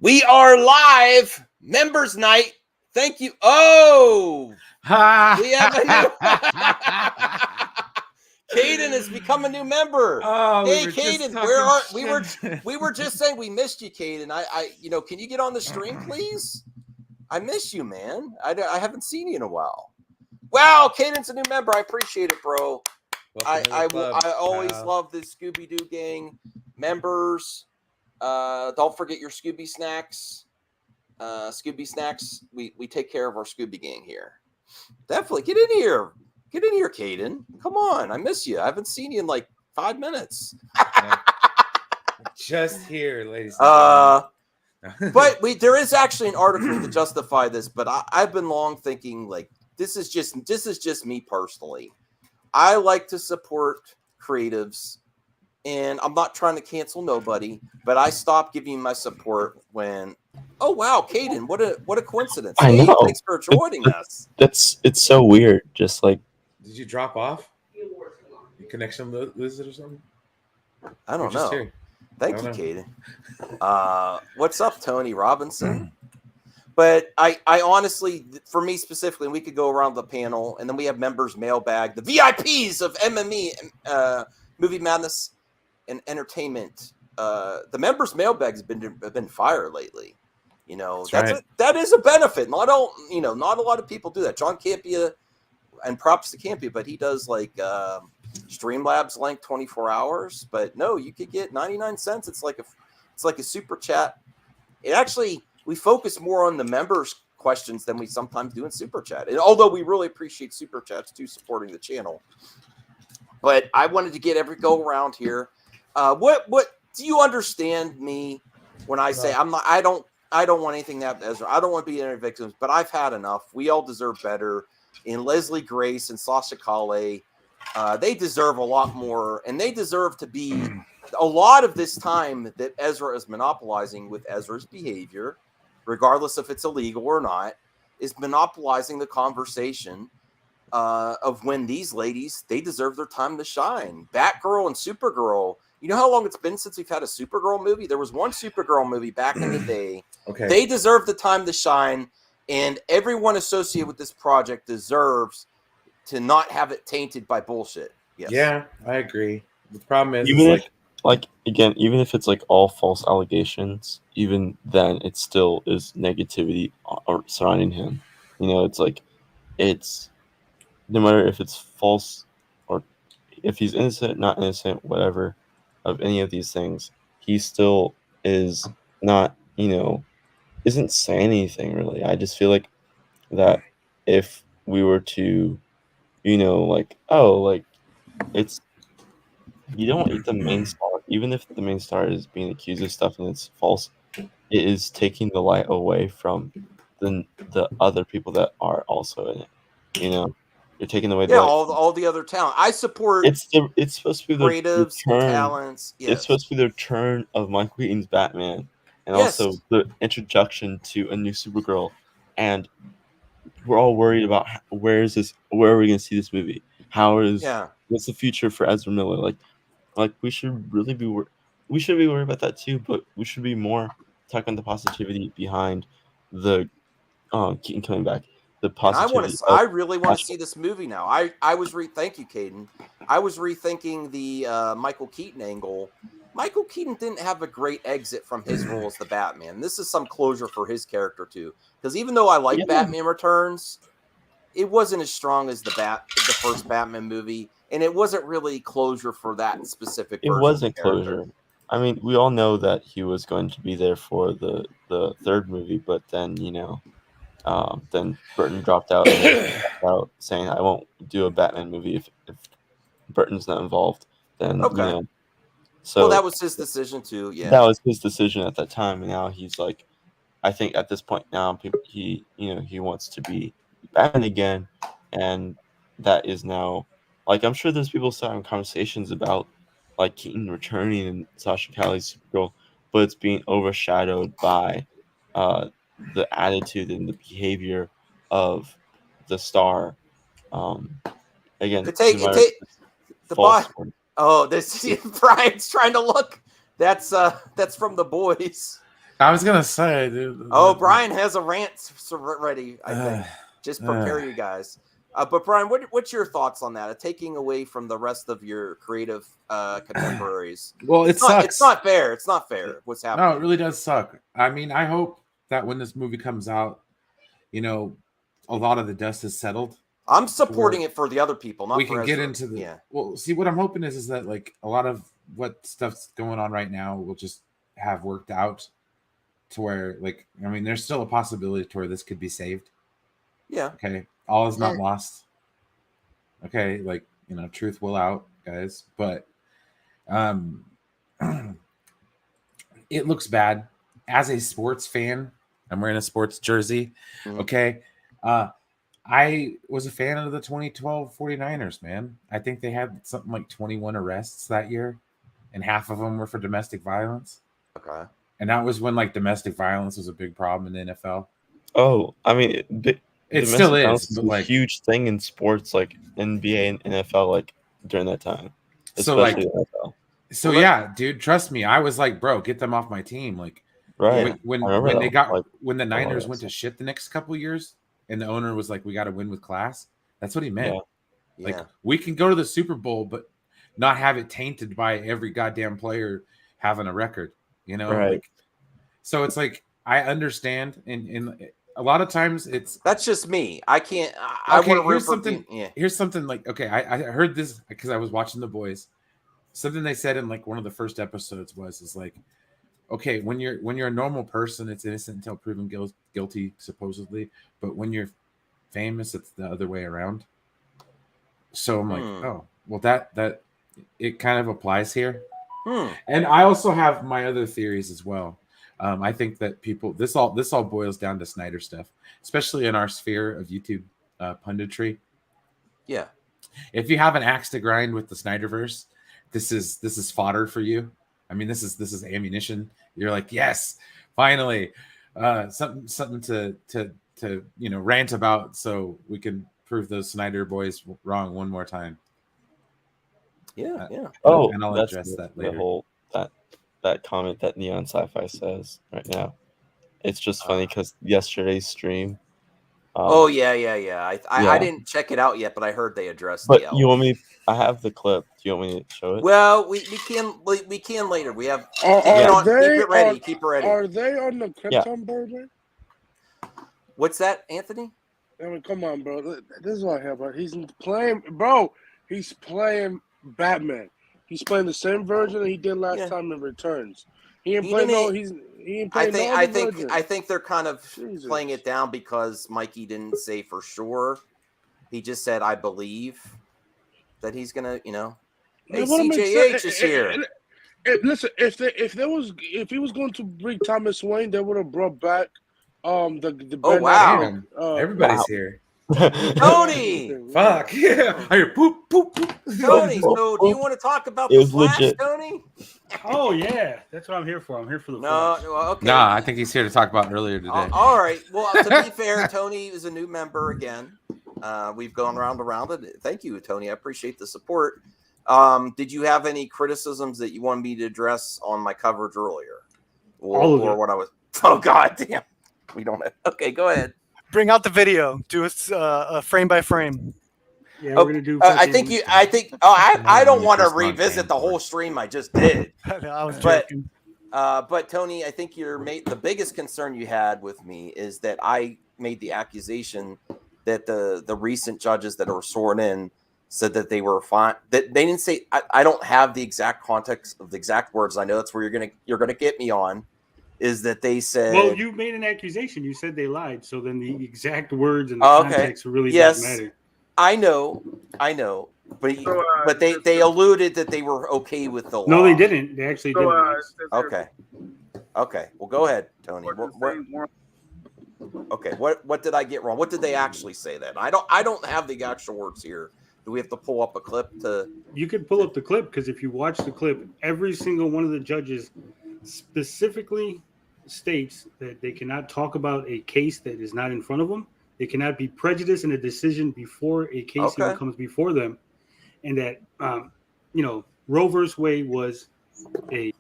We are live, members night. Thank you. Oh, we have a new. Caden has become a new member. Oh, hey, Caden, where are we? Were just saying we missed you, Caden. Can you get on the stream, please? I miss you, man. I haven't seen you in a while. Wow, Caden's a new member. I appreciate it, bro. I always love the Scooby Doo gang members. Don't forget your Scooby snacks. Scooby snacks. We take care of our Scooby gang here. Definitely get in here. Get in here, Caden. Come on. I miss you. I haven't seen you in like 5 minutes. Just here, ladies and gentlemen. But there is actually an article to justify this, but I've been long thinking like this is just me personally. I like to support creatives, and I'm not trying to cancel nobody, but I stopped giving my support when. Oh wow, Caden! What a coincidence! I know. Thanks for joining us. It's so weird. Just like, did you drop off? Your connection lizard or something? I don't know. Here? Thank you, Caden. What's up, Tony Robinson? But I honestly, for me specifically, we could go around the panel, and then we have members mailbag, the VIPs of MME, Movie Madness and Entertainment. The members mailbag have been fire lately. You know, that is a benefit. Not a lot of people do that. John Campia, and props to Campia, but he does like Streamlabs length 24 hours. But no, you could get 99 cents. It's like a super chat. It actually. We focus more on the members' questions than we sometimes do in Super Chat. And although we really appreciate Super Chats too, supporting the channel. But I wanted to get every go around here. What do you understand me when I say I don't want anything to happen to Ezra. I don't want to be any victims, but I've had enough. We all deserve better. And Leslie Grace and Sasha Calle, they deserve a lot more, and they deserve to be a lot of this time that Ezra is monopolizing with Ezra's behavior, regardless if it's illegal or not, is monopolizing the conversation of when these ladies, they deserve their time to shine. Batgirl and Supergirl. You know how long it's been since we've had a Supergirl movie? There was one Supergirl movie back in the day. Okay. They deserve the time to shine, and everyone associated with this project deserves to not have it tainted by bullshit. Yes. Yeah, I agree. The problem is, even if it's like all false allegations, even then it still is negativity surrounding him. You know, it's like, it's no matter if it's false or if he's innocent, not innocent, whatever, of any of these things, he still is not, isn't saying anything really. I just feel like that if we were to, it's, you don't eat the main star, even if the main star is being accused of stuff and it's false, it is taking the light away from the other people that are also in it. You're taking away the light. all the other talent. I support. It's supposed to be creatives, the turn. Talents. Yes. It's supposed to be the return of Michael Keaton's Batman, and also the introduction to a new Supergirl. And we're all worried about where are we going to see this movie? What's the future for Ezra Miller? Like we should really be we should be worried about that too, but we should be more talking the positivity behind the Keaton coming back. The positivity. I really want to see this movie now. Thank you, Caden. I was rethinking the Michael Keaton angle. Michael Keaton didn't have a great exit from his role as the Batman. This is some closure for his character too, because even though I like Batman Returns, it wasn't as strong as the first Batman movie. And it wasn't really closure for that specific. It wasn't closure. I mean, we all know that he was going to be there for the third movie, but then then Burton dropped out saying, "I won't do a Batman movie if Burton's not involved." Then so that was his decision too. Yeah, that was his decision at that time, and now he's like, I think at this point now he wants to be Batman again, and that is now. Like, I'm sure there's people starting conversations about, like, Keaton returning and Sasha Calle's Supergirl, but it's being overshadowed by the attitude and the behavior of the star. Again, the bot. Oh, this Brian's trying to look. That's from The Boys. I was gonna say, dude. Oh, Brian has a rant ready. I think. Just prepare you guys. But Brian, what's your thoughts on that? Taking away from the rest of your creative contemporaries. Well, it sucks. It's not fair. It's not fair. What's happening? No, it really does suck. I mean, I hope that when this movie comes out, you know, a lot of the dust is settled. I'm supporting it for the other people. Not we for can get Ezra. into the. Yeah. Well, see, what I'm hoping is that like a lot of what stuff's going on right now will just have worked out to where, like, I mean, there's still a possibility to where this could be saved. Yeah. Okay. All is not lost. Okay. Like, you know, truth will out, guys. But it looks bad. As a sports fan, I'm wearing a sports jersey. Mm-hmm. Okay. I was a fan of the 2012 49ers, man. I think they had something like 21 arrests that year, and half of them were for domestic violence. Okay. And that was when like domestic violence was a big problem in the NFL. Oh, I mean, it still is, but like, a huge thing in sports like NBA and NFL like during that time. So like, NFL. So yeah, dude, trust me. I was like, bro, get them off my team. Like, right when they got like, when the Niners went to shit the next couple of years, and the owner was like, we got to win with class. That's what he meant. Yeah. Like, we can go to the Super Bowl, but not have it tainted by every goddamn player having a record. You know, right. Like, so it's like I understand, and a lot of times that's just me. I can't. Here's something. Here's something like, okay, I heard this because I was watching The Boys. Something they said in like one of the first episodes is like, okay, when you're a normal person, it's innocent until proven guilty, supposedly. But when you're famous, it's the other way around. So I'm like, oh, well, that it kind of applies here. And I also have my other theories as well. I think that people this all boils down to Snyder stuff, especially in our sphere of YouTube punditry. Yeah. If you have an axe to grind with the Snyderverse, this is fodder for you. I mean, this is ammunition. You're like, yes, finally, something to you know, rant about, so we can prove those Snyder boys wrong one more time. Yeah. Oh, and I'll address that later. The whole that comment that Neon Sci-Fi says right now. It's just funny because yesterday's stream. Yeah. I didn't check it out yet, but I heard they addressed. But you want me? I have the clip. Do you want me to show it? Well, we can later. We have. Keep it ready. Keep it ready. Are they on the Krypton version? What's that, Anthony? I mean, come on, bro. This is what I have. He's playing, bro. He's playing Batman. He's playing the same version that he did last time in Returns. He ain't playing no. He ain't playing I think they're kind of playing it down because Mikey didn't say for sure. He just said, "I believe that he's gonna," you know. Hey, CJH is here. Listen, if he was going to bring Thomas Wayne, they would have brought back the. Oh wow! Everybody's here. Tony, fuck yeah! I hear poop. Tony, so do you want to talk about the Flash, legit. Tony? Oh yeah, that's what I'm here for. I'm here for the Flash. Okay. Nah, I think he's here to talk about earlier today. All right. Well, to be fair, Tony is a new member again. We've gone around. Thank you, Tony. I appreciate the support. Did you have any criticisms that you wanted me to address on my coverage earlier, or what I was? Oh God damn, we don't have. Okay, go ahead. Bring out the video. Do a frame by frame. Yeah, we're gonna do. I don't want to revisit the whole stream I just did. I was joking. But Tony, I think the biggest concern you had with me is that I made the accusation that the recent judges that were sworn in said that they were fine. That they didn't say. I don't have the exact context of the exact words. I know that's where you're gonna get me on. Is that they said? Well, you made an accusation. You said they lied. So then the exact words and the context really doesn't matter. I know, but they alluded that they were okay with the law. No, they didn't. They actually didn't. Okay. Well, go ahead, Tony. What did I get wrong? What did they actually say then? I don't have the actual words here. Do we have to pull up a clip to? You could pull up the clip because if you watch the clip, every single one of the judges specifically states that they cannot talk about a case that is not in front of them. They cannot be prejudiced in a decision before a case even comes before them, and that Roe v. Wade was a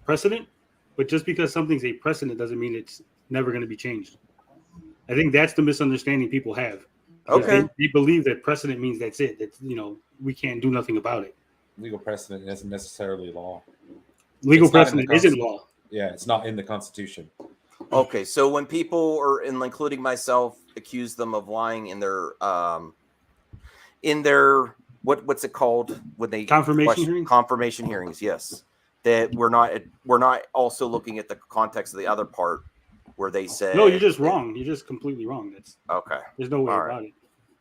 precedent, But just because something's a precedent doesn't mean it's never going to be changed. I think that's the misunderstanding people have. Okay. They believe that precedent means that's it. That we can't do nothing about it. Legal precedent isn't necessarily law. Legal precedent isn't law. Yeah, it's not in the Constitution. Okay, so when people are, including myself, accuse them of lying in their what's it called when they confirmation hearings? Yes, that we're not also looking at the context of the other part where they say no, you're just wrong. You're just completely wrong. That's okay. There's no way All about it.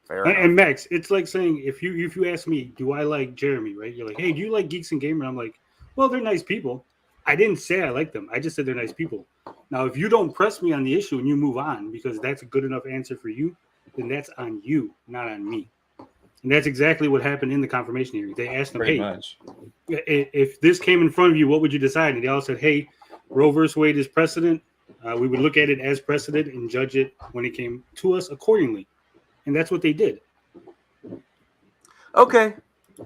Fair and Max, it's like saying if you ask me, do I like Jeremy? Right? You're like, hey, do you like Geeks and Gamer? I'm like, well, they're nice people. I didn't say I like them. I just said they're nice people. Now, if you don't press me on the issue and you move on because that's a good enough answer for you, then that's on you, not on me. And that's exactly what happened in the confirmation hearing. They asked them, if this came in front of you, what would you decide? And they all said, hey, Roe versus Wade is precedent. We would look at it as precedent and judge it when it came to us accordingly. And that's what they did. Okay.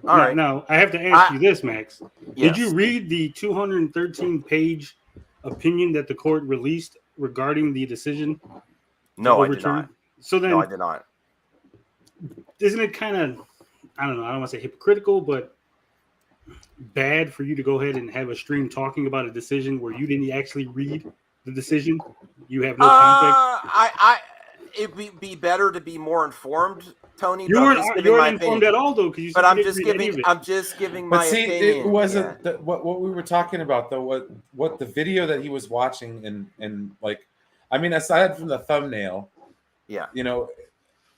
All right. Now, I have to ask you this, Max. Yes. Did you read the 213-page opinion that the court released regarding the decision? No, I did not. So then, no, I did not. Isn't it kind of, I don't want to say hypocritical, but bad for you to go ahead and have a stream talking about a decision where you didn't actually read the decision? You have no context? It'd be better to be more informed, Tony. You weren't informed at all, though, because you. But I'm just giving my opinion. It wasn't what we were talking about, though. What the video that he was watching and like, I mean, aside from the thumbnail, yeah,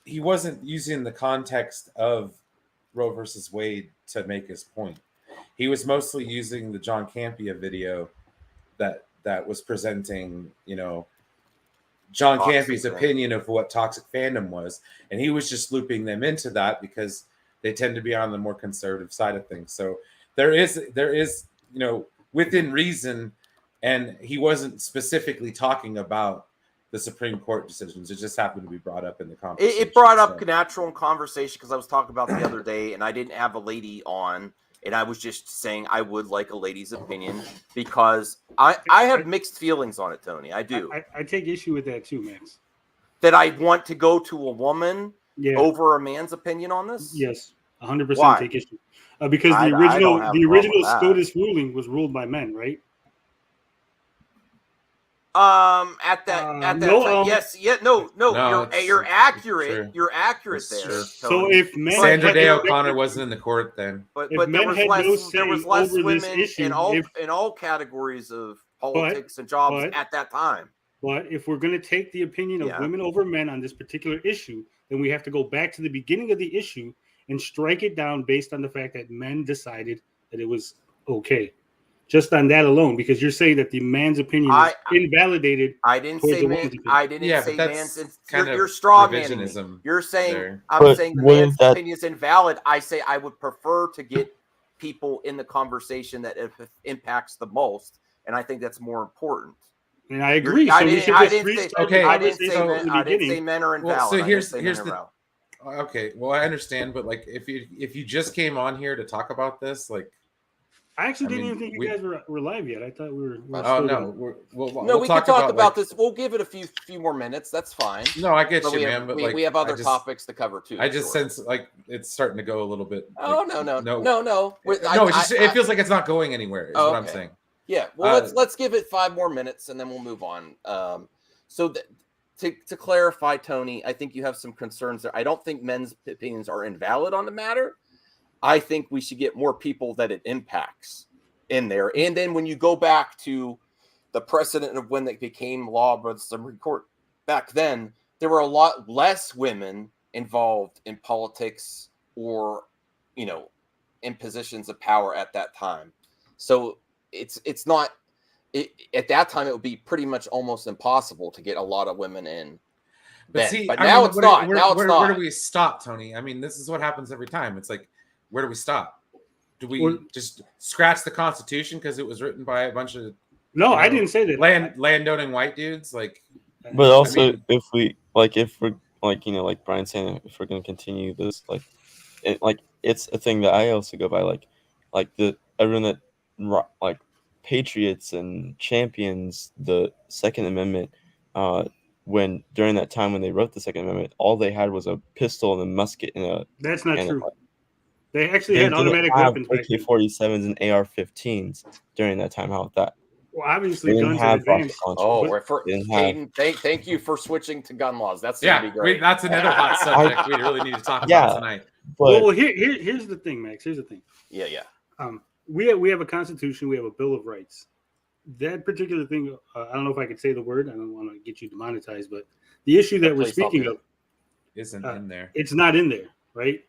he wasn't using the context of Roe versus Wade to make his point. He was mostly using the John Campea video that was presenting, John Campea's opinion of what toxic fandom was, and he was just looping them into that because they tend to be on the more conservative side of things. So there is within reason, and he wasn't specifically talking about the Supreme Court decisions. It just happened to be brought up in the conversation. It brought up natural conversation because I was talking about the other day, and I didn't have a lady on. And I was just saying I would like a lady's opinion because I have mixed feelings on it, Tony. I do. I take issue with that too, Max. That I want to go to a woman over a man's opinion on this? Yes, 100% take issue. Because the original SCOTUS ruling was ruled by men, right? At that time, yes, no. You're accurate. True. You're accurate it's there. True. So if men, Sandra Day O'Connor wasn't in the court then, but there was less women in all categories of politics and jobs at that time. But if we're going to take the opinion of women over men on this particular issue, then we have to go back to the beginning of the issue and strike it down based on the fact that men decided that it was okay. Just on that alone, because you're saying that the man's opinion is invalidated. I didn't say man. I didn't say man's. You're straw manning. You're saying there. I'm saying the man's opinion is invalid. I say I would prefer to get people in the conversation that it impacts the most, and I think that's more important. And I agree. I didn't say men are invalid. Well, so here's the. Okay, well I understand, but like if you just came on here to talk about this, like. I actually didn't even think you guys were live yet. I thought we were. We can talk about this. We'll give it a few more minutes. That's fine. No, I get you, man. But we have other topics to cover too. I just sense like it's starting to go a little bit. Oh no. It feels like it's not going anywhere. Is what I'm saying. Yeah. Well, let's give it 5 more minutes and then we'll move on. To clarify, Tony, I think you have some concerns there. I don't think men's opinions are invalid on the matter. I think we should get more people that it impacts in there. And then when you go back to the precedent of when they became law by the Supreme Court, back then, there were a lot less women involved in politics or, in positions of power at that time. So it's not at that time, it would be pretty much almost impossible to get a lot of women in. But now it's not. Where do we stop, Tony? I mean, this is what happens every time. It's like, where do we stop? Do we just scratch the Constitution because it was written by a bunch of I didn't say that landowning white dudes? Like, but also if we're like Brian saying, if we're going to continue this, it's a thing that I also go by, like everyone that patriots and champions the Second Amendment. When during that time when they wrote the Second Amendment, all they had was a pistol and a musket and a. That's not and true. They actually had automatic weapons back then. AK-47s and AR-15s during that time. How about that? Well, obviously, They didn't guns have in advance. Caden, thank you for switching to gun laws. That's gonna be great. That's another hot subject we really need to talk about tonight. But, well, here's the thing, Max. Here's the thing. Yeah. We have a constitution. We have a Bill of Rights. That particular thing, I don't know if I could say the word. I don't want to get you demonetized, but the issue that we're speaking of isn't in there. It's not in there, right?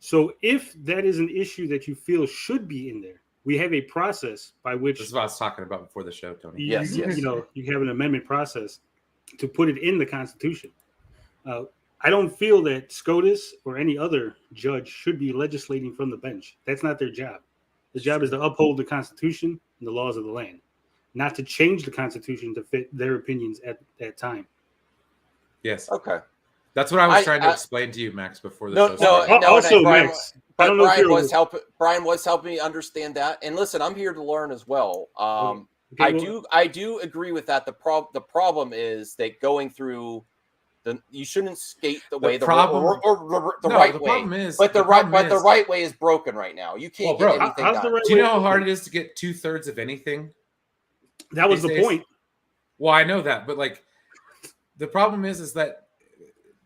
So if that is an issue that you feel should be in there, we have a process by which. This is what I was talking about before the show, Tony. Yes. You know, you have an amendment process to put it in the Constitution. I don't feel that SCOTUS or any other judge should be legislating from the bench. That's not their job. The job is to uphold the Constitution and the laws of the land, not to change the Constitution to fit their opinions at that time. Yes. Okay. That's what I was trying to explain to you, Max, before the show started. Also, Brian, Max, but Brian was helping me understand that. And listen, I'm here to learn as well. I do agree with that. The problem is that going through you shouldn't skate the way the right way. But the right way is broken right now. You can't get anything done. Do you know how hard it is to get 2/3 of anything? That was the point. Well, I know that, but like the problem is that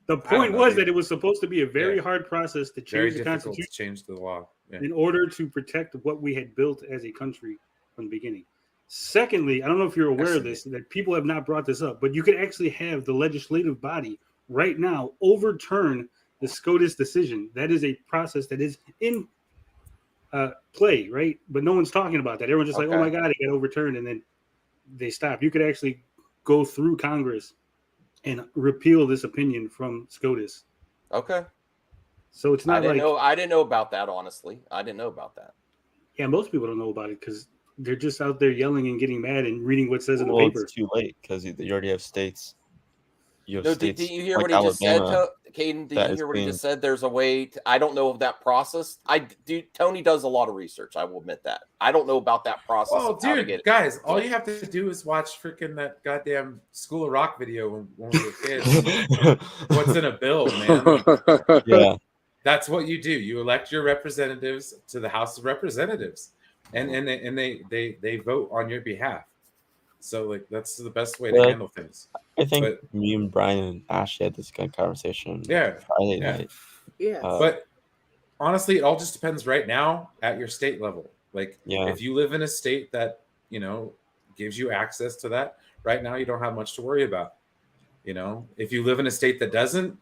the point was that it was supposed to be a very hard process to change the Constitution, change the law in order to protect what we had built as a country from the beginning. Secondly, I don't know if you're aware of this, that people have not brought this up, but you could actually have the legislative body right now overturn the SCOTUS decision. That is a process that is in play, right? But no one's talking about that. Everyone's just like, oh my God, it got overturned, and then they stop. You could actually go through Congress and repeal this opinion from SCOTUS. Okay. So it's not I didn't know about that, honestly. I didn't know about that. Yeah, most people don't know about it because they're just out there yelling and getting mad and reading what says in the paper. It's too late because you already have states. Did you hear what he just said, Caden? Did you hear what he just said? There's a way. I don't know of that process. Tony does a lot of research. I will admit that. I don't know about that process. Oh, dude, guys, all you have to do is watch freaking that goddamn School of Rock video when we were kids. What's in a bill, man? Yeah, that's what you do. You elect your representatives to the House of Representatives, and they vote on your behalf. So like that's the best way to handle things. I think me and Brian and Ashley had this good conversation. Friday night. Yeah. But honestly, it all just depends right now at your state level. Like if you live in a state that, gives you access to that, right now you don't have much to worry about. If you live in a state that doesn't,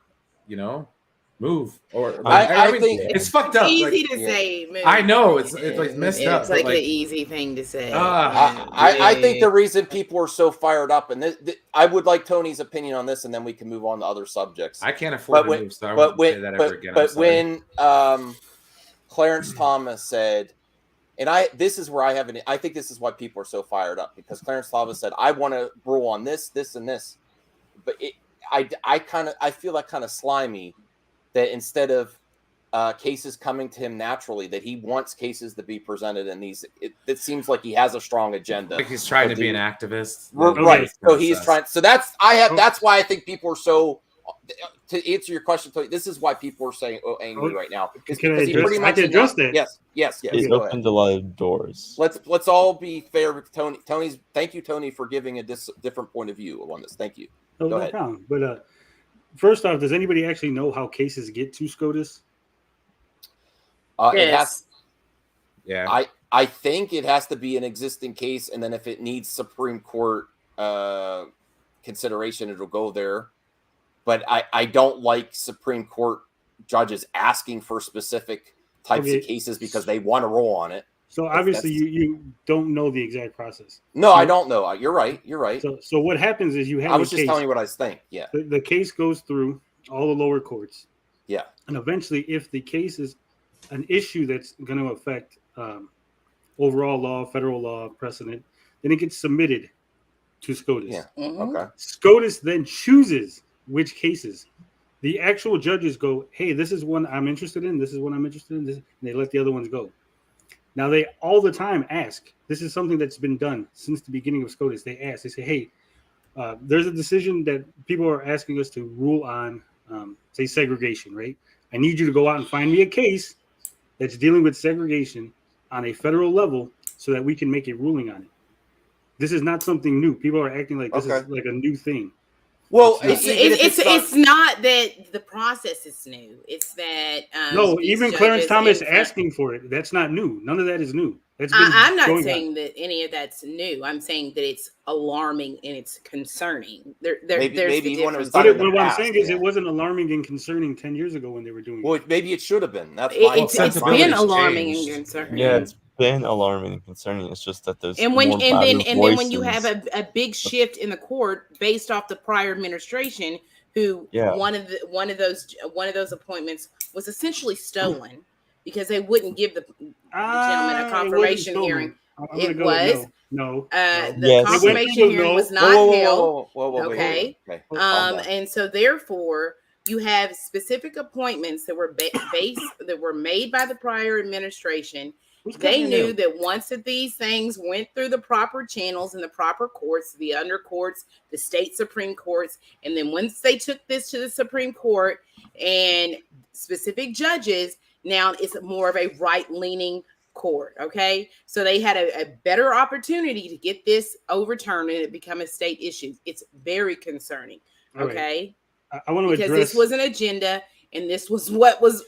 move. Or I think it's fucked up. It's easy to say. Move. I know it's like messed up. It's like the easy thing to say. I think the reason people are so fired up, and I would like Tony's opinion on this, and then we can move on to other subjects. I can't afford to move, so I won't say that ever again. But when Clarence Thomas said, and this is where I think this is why people are so fired up, because Clarence Thomas said, I want to rule on this, this, and this. But I feel like kind of slimy that instead of cases coming to him naturally, that he wants cases to be presented in these. It seems like he has a strong agenda. Like he's trying to be an activist, right? So he's trying. So that's why I think people are so. To answer your question, this is why people are saying angry right now. Can I address that? Yes. It opened a lot of doors. Let's all be fair with Tony. Thank you, Tony, for giving a different point of view on this. Thank you. No problem. But first off, does anybody actually know how cases get to SCOTUS? Yes. I think it has to be an existing case, and then if it needs Supreme Court consideration, it'll go there. But I don't like Supreme Court judges asking for specific types of cases because they want to roll on it. So obviously you don't know the exact process. No, I don't know. You're right. So what happens is you have. I was just telling you what I think. Yeah. The case goes through all the lower courts. Yeah. And eventually, if the case is an issue that's going to affect overall law, federal law, precedent, then it gets submitted to SCOTUS. Yeah. Mm-hmm. Okay. SCOTUS then chooses which cases. The actual judges go, hey, this is one I'm interested in. This is one I'm interested in. And they let the other ones go. Now they all the time ask. This is something that's been done since the beginning of SCOTUS. They ask. They say, "Hey, there's a decision that people are asking us to rule on, say segregation, right? I need you to go out and find me a case that's dealing with segregation on a federal level, so that we can make a ruling on it." This is not something new. People are acting like this is like a new thing. Well, it's not that the process is new. It's that no, even Clarence Thomas asking for it, that's not new. None of that is new. I'm not saying that any of that's new. I'm saying that it's alarming and it's concerning. Maybe what I'm saying is it wasn't alarming and concerning 10 years ago when they were doing it. Well, maybe it should have been. That's why it's been alarming and concerning. Yeah, it's been alarming and concerning. It's just that there's then when you have a big shift in the court based off the prior administration, who one of those appointments was essentially stolen because they wouldn't give the gentleman a confirmation hearing. The confirmation hearing was not held. Okay. And so therefore you have specific appointments that were that were made by the prior administration. They knew that once that these things went through the proper channels and the proper courts, the under courts, the state Supreme Courts, and then once they took this to the Supreme Court and specific judges, now it's more of a right-leaning court, okay? So they had a better opportunity to get this overturned and it become a state issue. It's very concerning, okay? Right. I want to because address... this was an agenda and this was what was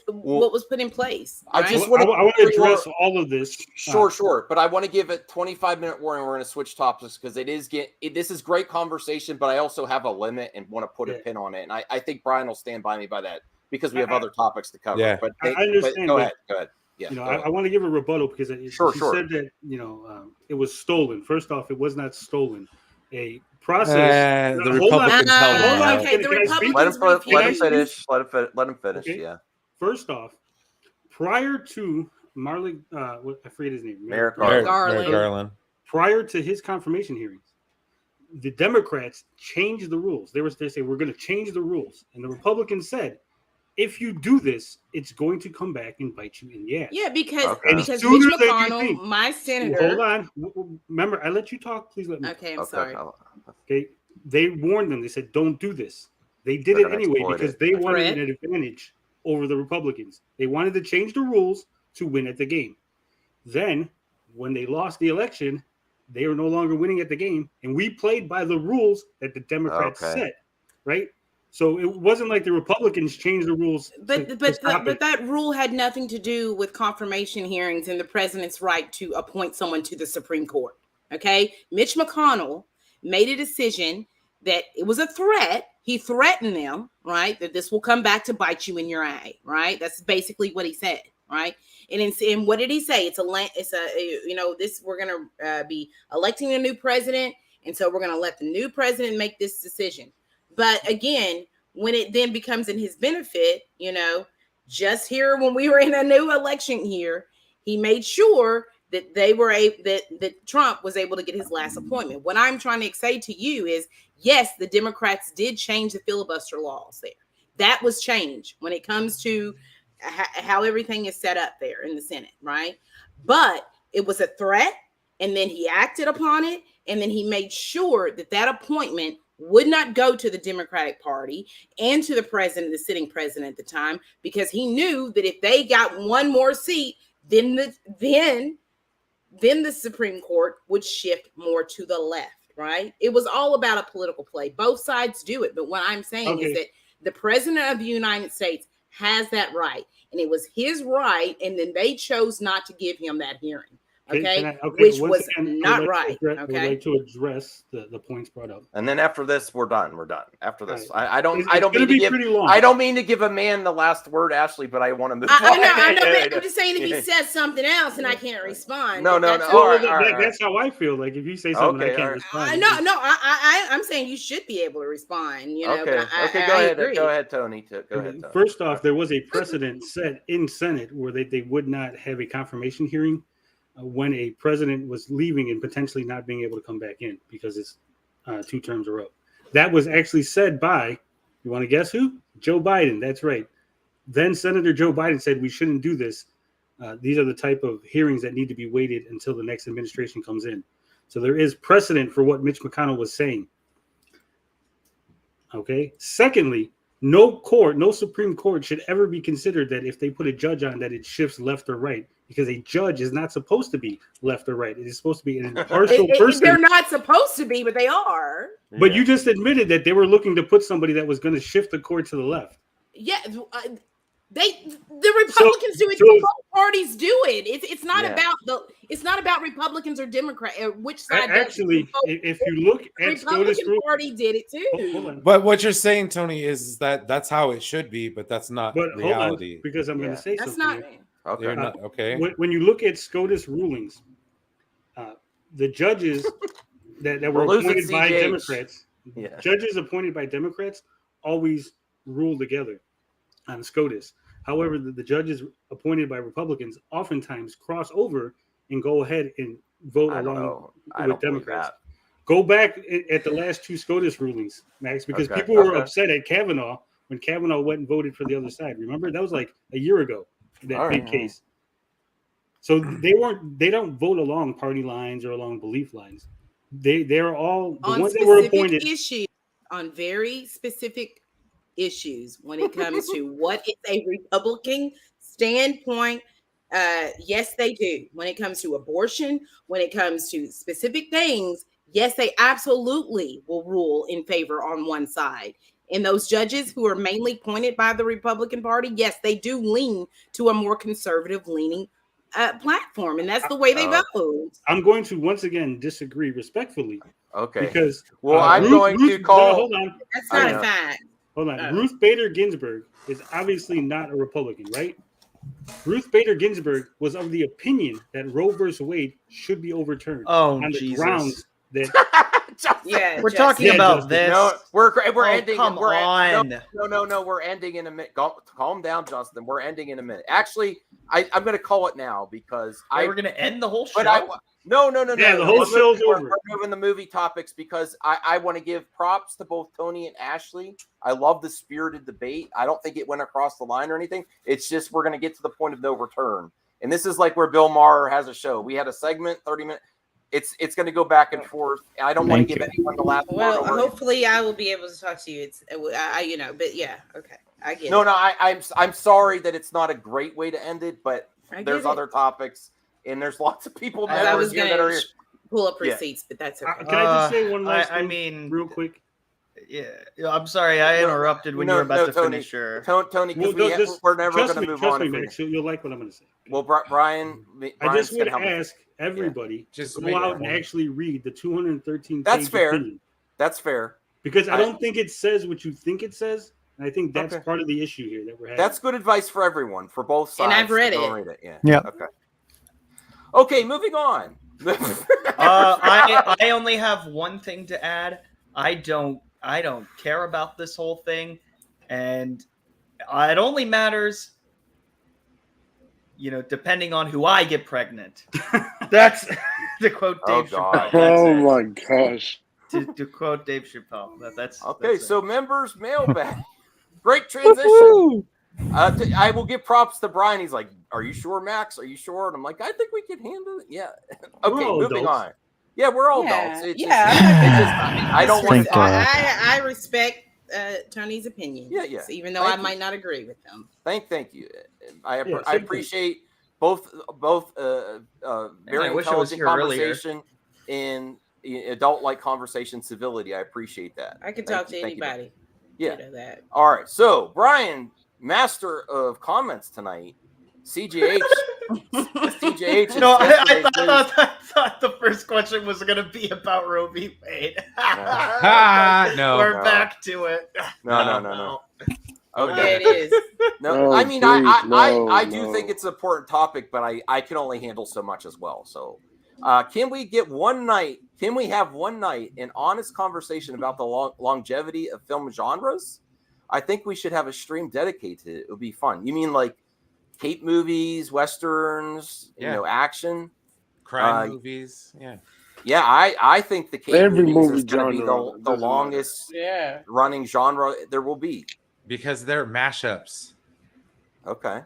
put in place. Right? I want to address all of this. Sure. But I want to give a 25-minute warning. We're going to switch topics because this is great conversation, but I also have a limit and want to put a pin on it. And I think Brian will stand by me by that because we have other topics to cover. Yeah. But I understand. Go ahead. Yeah. I want to give a rebuttal because she said that it was stolen. First off, it was not stolen. A process. The Republicans held on. Okay, the Republicans let him finish. Okay. Yeah. First off, prior to Marley, I forget his name. Merrick Garland. Prior to his confirmation hearings, the Democrats changed the rules. They say we're going to change the rules, and the Republicans said, if you do this, it's going to come back and bite you in the ass. Yeah, because Mitch McConnell, my senator. Hold on. Remember, I let you talk. Please let me. Okay, I'm sorry. Okay, they warned them. They said, "Don't do this." They did it anyway because they wanted an advantage over the Republicans. They wanted to change the rules to win at the game. Then, when they lost the election, they were no longer winning at the game, and we played by the rules that the Democrats set. Right. So it wasn't like the Republicans changed the rules. But that rule had nothing to do with confirmation hearings and the president's right to appoint someone to the Supreme Court. Okay. Mitch McConnell made a decision that it was a threat. He threatened them, right? That this will come back to bite you in your eye, right? That's basically what he said, right? And what did he say? We're going to be electing a new president. And so we're going to let the new president make this decision. But again, when it then becomes in his benefit, just here when we were in a new election here, he made sure that that Trump was able to get his last appointment. What I'm trying to say to you is, yes, the Democrats did change the filibuster laws there. That was changed when it comes to how everything is set up there in the Senate, right? But it was a threat, and then he acted upon it, and then he made sure that appointment would not go to the Democratic Party and to the sitting president at the time, because he knew that if they got one more seat, then the Supreme Court would shift more to the left, right? It was all about a political play. Both sides do it. But what I'm saying is that the president of the United States has that right. And it was his right. And then they chose not to give him that hearing. Which was not right. I would like to address the points brought up. And then after this, we're done. After this, I don't mean to give a man the last word, Ashley, but I want to move on. I know, I'm just saying if he says something else and I can't respond. No. That's how I feel. Like if you say something, I can't respond. I'm saying you should be able to respond. Go ahead, Tony. First off, there was a precedent set in Senate where they would not have a confirmation hearing when a president was leaving and potentially not being able to come back in because his 2 terms are up. That was actually said by, you want to guess who? Joe Biden. That's right. Then Senator Joe Biden said we shouldn't do this These are the type of hearings that need to be waited until the next administration comes in. So there is precedent for what Mitch McConnell was saying. Okay. Secondly, no Supreme Court should ever be considered that if they put a judge on that it shifts left or right, because a judge is not supposed to be left or right. It is supposed to be an impartial person. They're not supposed to be, but they are. But you just admitted that they were looking to put somebody that was going to shift the court to the left. Yeah, the Republicans do it. Both parties do it. It's not about Republicans or Democrats. Which side? Actually, if you look at Republican Party did it too. But what you're saying, Tony, is that that's how it should be, but that's not reality. Hold on, because I'm going to say that's something. Not okay. When you look at SCOTUS rulings, the judges that were appointed by Democrats, judges appointed by Democrats always rule together on SCOTUS. However, the judges appointed by Republicans oftentimes cross over and go ahead and vote along with Democrats. Go back at the last two SCOTUS rulings, Max, because people were upset at Kavanaugh when Kavanaugh went and voted for the other side. Remember, that was like a year ago, that big case. So they don't vote along party lines or along belief lines. They're all the ones that were appointed issues on very specific issues when it comes to what is a Republican standpoint. Yes, they do. When it comes to abortion, when it comes to specific things, yes, they absolutely will rule in favor on one side. And those judges who are mainly appointed by the Republican Party, yes, they do lean to a more conservative leaning platform, and that's the way they vote. I'm going to once again disagree respectfully. Okay. Because I'm going to call. Hold on. That's not a fact. Hold on. Ruth Bader Ginsburg is obviously not a Republican, right? Ruth Bader Ginsburg was of the opinion that Roe versus Wade should be overturned on the grounds that. We're talking about this. No, we're ending. Come on. No. We're ending in a minute. Calm down, Justin. We're ending in a minute. Actually, I'm going to call it now because we're going to end the whole show. No. Yeah, the whole show's over. We're moving the movie topics because I want to give props to both Tony and Ashley. I love the spirited debate. I don't think it went across the line or anything. It's just we're going to get to the point of no return. And this is like where Bill Maher has a show. We had a segment, 30 minutes. It's going to go back and forth. I don't want to give anyone the last word. Well, hopefully I will be able to talk to you. But yeah, okay, I get it. No, I'm sorry that it's not a great way to end it, but there's other topics and there's lots of people I was here that are here. Pull up receipts, but that's okay. Can I just say one last thing? Real quick. Yeah, I'm sorry I interrupted when you were about to finish your. Tony, because we're never going to move on. Trust me, Max, you'll like what I'm going to say. Well, Brian, I just would ask everybody just go out and actually read the 213 page That's fair. opinion. That's fair. Because I don't think it says what you think it says. And I think that's part of the issue here that we're having. That's good advice for everyone, for both sides. And I've read it. Yeah. Okay, moving on. I only have one thing to add. I don't care about this whole thing, and it only matters, depending on who I get pregnant. That's to quote Dave Chappelle. Oh my gosh. To quote Dave Chappelle. That's okay. So members mailbag. Great transition. I will give props to Brian. He's like, "Are you sure, Max? Are you sure?" And I'm like, "I think we can handle it." Yeah. Okay, moving on. Yeah, we're all adults. I don't want to. I respect Tony's opinion. Yeah. Even though I might not agree with him. Thank you. I appreciate both very intelligent conversation and adult-like conversation, civility. I appreciate that. I can talk to anybody. Yeah. That. All right. So Brian, master of comments tonight. CJH. No, I thought the first question was going to be about Roe v. Wade. No, we're back to it. No. Okay, it is. No, I mean, I do think it's an important topic, but I can only handle so much as well. So, can we get one night? Can we have one night an honest conversation about the longevity of film genres? I think we should have a stream dedicated to it. It would be fun. You mean like cape movies, westerns, action, crime movies? Yeah. I think the cape movies is going to be the longest running genre there will be because they're mashups. Okay,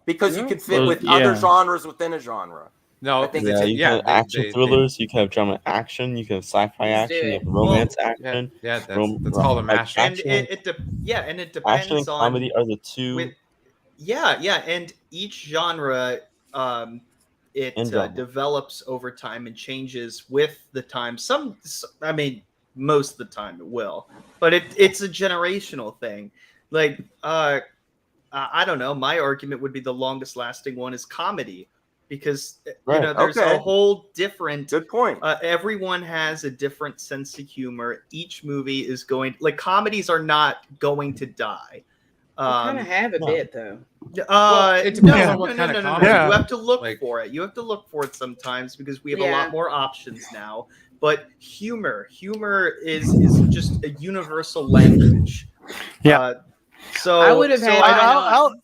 because you can fit with other genres within a genre. No, I think you can have action thrillers, you can have drama action, you can have sci-fi action, you have romance action. That's called a mashup. And it depends action and comedy on are the two. And each genre develops over time and changes with the time. Most of the time it will, but it's a generational thing. Like I don't know. My argument would be the longest lasting one is comedy. Because there's a whole different. Good point. Everyone has a different sense of humor. Each movie is comedies are not going to die. You kind of have a bit though. It depends on what kind of comedy. You have to look for it. You have to look for it sometimes because we have a lot more options now. But humor is just a universal language. Yeah. So I would have had.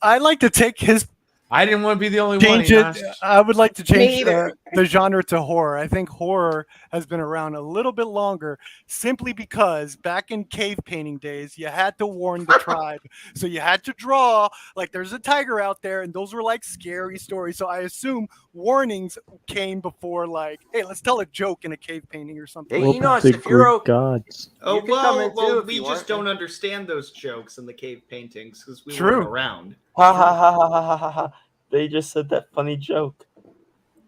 I'd like to take his. I didn't want to be the only change one. I would like to change the genre to horror. I think horror has been around a little bit longer simply because back in cave painting days, you had to warn the tribe. So you had to draw like there's a tiger out there, and those were like scary stories. So I assume warnings came before like, hey, let's tell a joke in a cave painting or something. Hey, if you're gods. We just don't understand those jokes in the cave paintings because we weren't around. Ha ha ha ha ha ha ha! They just said that funny joke.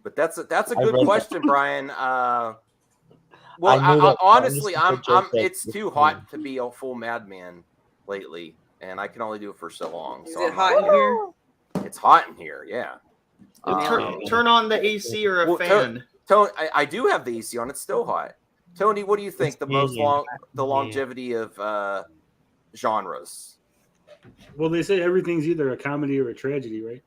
But that's a good question, Brian. Honestly, it's too hot to be a full madman lately, and I can only do it for so long. Is it hot in here? It's hot in here, yeah. Turn on the AC or a fan. Tony, I do have the AC on. It's still hot. Tony, what do you think the longevity of genres? Well, they say everything's either a comedy or a tragedy, right?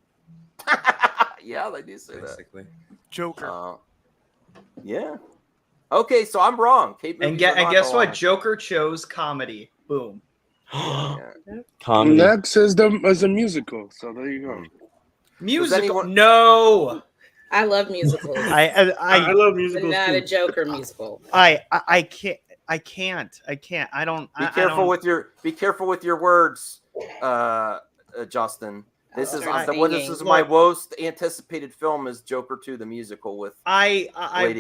Yeah, they do say that. Joker. Yeah. Okay, so I'm wrong. And guess what? Joker chose comedy. Boom. Comedy. Next is a musical. So there you go. Musical? No. I love musicals. I love musicals. But not a Joker musical. I can't. I don't. Be careful with your words, Justin. This is my most anticipated film is Joker 2, the musical with Lady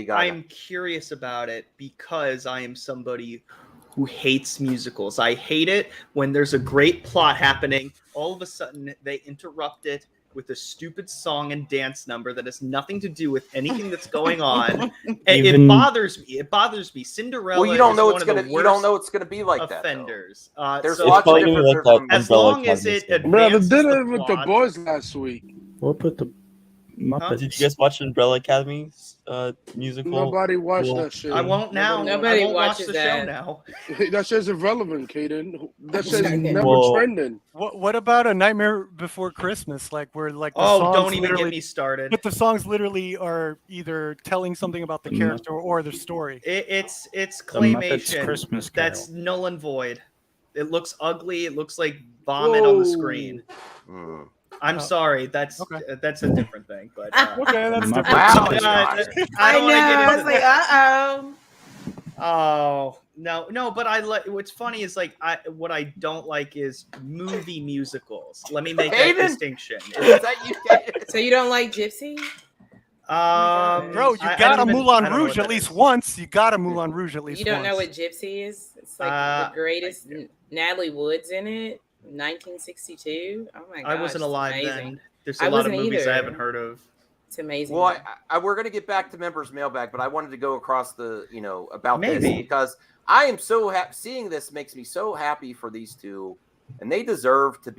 Gaga. I'm curious about it because I am somebody who hates musicals. I hate it when there's a great plot happening. All of a sudden, they interrupt it with a stupid song and dance number that has nothing to do with anything that's going on. It bothers me. It bothers me. Cinderella. Well, you don't know it's gonna be like offenders. that. There's lots of different. As long as it advances Brother did the it with plot. the boys last week. We'll put the Muppets. Did you guys watch Umbrella Academy musical? Nobody watched that shit. I won't now. Nobody I won't watch watches the that. show now. That shit's irrelevant, Kaden. That shit's never trending. What about A Nightmare Before Christmas? Like where like the songs don't even get me started. But the songs literally are either telling something about the character or the story. It's claymation. Christmas Carol. That's null and void. It looks ugly. It looks like vomit on the screen. I'm sorry. That's a different thing. But okay, that's different. Wow, I don't want to get into I was like, Oh no! But I like. What's funny is like what I don't like is movie musicals. Let me make that distinction. Is that you? so you don't like Gypsy? Bro, you got a Moulin Rouge at least once. You got a Moulin Rouge at least once. You don't know what Gypsy is? It's like the greatest. Natalie Wood's in it. 1962. Oh my god! I wasn't alive then. There's a lot of movies I haven't heard of. It's amazing. Well, we're going to get back to members' mailbag, but I wanted to go across the, about this because I am so happy. Seeing this makes me so happy for these two, and they deserve to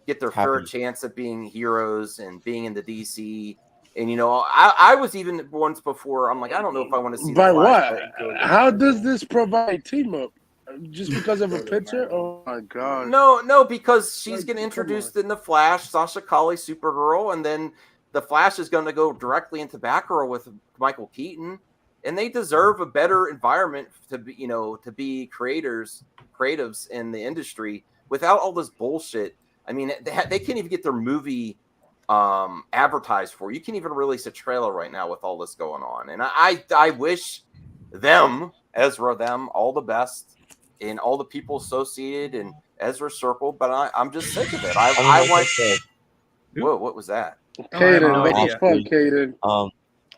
get their fair chance at being heroes and being in the DC. And I was even once before. I'm like, I don't know if I want to see. By what? How does this provide team up? Just because of a picture? Oh my god! No, because she's getting introduced in the Flash, Sasha Calle, Supergirl, and then the Flash is going to go directly into Batgirl with Michael Keaton, and they deserve a better environment to be creatives in the industry without all this bullshit. I mean, they can't even get their movie advertised for. You can't even release a trailer right now with all this going on, and I wish Ezra all the best. And all the people associated in Ezra's circle, but I'm just sick of it. I want Whoa, what was that? Caden, no what the idea. fuck, Caden?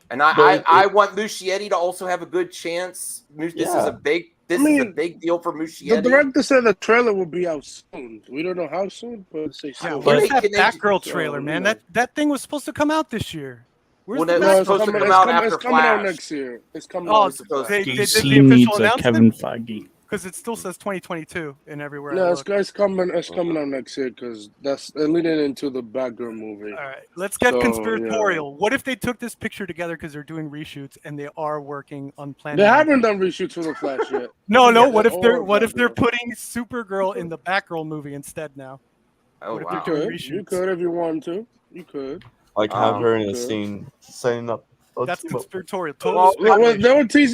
And But I want Muschietti to also have a good chance. This is Yeah. a big is a big deal for The Muschietti. director said the trailer will be out soon. We don't know how soon, but say Yeah, soon. where's that Can they- Batgirl so, trailer, man? you know. That thing was supposed to come out this year. Where's Well, the that was No, Batgirl supposed to trailer? come out after it's coming out Flash. next year. It's coming Oh, out. supposed they to. did DC the needs official a Kevin announcement Feige. because it still says 2022 and everywhere. No, I it's look. coming. It's coming out next year because that's leading into the Batgirl movie. All right, let's get So, conspiratorial. What if they took this picture together because they're doing reshoots and they are working on planning? They haven't done reshoots for the Flash yet. No. Yeah, What if they're they're Batgirl. putting Supergirl in the Batgirl movie instead now? Oh What if wow. they're doing You reshoots? could if you want to. You could. Like have her in a Okay. scene setting up. That's conspiratorial. Well, Total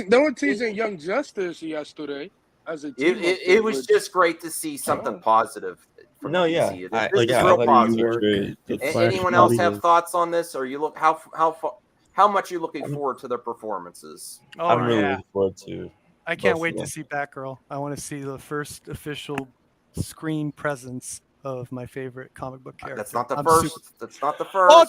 They were teasing Young Justice yesterday as a team. It was just great to see something positive from No, DC. yeah. This I- is like, yeah, real I thought positive. you the A- Flash Anyone else movie have is- thoughts on this, or you look how much you looking forward to their performances? Oh I'm really yeah, looking forward to. I can't both wait of to them. see Batgirl. I want to see the first official screen presence of my favorite comic book character. That's not the I'm first. super- That's not the first. Oh,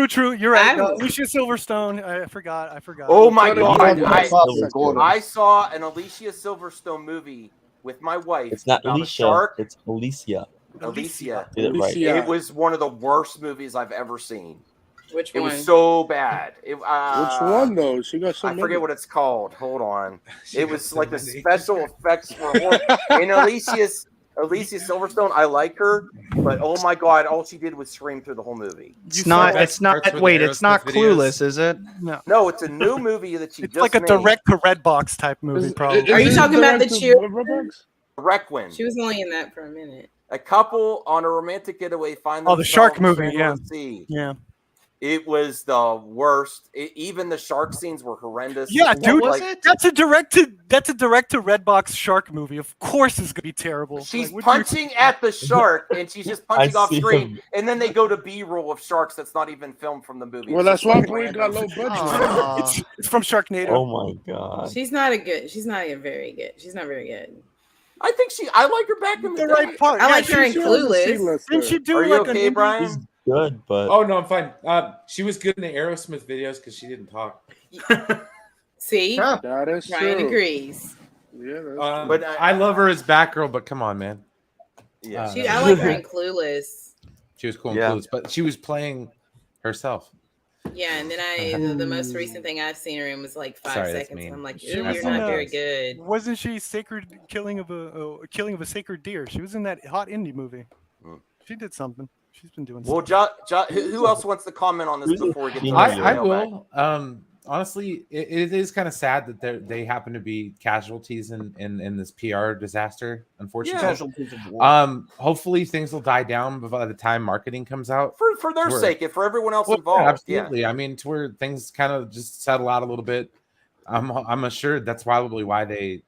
true. You're right. I- Alicia Silverstone. I forgot. Oh my Tony god! Hawk. I saw an Alicia Silverstone movie with my wife. It's not about a Alicia. shark. It's Alicia. Alicia. Did it right. Alicia. It was one of the worst movies I've ever seen. Which It one? was so bad. Which one though? She got so I many. forget what it's called. Hold on. It was like the special effects for horror. And Alicia Silverstone, I like her, but oh my god, all she did was scream through the whole movie. It's not. that It's not. starts with Wait, the it's not Aerosmith videos? Clueless, is it? No, it's a new movie that she It's just like a made. direct to Redbox type movie, probably. Are you talking about the cheer- Requiem. She was only in that for a minute. A couple on a romantic getaway find Oh, the shark themselves movie, stranded at sea. Yeah. It was the worst. Even the shark scenes were horrendous. Yeah, dude. was like, it? That's a direct to Redbox shark movie. Of course, it's gonna be terrible. She's Like, what do you- punching at the shark, and she's just punching off see screen. him. And then they go to B-roll of sharks that's not even filmed from the movie. Well, It's that's just why like we got low random. budget. It's from Sharknado. Oh my god. She's not very good. She's not very good. I like her back in the, the day. right part. I Yeah, like her in She was a Clueless. C-lister. Didn't she do Are you like okay, an Brian? He's good, but Oh no, I'm fine. She was good in the Aerosmith videos because she didn't talk. See, That is Ryan true. agrees. Yeah, that's But But I love her as Batgirl. But come on, man, Yeah. I like her in Clueless. she was cool and Yeah. Clueless, but she was playing herself. Yeah, and then the most recent thing I've seen her in was like 5 Sorry, that's seconds. mean. And I'm like, She "Ew, was you're in not a- very good. Wasn't she killing of a sacred deer? She was in that hot indie movie. Hmm. She did something. She's been doing Well, something. who else wants to comment on this before we get to the I mailbag? will. Honestly, it is kind of sad that they happen to be casualties in this PR disaster. Unfortunately, hopefully things will die down by the time marketing comes out. For their Sure. sake and for everyone else Well, involved. yeah, absolutely. Yeah. I mean, to where things kind of just settle out a little bit. I'm assured that's probably why they,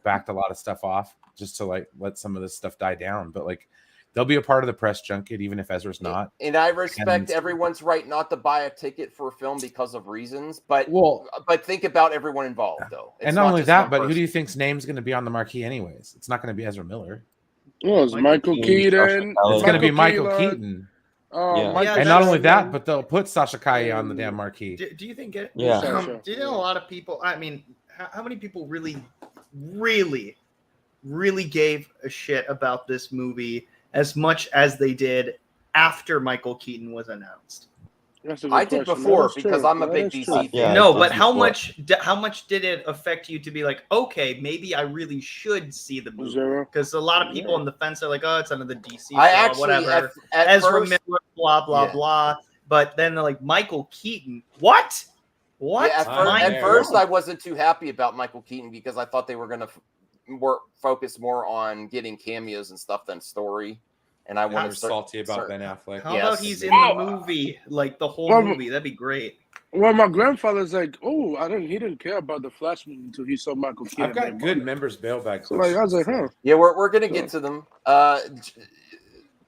backed a lot of stuff off just to like let some of this stuff die down. But like, they'll be a part of the press junket, even if Ezra's not. And I respect And- everyone's right not to buy a ticket for a film because of reasons, but Well, think about everyone involved though. It's and not only just that, one but who do person. you think's name's going to be on the marquee anyways? It's not going to be Ezra Miller. Oh, it's Michael Keaton. It's going to be Michael Keelan. Keaton. Yeah. Mike And not only that, Tyson. but they'll put Sasha Calle on the damn marquee. Do you think it? Yeah. Sasha. Do you know a lot of people? I mean, how many people really gave a shit about this movie as much as they did after Michael Keaton was announced? That's a good I did question. before That is because true. I'm a That big is DC true. fan. Yeah, No, it but does how before. much did it affect you to be like, okay, maybe I really should see the movie? Zero. Because a lot of people on the fence are like, oh, it's another DC I film, actually whatever. at Ezra first, Miller, blah blah Yeah. blah. But then they're like, Michael Keaton, what? What? Yeah, My at first God. I wasn't too happy about Michael Keaton because I thought they were going to focus more on getting cameos and stuff than story. And I I'm wanted salty about Ben Affleck. How Yes. about he's in the movie, like the whole Well, movie? That'd be great. Well, my grandfather's like, oh, he didn't care about the Flash movie until he saw Michael Keaton. I've got good members mailbag. So like, I was like, huh. Yeah, we're going to get to them.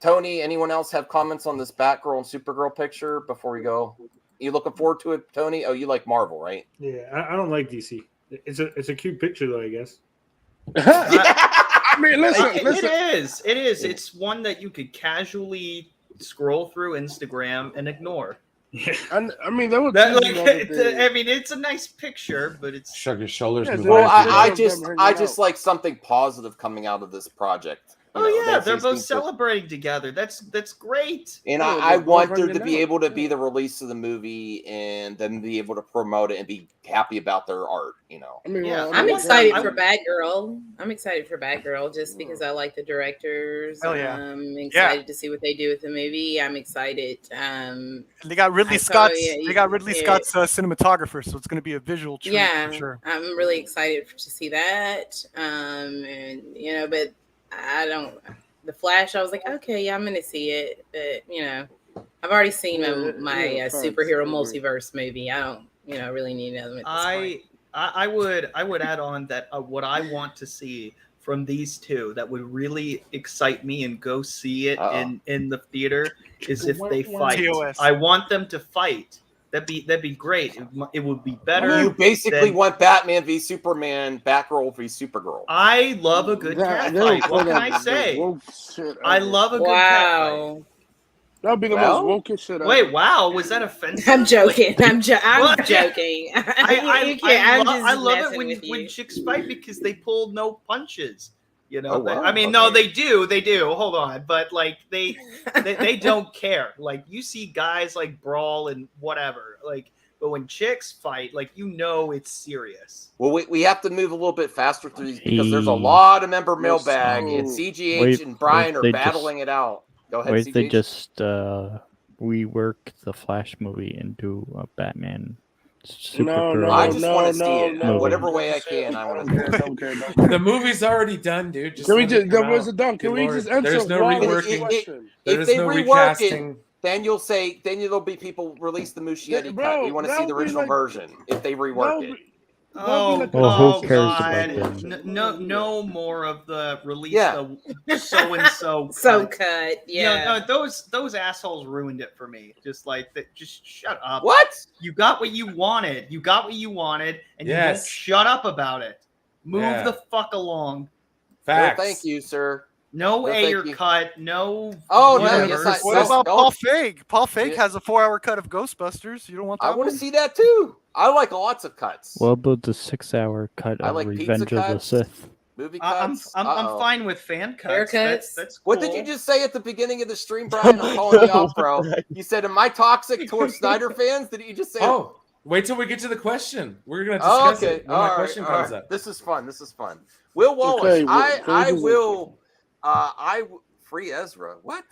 Tony, anyone else have comments on this Batgirl and Supergirl picture before we go? You looking forward to it, Tony? Oh, you like Marvel, right? Yeah, I don't like DC. It's a cute picture though, I guess. I mean, listen. It is. It's one that you could casually scroll through Instagram and ignore. I mean, there was That, like, I mean, it's a nice picture, but it's shrug your shoulders. Yeah, move Well, on. I just like something positive coming out of this project. You know, yeah, they're these both things celebrating together. That's great. And Yeah, I they're want both there to hanging be out. able to be the release of the movie and then be able to promote it and be happy about their art, you know. I mean, Yeah, well, I'm I- excited I- for Batgirl. I'm excited for Batgirl just because I like the directors. Hell yeah. I'm excited to see what they do with the movie. I'm excited. They got Ridley I saw- Scott's. yeah, They got Ridley yeah. Scott's cinematographer, so it's going to be a visual treat Yeah, for sure. I'm really excited to see that. And you know, but I don't. The Flash, I was like, okay, yeah, I'm gonna see it, but you know, I've already seen my facts. superhero Mhm. multiverse movie. I don't, you know, really need another one at this point. I would add on that what I want to see from these two that would really excite me and go see it in the theater is if they fight. TOS. I want them to fight. That'd be great. It would be better. You basically than- want Batman v Superman, Batgirl v Supergirl. I love a good cat fight. What can I say? I love a good cat fight. Wow. That would be the Well, most wokest shit ever. Wait, wow, was that offensive? I'm joking. I'm What? joking. I love it messing when with you. chicks fight because they pull no punches. You know, Oh, wow. I mean, no, they do. Hold on, but like they don't care. Like you see guys like brawl and whatever. Like, but when chicks fight, like you know it's serious. Well, we have to move a little bit faster through these because there's a lot of member mailbag and CGH and Brian are battling it out. Go ahead, Wait, CGH. they just rework the Flash movie into a Batman Supergirl. I just want to see it no. whatever way I can. I want to see it. The movie's already done, dude. Just Can we let just? it come Where's out. the dunk? Can Good we Lord. just answer? There's no one reworking. question? There's If they no rework recasting. it, then you'll say, then there'll be people release the Muschietti Bro, cut. We want to see the that'll be original like- version if they rework it. Oh, Well, who cares God. about them? No more of the release Yeah. the so and so. So cut. Yeah. No, those assholes ruined it for me. Just like that. Just shut up. What? You got what you wanted. You got what you wanted, and you won't Yes. shut up about it. Move Yeah. the fuck along. Facts. Well, thank you, sir. No Well, thank Ayer you. cut. No. Oh, no, whatever. yes, What Yes, about don't- Paul Feig? Paul Feig Yeah. has a 4-hour cut of Ghostbusters. You don't want that I want one? to see that too. I like lots of cuts. What about the 6-hour cut I of like pizza Revenge of the cuts. Sith? Movie I'm cuts. I'm fine with fan cuts. Haircuts. That's What cool. did you just say at the beginning of the stream, Brian? I'm calling you out, bro. You said, "Am I toxic towards Snyder fans?" Did you just say? Oh, wait till we get to the question. We're gonna Oh, discuss okay. it when All my right, question all comes right. up. This is fun. This is fun. Will Wallace. Okay, I will. Free Ezra. What?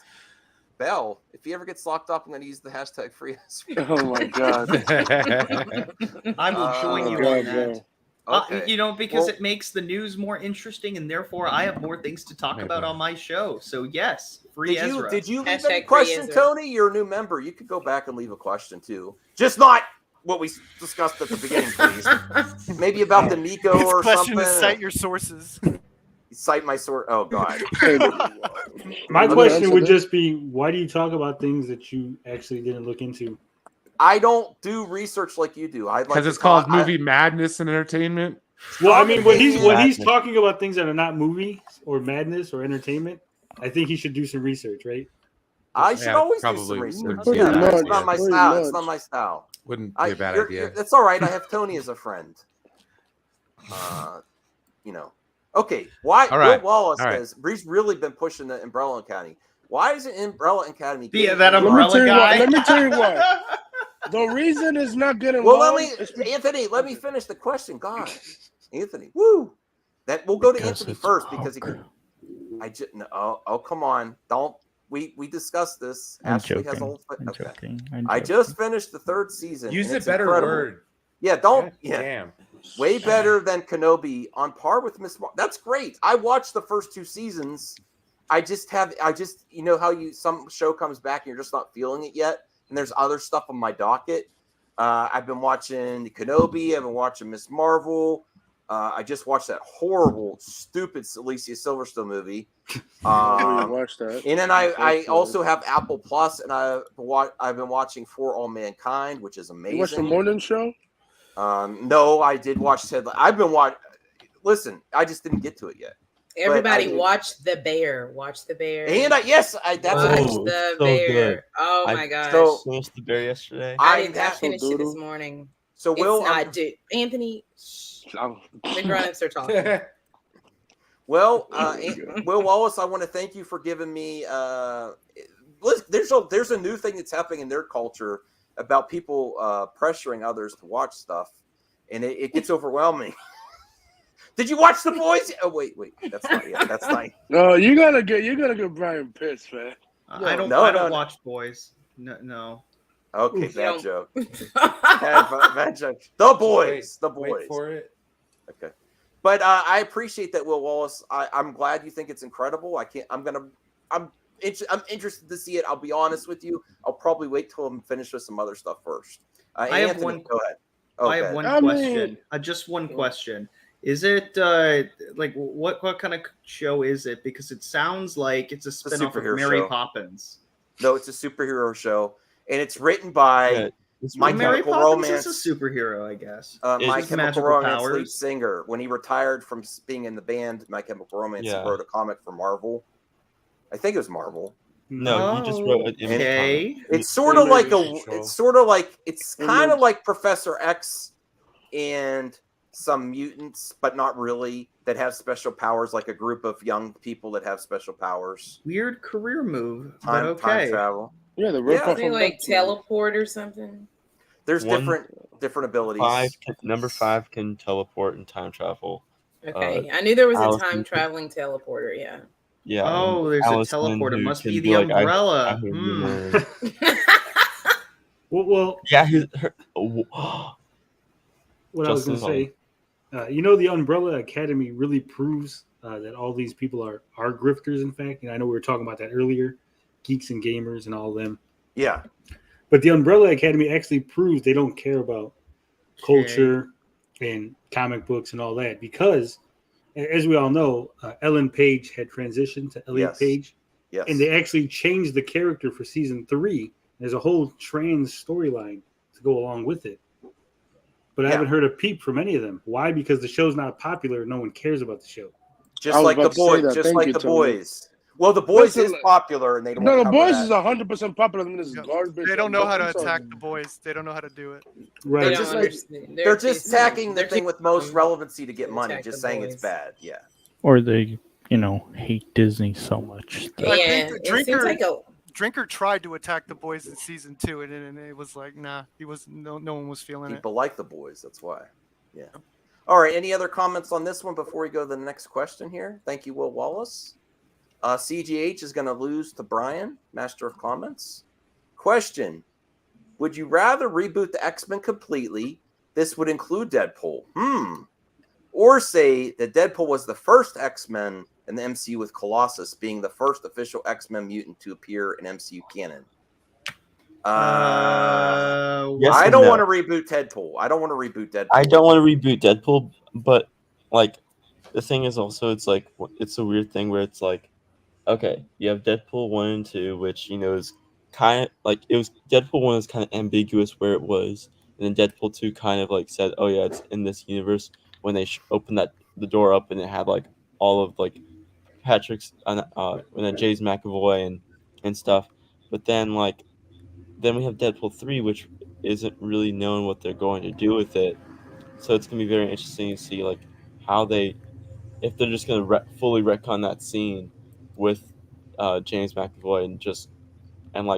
Bell. If he ever gets locked up, I'm going to use the hashtag free Ezra. Oh my god. I will join you God, on that. Okay. You know, because Well- it makes the news more interesting, and therefore I have more things to talk about on my show. So yes, free Ezra. Did you leave Hashtag any free question, Ezra. Tony? You're a new member. You could go back and leave a question too. Just not what we discussed at the beginning, please. Maybe about the Nico His or question something. is cite your sources. Cite my source. Oh God. My Okay. question would just be, why do you talk about things that you actually didn't look into? I don't do research like you do. I'd like Because to it's called talk- movie madness and entertainment. Well, I mean, when he's Madness. talking about things that are not movies or madness or entertainment, I think he should do some research, right? I should Yeah, always do probably some research. would be Yeah, a bad it's idea. not my Pretty style. It's much. not my style. Wouldn't be a bad idea. That's all right. I have Tony as a friend. You know. Okay. Why? All right. Will Wallace All right. says he's really been pushing the Umbrella Academy. Why isn't Umbrella Academy? Yeah, getting that any- umbrella guy. Let me tell you why. The reason is not getting Well, along. Anthony. Let me finish the question. God, Anthony. Woo. That we'll go to Because Anthony it's first because he. Hulk. I just. No, oh, come on! Don't. We discussed this. I'm Ashley joking. has a whole. I'm Okay. joking. I just finished the 3rd season. Use and a it's better incredible. word. Yeah, don't. God Yeah, damn. way better than Kenobi, on par with Miss. That's great. I watched the first 2 seasons. I just you know how some show comes back and you're just not feeling it yet, and there's other stuff on my docket. I've been watching Kenobi. I've been watching Miss Marvel. I just watched that horrible, stupid Alicia Silverstone movie. Watch that. And then I also have Apple Plus, and I've been watching For All Mankind, which is amazing. You watch the morning show? No, I did watch Ted. I've been watching. Listen, I just didn't get to it yet. Everybody watch The Bear. Watch The Bear. And that's watch The Bear. Good. Oh my gosh. So finished The Bear yesterday. I finished it this morning. So Will, it's not, dude. Anthony, the grown-ups are talking. Well, Will Wallace, I want to thank you for giving me. There's a new thing that's happening in their culture about people pressuring others to watch stuff, and it gets overwhelming. Did you watch The Boys? Oh wait, that's not. Yeah, that's not. No, you gotta get Brian pissed, man. I don't watch Boys. No. Okay, bad joke. Bad joke. The Boys. Wait for it. Okay. But I appreciate that, Will Wallace. I'm glad you think it's incredible. I'm interested to see it. I'll be honest with you. I'll probably wait till I'm finished with some other stuff first. I have one. Go ahead. I have one question. Just one question. Is it like what kind of show is it? Because it sounds like it's a spin-off of Mary Poppins. No, it's a superhero show, and it's written by My Mary Chemical Poppins Romance. is a superhero, I guess. My Chemical Romance lead singer, when he retired from being in the band My Chemical Romance, he wrote a comic for Marvel. I think it was Marvel. No, he just wrote an okay. It's sort of like it's kind of like Professor X and some mutants, but not really, that have special powers, like a group of young people that have special powers. Weird career move. Time travel. Yeah, like teleport or something. There's different abilities. Number 5 can teleport and time travel. Okay, I knew there was a time traveling teleporter. Yeah. Yeah. Oh, there's Allison, a teleporter. Must be the like, umbrella. Well. Yeah. What I was going to say, the Umbrella Academy really proves that all these people are grifters. In fact, and I know we were talking about that earlier, geeks and gamers and all of them. Yeah. But the Umbrella Academy actually proves they don't care about culture and comic books and all that, because, as we all know, Ellen Page had transitioned to Elliot Page. Yes. And they actually changed the character for season 3. There's a whole trans storyline to go along with it. But I haven't heard a peep from any of them. Why? Because the show's not popular. No one cares about the show. Just like The Boys. Just like The Boys. Well, The Boys is popular, and they don't. No, The Boys is 100% popular. I mean, this is garbage. They don't know how to attack The Boys. They don't know how to do it. Right. They're just attacking the thing with most relevancy to get money. Just saying it's bad. Yeah. Or they, hate Disney so much. I think Drinker tried to attack The Boys in season 2, and it was like, nah, no one was feeling it. People like The Boys, that's why. Yeah. All right. Any other comments on this one before we go to the next question here? Thank you, Will Wallace. CGH is going to lose to Brian, Master of Comments. Question: would you rather reboot the X-Men completely? This would include Deadpool. Or say that Deadpool was the first X-Men in the MCU, with Colossus being the first official X-Men mutant to appear in MCU canon. I don't want to reboot Deadpool. I don't want to reboot Deadpool, but like the thing is also it's like it's a weird thing where it's like, okay, you have Deadpool 1 and 2, which is kind of like Deadpool 1 is kind of ambiguous where it was, and then Deadpool 2 kind of like said, oh yeah, it's in this universe, when they opened the door up and it had like all of like Patrick's and then James McAvoy and stuff. But then we have Deadpool 3, which isn't really known what they're going to do with it. So it's gonna be very interesting to see like how if they're just gonna fully retcon that scene with James McAvoy and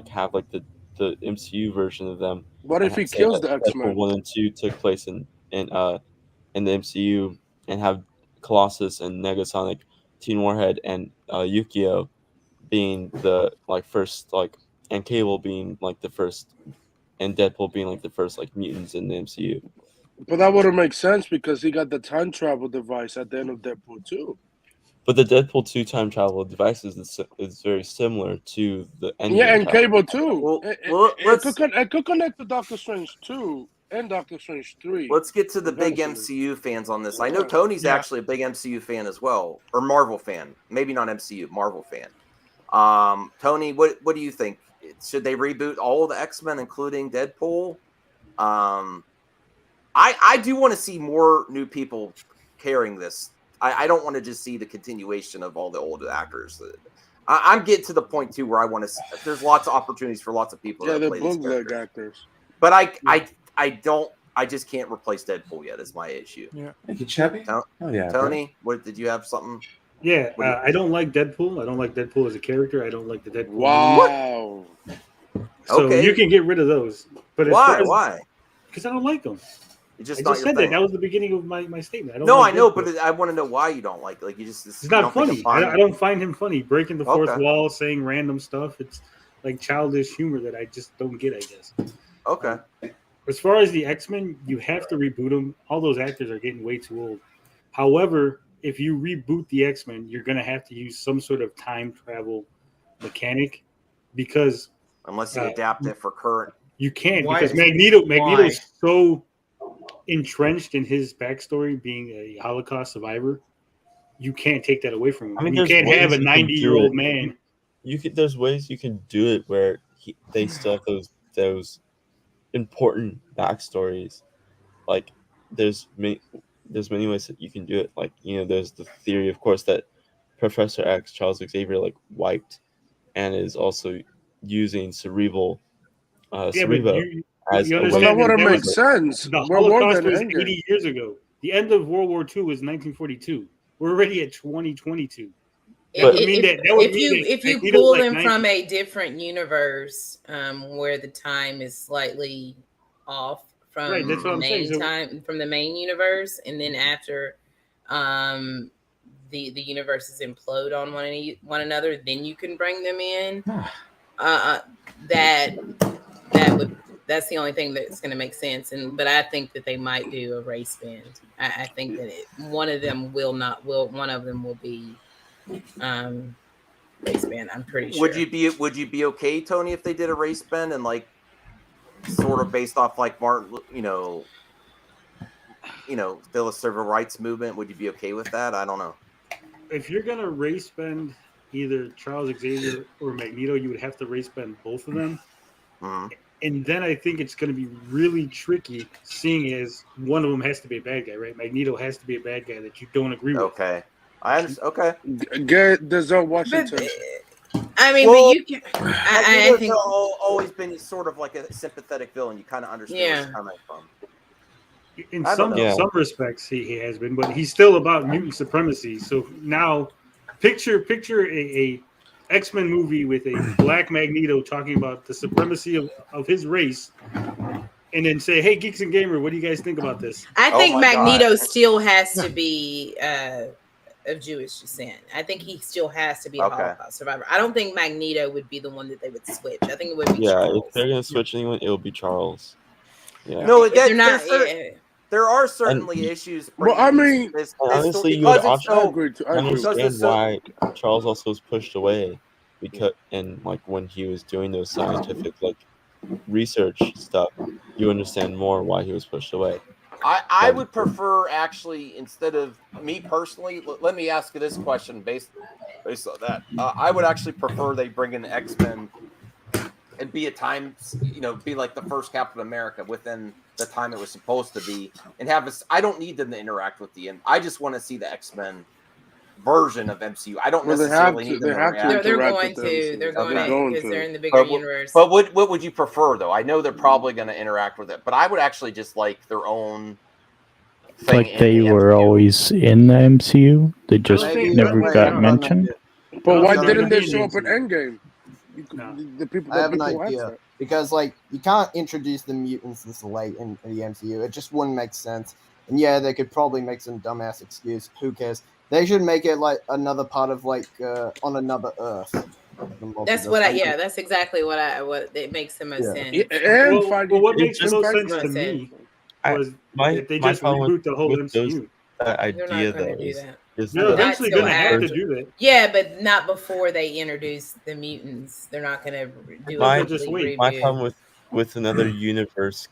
have like the MCU version of them. What if he kills the X-Men? Deadpool 1 and 2 took place in the MCU, and have Colossus and Negasonic, Teen Warhead, and Yukio being the first and Cable being the first, and Deadpool being the first mutants in the MCU. But that wouldn't make sense because he got the time travel device at the end of Deadpool 2. But the Deadpool 2 time travel device is very similar to the Endgame. Yeah, and Cable too. It could connect to Doctor Strange 2 and Doctor Strange 3. Let's get to the big MCU fans on this. I know Tony's actually a big MCU fan as well, or Marvel fan. Maybe not MCU, Marvel fan. Tony, what do you think? Should they reboot all of the X-Men, including Deadpool? I do want to see more new people carrying this I don't want to just see the continuation of all the old actors. I'm getting to the point too where I want to. There's lots of opportunities for lots of people. Yeah, to they're play these bootleg characters. actors. But I don't. I just can't replace Deadpool yet. Is my issue. Yeah. Thank you, Chubby. Oh yeah, Tony, what did you have something? Yeah, I don't like Deadpool. I don't like Deadpool as a character. I don't like the Deadpool. Wow. So Okay. you can get rid of those. But Why? Because I don't like them. You just I not just your said thing. that. That was the beginning of my statement. I don't No, like I know, Deadpool. but I want to know why you don't like. Like you just. It's not funny. I don't find him funny. Breaking the fourth Okay. wall, saying random stuff. It's like childish humor that I just don't get, I guess. Okay. As far as the X-Men, you have to reboot them. All those actors are getting way too old. However, if you reboot the X-Men, you're going to have to use some sort of time travel mechanic because unless you adapt it for current. You can't Why? because Magneto's so entrenched in his backstory being a Holocaust survivor. You can't take that away from him. I mean, you can't have a 90-year-old man. There's ways you can do it where they still have those important backstories. Like there's many ways that you can do it. Like there's the theory, of course, that Professor X, Charles Xavier, like wiped, and is also using Cerebro as you a way. Well, that would have made sense. The We're more Holocaust than was Endgame. 80 years ago. The end of World War II was 1942. We're already at 2022. If you pull them from a different universe, where the time is slightly off from the main time from the main universe, and then after the universes implode on one another, then you can bring them in. That's the only thing that's going to make sense. But I think that they might do a race bend. I think that one of them will be race bend. I'm pretty sure. Would you be okay, Tony, if they did a race bend and like sort of based off like Martin, the civil rights movement? Would you be okay with that? I don't know. If you're gonna race bend either Charles Xavier or Magneto, you would have to race bend both of them. Mm-hmm. And then I think it's going to be really tricky, seeing as one of them has to be a bad guy, right? Magneto has to be a bad guy that you don't agree with. Okay, I understand. Okay, get Denzel Washington. I mean, but you can. I think always been sort of like a sympathetic villain. You kind of understand where it's coming from. In some respects, he has been, but he's still about mutant supremacy. So now, picture a X-Men movie with a black Magneto talking about the supremacy of his race, and then say, "Hey, Geeks and Gamer, what do you guys think about this?" I think Magneto still has to be of Jewish descent. I think he still has to be a Holocaust survivor. I don't think Magneto would be the one that they would switch. I think it would be Charles. If they're gonna switch anyone, it will be Charles. Yeah. No, there are certainly issues. Well, I mean, honestly, you would understand why Charles also was pushed away, because when he was doing those scientific research stuff, you understand more why he was pushed away. I would prefer, actually, instead of me personally, let me ask you this question based on that. I would actually prefer they bring in the X-Men and be be like the first Captain America within the time it was supposed to be, and have us. I don't need them to interact with I just want to see the X-Men version of MCU. I don't necessarily need them to interact. They're going to because they're in the bigger universe. But what would you prefer, though? I know they're probably going to interact with it, but I would actually just like their own thing. Like they were always in the MCU. They just never got mentioned. But why didn't they show up in Endgame? The people I have an idea. Because, you can't introduce the mutants this late in the MCU. It just wouldn't make sense. And yeah, they could probably make some dumbass excuse. Who cares? They should make it another part of on another Earth. That's that's exactly what it makes the most sense. What makes the most sense to me was that they just reboot the whole MCU. Idea though is they're eventually going to have to do that. Yeah, but not before they introduce the mutants. They're not going to do it. My problem with another universe.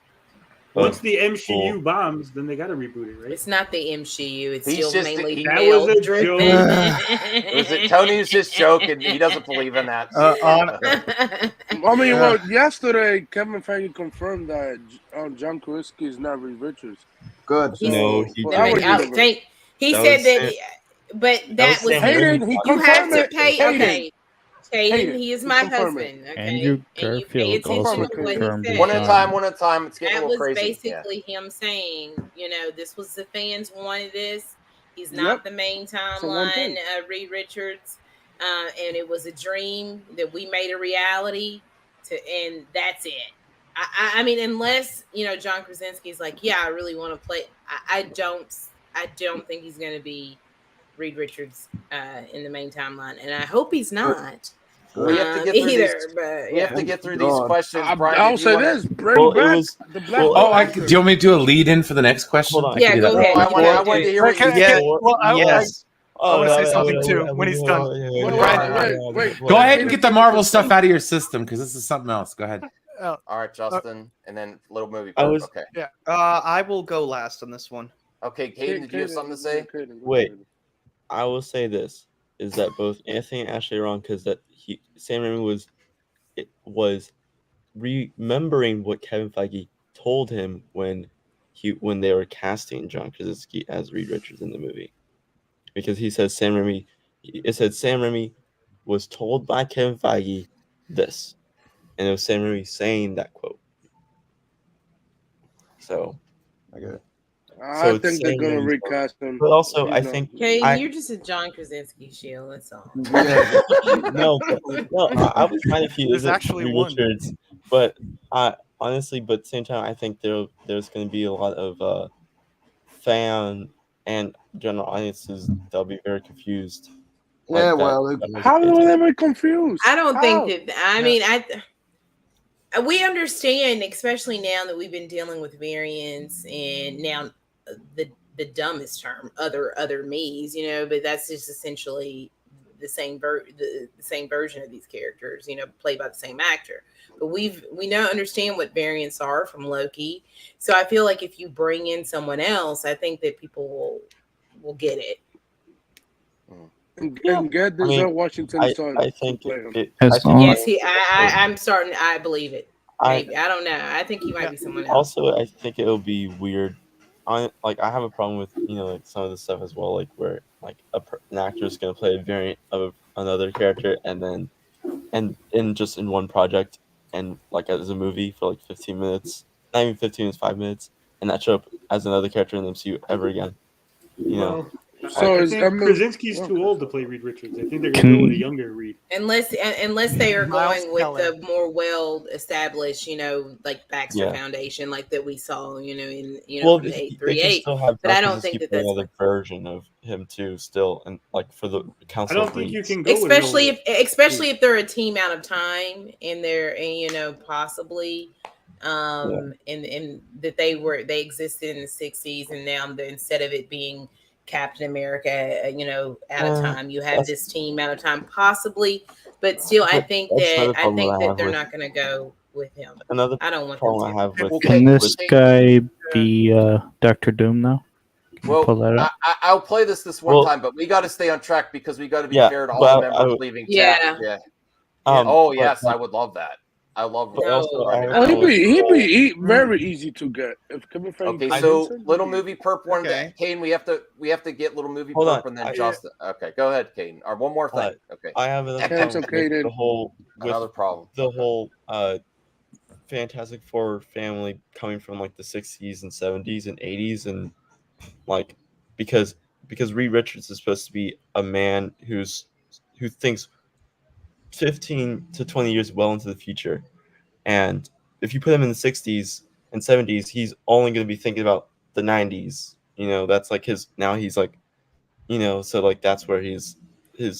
Once the MCU bombs, then they got to reboot it, right? It's not the MCU. It's He's still mainly that was a joke. Tony's just joking. He doesn't believe in that. Yesterday Kevin Feige confirmed that John Krasinski is not Reed Richards. Good. No, he said that But that was Hayden. He you confirmed have it. to pay. Hayden. Okay, Hayden, Hayden, he is he my confirmed it. husband. Okay, Andrew and you pay Garfield also attention to what he confirmed said. One at a time. It's getting That a little was crazy. basically him saying, this was the fans wanted this. He's Yep. not the main So one timeline, thing. Reed Richards, and it was a dream that we made a reality. And that's it. I mean, unless John Krasinski's like, yeah, I really want to play. I don't think he's going to be Reed Richards in the main timeline, and I hope he's not. We have to get through either. But we have to get through these questions. I'll say this: bring back the black. Do you want me to do a lead in for the next question? Hold on. Yeah, go ahead. I want to hear what you Yeah. Well, I want to say no, something no, too no, when he's no, done. no, no, no, Wait. Go ahead and get the Marvel stuff out of your system because this is something else. Go ahead. All right, Justin, and then little movie. Okay. Yeah. I will go last on this one. Okay, Caden, did you have something to say? Wait, I will say this is that both Anthony and Ashley are wrong because that Sam Raimi was remembering what Kevin Feige told him when they were casting John Krasinski as Reed Richards in the movie, because he says Sam Raimi was told by Kevin Feige this, and it was Sam Raimi saying that quote. So I get it. I think they're gonna recast him. But also, I think you're just a John Krasinski shield. That's all. Yeah. no, I was trying to keep There's actually one. Richards, but honestly, but at the same time, I think there's going to be a lot of fan and general audiences that'll be very confused. Yeah, how will they be confused? I don't think that. I mean, we understand, especially now that we've been dealing with variants and now the dumbest term, other me's, but that's just essentially the same version of these characters, played by the same actor. But we now understand what variants are from Loki. So I feel like if you bring in someone else, I think that people will get it. And get Denzel Washington. I think I'm starting. I believe it. Maybe. I don't know. I think he might be someone else. Also, I think it'll be weird. I have a problem with some of the stuff as well, like where like an actor is going to play a variant of another character and just in one project and like as a movie for like 15 minutes, not even 15 minutes, 5 minutes, and not show up as another character in the MCU ever again. So I think Krasinski's too old to play Reed Richards. I think they're going to go with a younger Reed. Unless they are going with the more well-established, like Baxter Foundation, like that we saw, in 838. But I don't think that's another version of him too. Still, and like for the council. I don't think you can go. Especially if they're a team out of time and they're possibly. And that they existed in the 60s, and now instead of it being Captain America, out of time, you have this team out of time, possibly, but still, I think that they're not going to go with him. I don't want them to. Can this guy be Dr. Doom now? Well, I'll play this one time, but we got to stay on track because we got to be fair to all the members leaving. Yeah. Yes, I would love that. I love. He'd be very easy to get. Okay, so little movie perp one. Okay. Kane, we have to get little movie perp and then Justin. Okay, go ahead, Kane. Or one more thing. Okay. I have another problem. The whole Fantastic Four family coming from like the 60s and 70s and 80s and like because Reed Richards is supposed to be a man who thinks 15 to 20 years well into the future, and if you put him in the 60s and 70s, he's only going to be thinking about the 90s. That's like his. Now he's like, so like that's where his. Do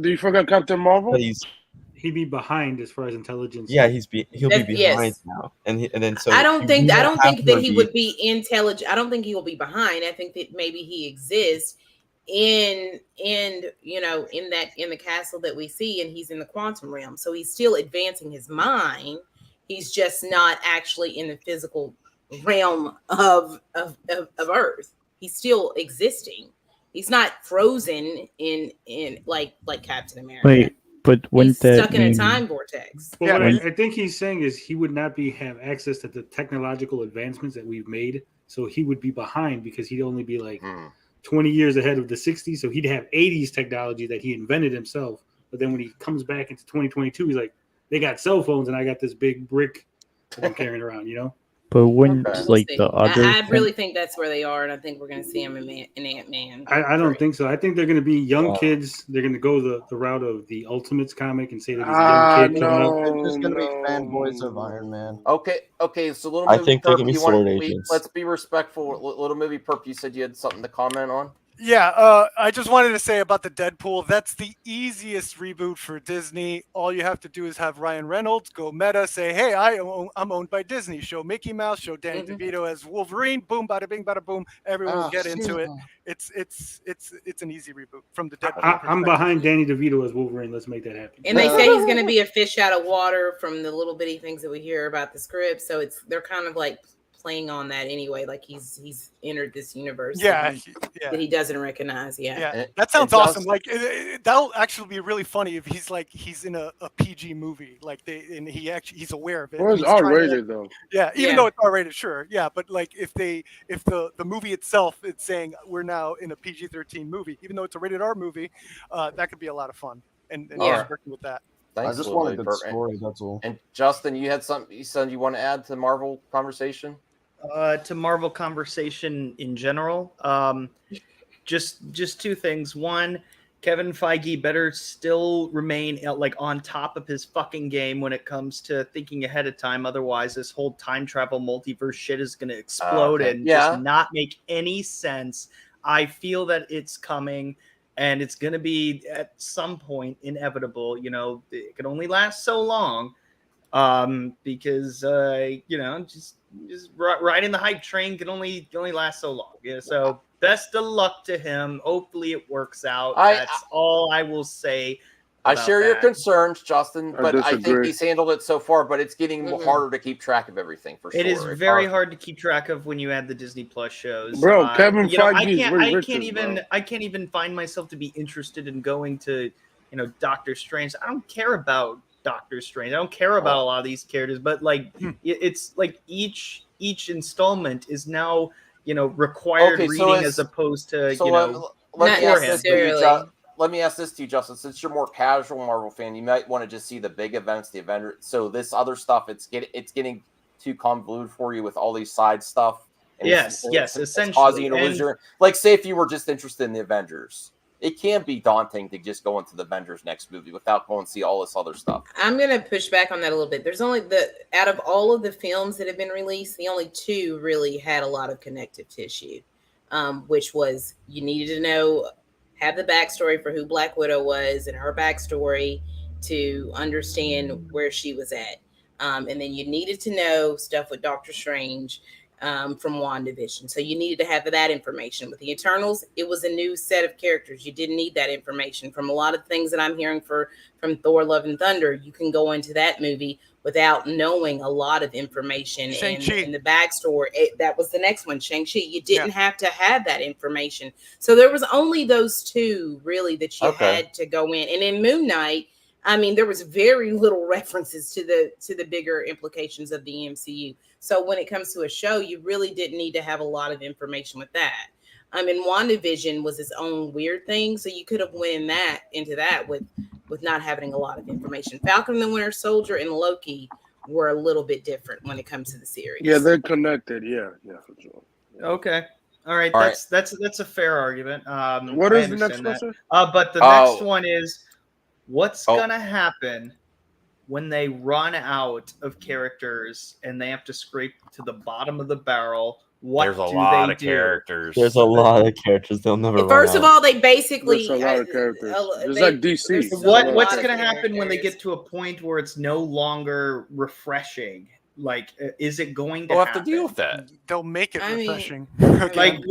you forget Captain Marvel? He'd be behind as far as intelligence. Yeah, he'll be behind now, and then so I don't think that he would be intelligent. I don't think he will be behind. I think that maybe he exists in the castle that we see, and he's in the quantum realm, so he's still advancing his mind. He's just not actually in the physical realm of Earth. He's still existing. He's not frozen in like Captain America. Wait, but he's stuck in a time vortex. Well, what I think he's saying is he would not have access to the technological advancements that we've made, so he would be behind because he'd only be like 20 years ahead of the 60s, so he'd have 80s technology that he invented himself. But then when he comes back into 2022, he's like, they got cell phones, and I got this big brick that I'm carrying around, you know? But wouldn't Okay. like the other? I really think that's where they are, and I think we're going to see him in Ant-Man. I don't think so. I think they're going to be young kids. They're going to go the route of the Ultimates comic and say that he's a young kid coming up. They're just gonna be fanboys of Iron Man. Okay. So little I movie think they perp, can be you want- sword we- agents. Let's be respectful. Little movie perp, you said you had something to comment on. Yeah, I just wanted to say about the Deadpool, that's the easiest reboot for Disney. All you have to do is have Ryan Reynolds go meta, say, hey, I'm owned by Disney. Show Mickey Mouse, show Danny DeVito as Wolverine. Boom, bada bing, bada boom. Everyone will get into it. It's an easy reboot from the Deadpool. I'm behind Danny DeVito as Wolverine. Let's make that happen. And they say he's going to be a fish out of water from the little bitty things that we hear about the script. So they're kind of like playing on that anyway, like he's entered this universe that he doesn't recognize. That sounds awesome. Like that'll actually be really funny if he's in a PG movie, like he's aware of it. Well, it's R-rated though. Even though it's R-rated, sure, but like if the movie itself it's saying we're now in a PG-13 movie, even though it's a rated R movie, that could be a lot of fun and working with that. Thanks, I just want a good story. That's all. And Justin, you had something you said you want to add to the Marvel conversation? To Marvel conversation in general, just two things. One, Kevin Feige better still remain like on top of his fucking game when it comes to thinking ahead of time. Otherwise, this whole time travel multiverse shit is going to explode and just not make any sense. I feel that it's coming. And it's going to be at some point inevitable. You know, it can only last so long because, just riding the hype train can only last so long. Yeah. So best of luck to him. Hopefully it works out. That's all I will say. I share your concerns, Justin, but I think he's handled it so far, but it's getting harder to keep track of everything for sure. It is very hard to keep track of when you add the Disney Plus shows. Bro, Kevin Feige I can't even find myself to be interested in going to, Doctor Strange. I don't care about Doctor Strange. I don't care about a lot of these characters, but like it's like each installment is now, required reading as opposed to, let me ask this to you, Justin. Since you're more casual Marvel fan, you might want to just see the big events, the Avengers. So this other stuff, it's getting too convoluted for you with all these side stuff. And yes, essentially. It's causing you to lose your, like, say if you were just interested in the Avengers, it can be daunting to just go into the Avengers next movie without going and see all this other stuff. I'm going to push back on that a little bit. There's only out of all of the films that have been released, the only two really had a lot of connective tissue, which was you needed to have the backstory for who Black Widow was and her backstory to understand where she was at. And then you needed to know stuff with Doctor Strange from WandaVision. So you needed to have that information. With the Eternals, it was a new set of characters. You didn't need that information. From a lot of things that I'm hearing from Thor, Love and Thunder, you can go into that movie without knowing a lot of information and the backstory. That was the next one, Shang-Chi. You didn't have to have that information. So there was only those two really that you had to go in. And in Moon Knight, I mean, there was very little references to the bigger implications of the MCU. So when it comes to a show, you really didn't need to have a lot of information with that. And WandaVision was its own weird thing. So you could have went into that with not having a lot of information. Falcon and the Winter Soldier and Loki were a little bit different when it comes to the series. Yeah, they're connected. Yeah, for sure. Okay. All right. That's a fair argument. What is the next question? But the next one is what's gonna happen when they run out of characters and they have to scrape to the bottom of the barrel? There's a lot of characters. There's a lot of characters. They'll never run First out. of all, they basically There's a lot of characters. It's like DC. What's going to happen when they get to a point where it's no longer refreshing? Like, is it going to We'll have happen? to deal with that. They'll make it refreshing. Like at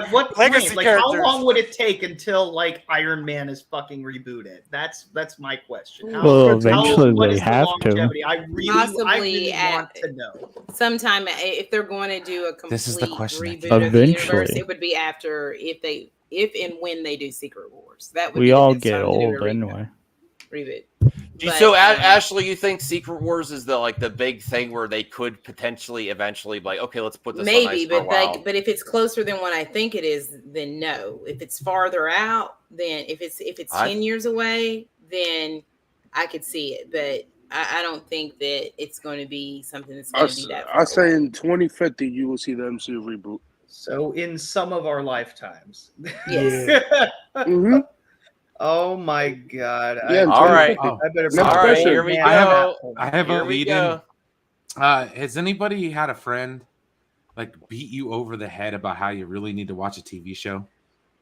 what Legacy point? Like how characters. long would it take until like Iron Man is fucking rebooted? That's my question. Eventually what they is the have longevity? to. I really want to know. Sometime if they're going to do a complete This is the question. reboot of the universe, Eventually. it would be after if and when they do Secret Wars. That would We be all the next get time to do a old anyway. reboot. Ashley, you think Secret Wars is the big thing where they could potentially eventually be like, okay, let's put this on ice for a while. But if it's closer than what I think it is, then no. If it's farther out, then if it's 10 years away, then I could see it. But I don't think that it's going to be something that's going to be that far I say in 2050 you will see the MCU reboot. So in some of our lifetimes. Yes. Mm-hmm. Oh my God! All right. I better. All right. Here we go. I have a lead in. Has anybody had a friend beat you over the head about how you really need to watch a TV show?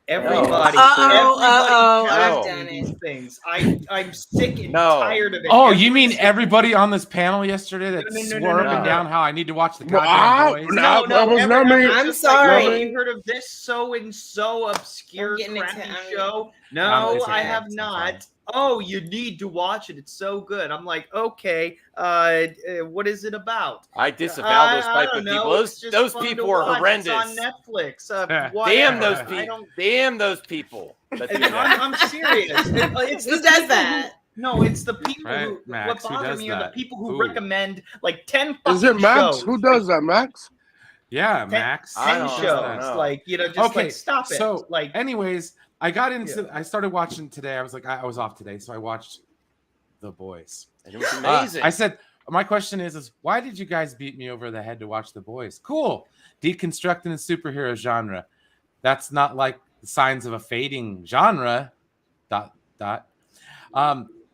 Everybody. I've done these things. I'm sick and tired of it. Oh, you mean everybody on this panel yesterday that swore up and down how I need to watch the goddamn Boys? No, was not me. I'm sorry. Have you heard of this so and so obscure crappy show? No, I have not. Oh, you need to watch it. It's so good. I'm like, okay, what is it about? I disavow those type of people. Those people are horrendous. It's on Netflix. Damn those people. Damn those people. I'm serious. Who does that? No, it's the people who. Max, what bothers me are the people who recommend 10 Is it Max? shows. Who does that, Max? Yeah, Max. 10 shows. Stop it. So, anyways, I got into. I started watching today. I was off today, so I watched The Boys. It was amazing. I said, my question is why did you guys beat me over the head to watch The Boys? Cool, deconstructing the superhero genre. That's not like the signs of a fading genre. ...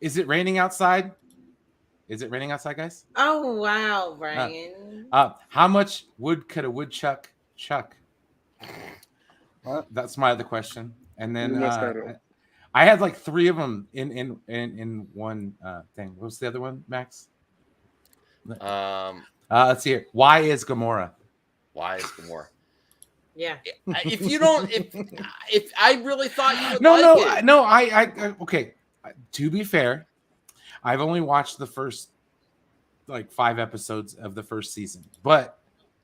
Is it raining outside? Is it raining outside, guys? Oh wow, Brian. How much wood could a woodchuck chuck? That's my other question. And then I had 3 of them in one thing. What was the other one, Max? Let's see here. Why is Gamora? Yeah. If you don't, if I really thought you would I okay. To be fair, I've only watched the first 5 episodes of the first season, but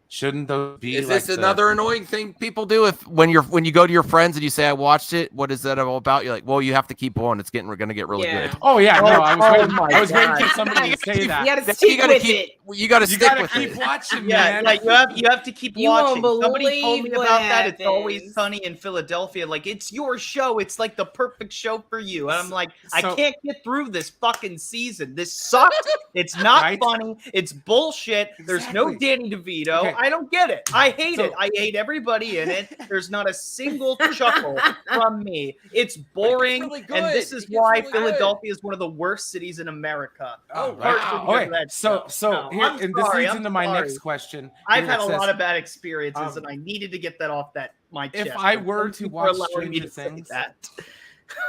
shouldn't those be? Is this another annoying thing people do? When you go to your friends and you say I watched it, what is that all about? You're like, well, you have to keep on. It's going to get really good. Oh yeah, no, I was waiting for somebody to say that. You got to stick with it. You got to stick with keep it. watching, Yeah, man. you have to keep watching. Somebody told me about that. It's always happens. sunny in Philadelphia. It's your show. It's the perfect show for you. And I'm like, I can't get through this fucking season. This sucks. It's not funny. It's bullshit. There's no Danny DeVito. Okay. I don't get it. I hate it. I hate everybody in it. There's not a single chuckle from me. It's boring. Really good. And this is why Philadelphia is one of the worst cities in America. Okay. This leads into my next question. I've had a lot of bad experiences, and I needed to get that off my chest. If I were to watch Stranger Things,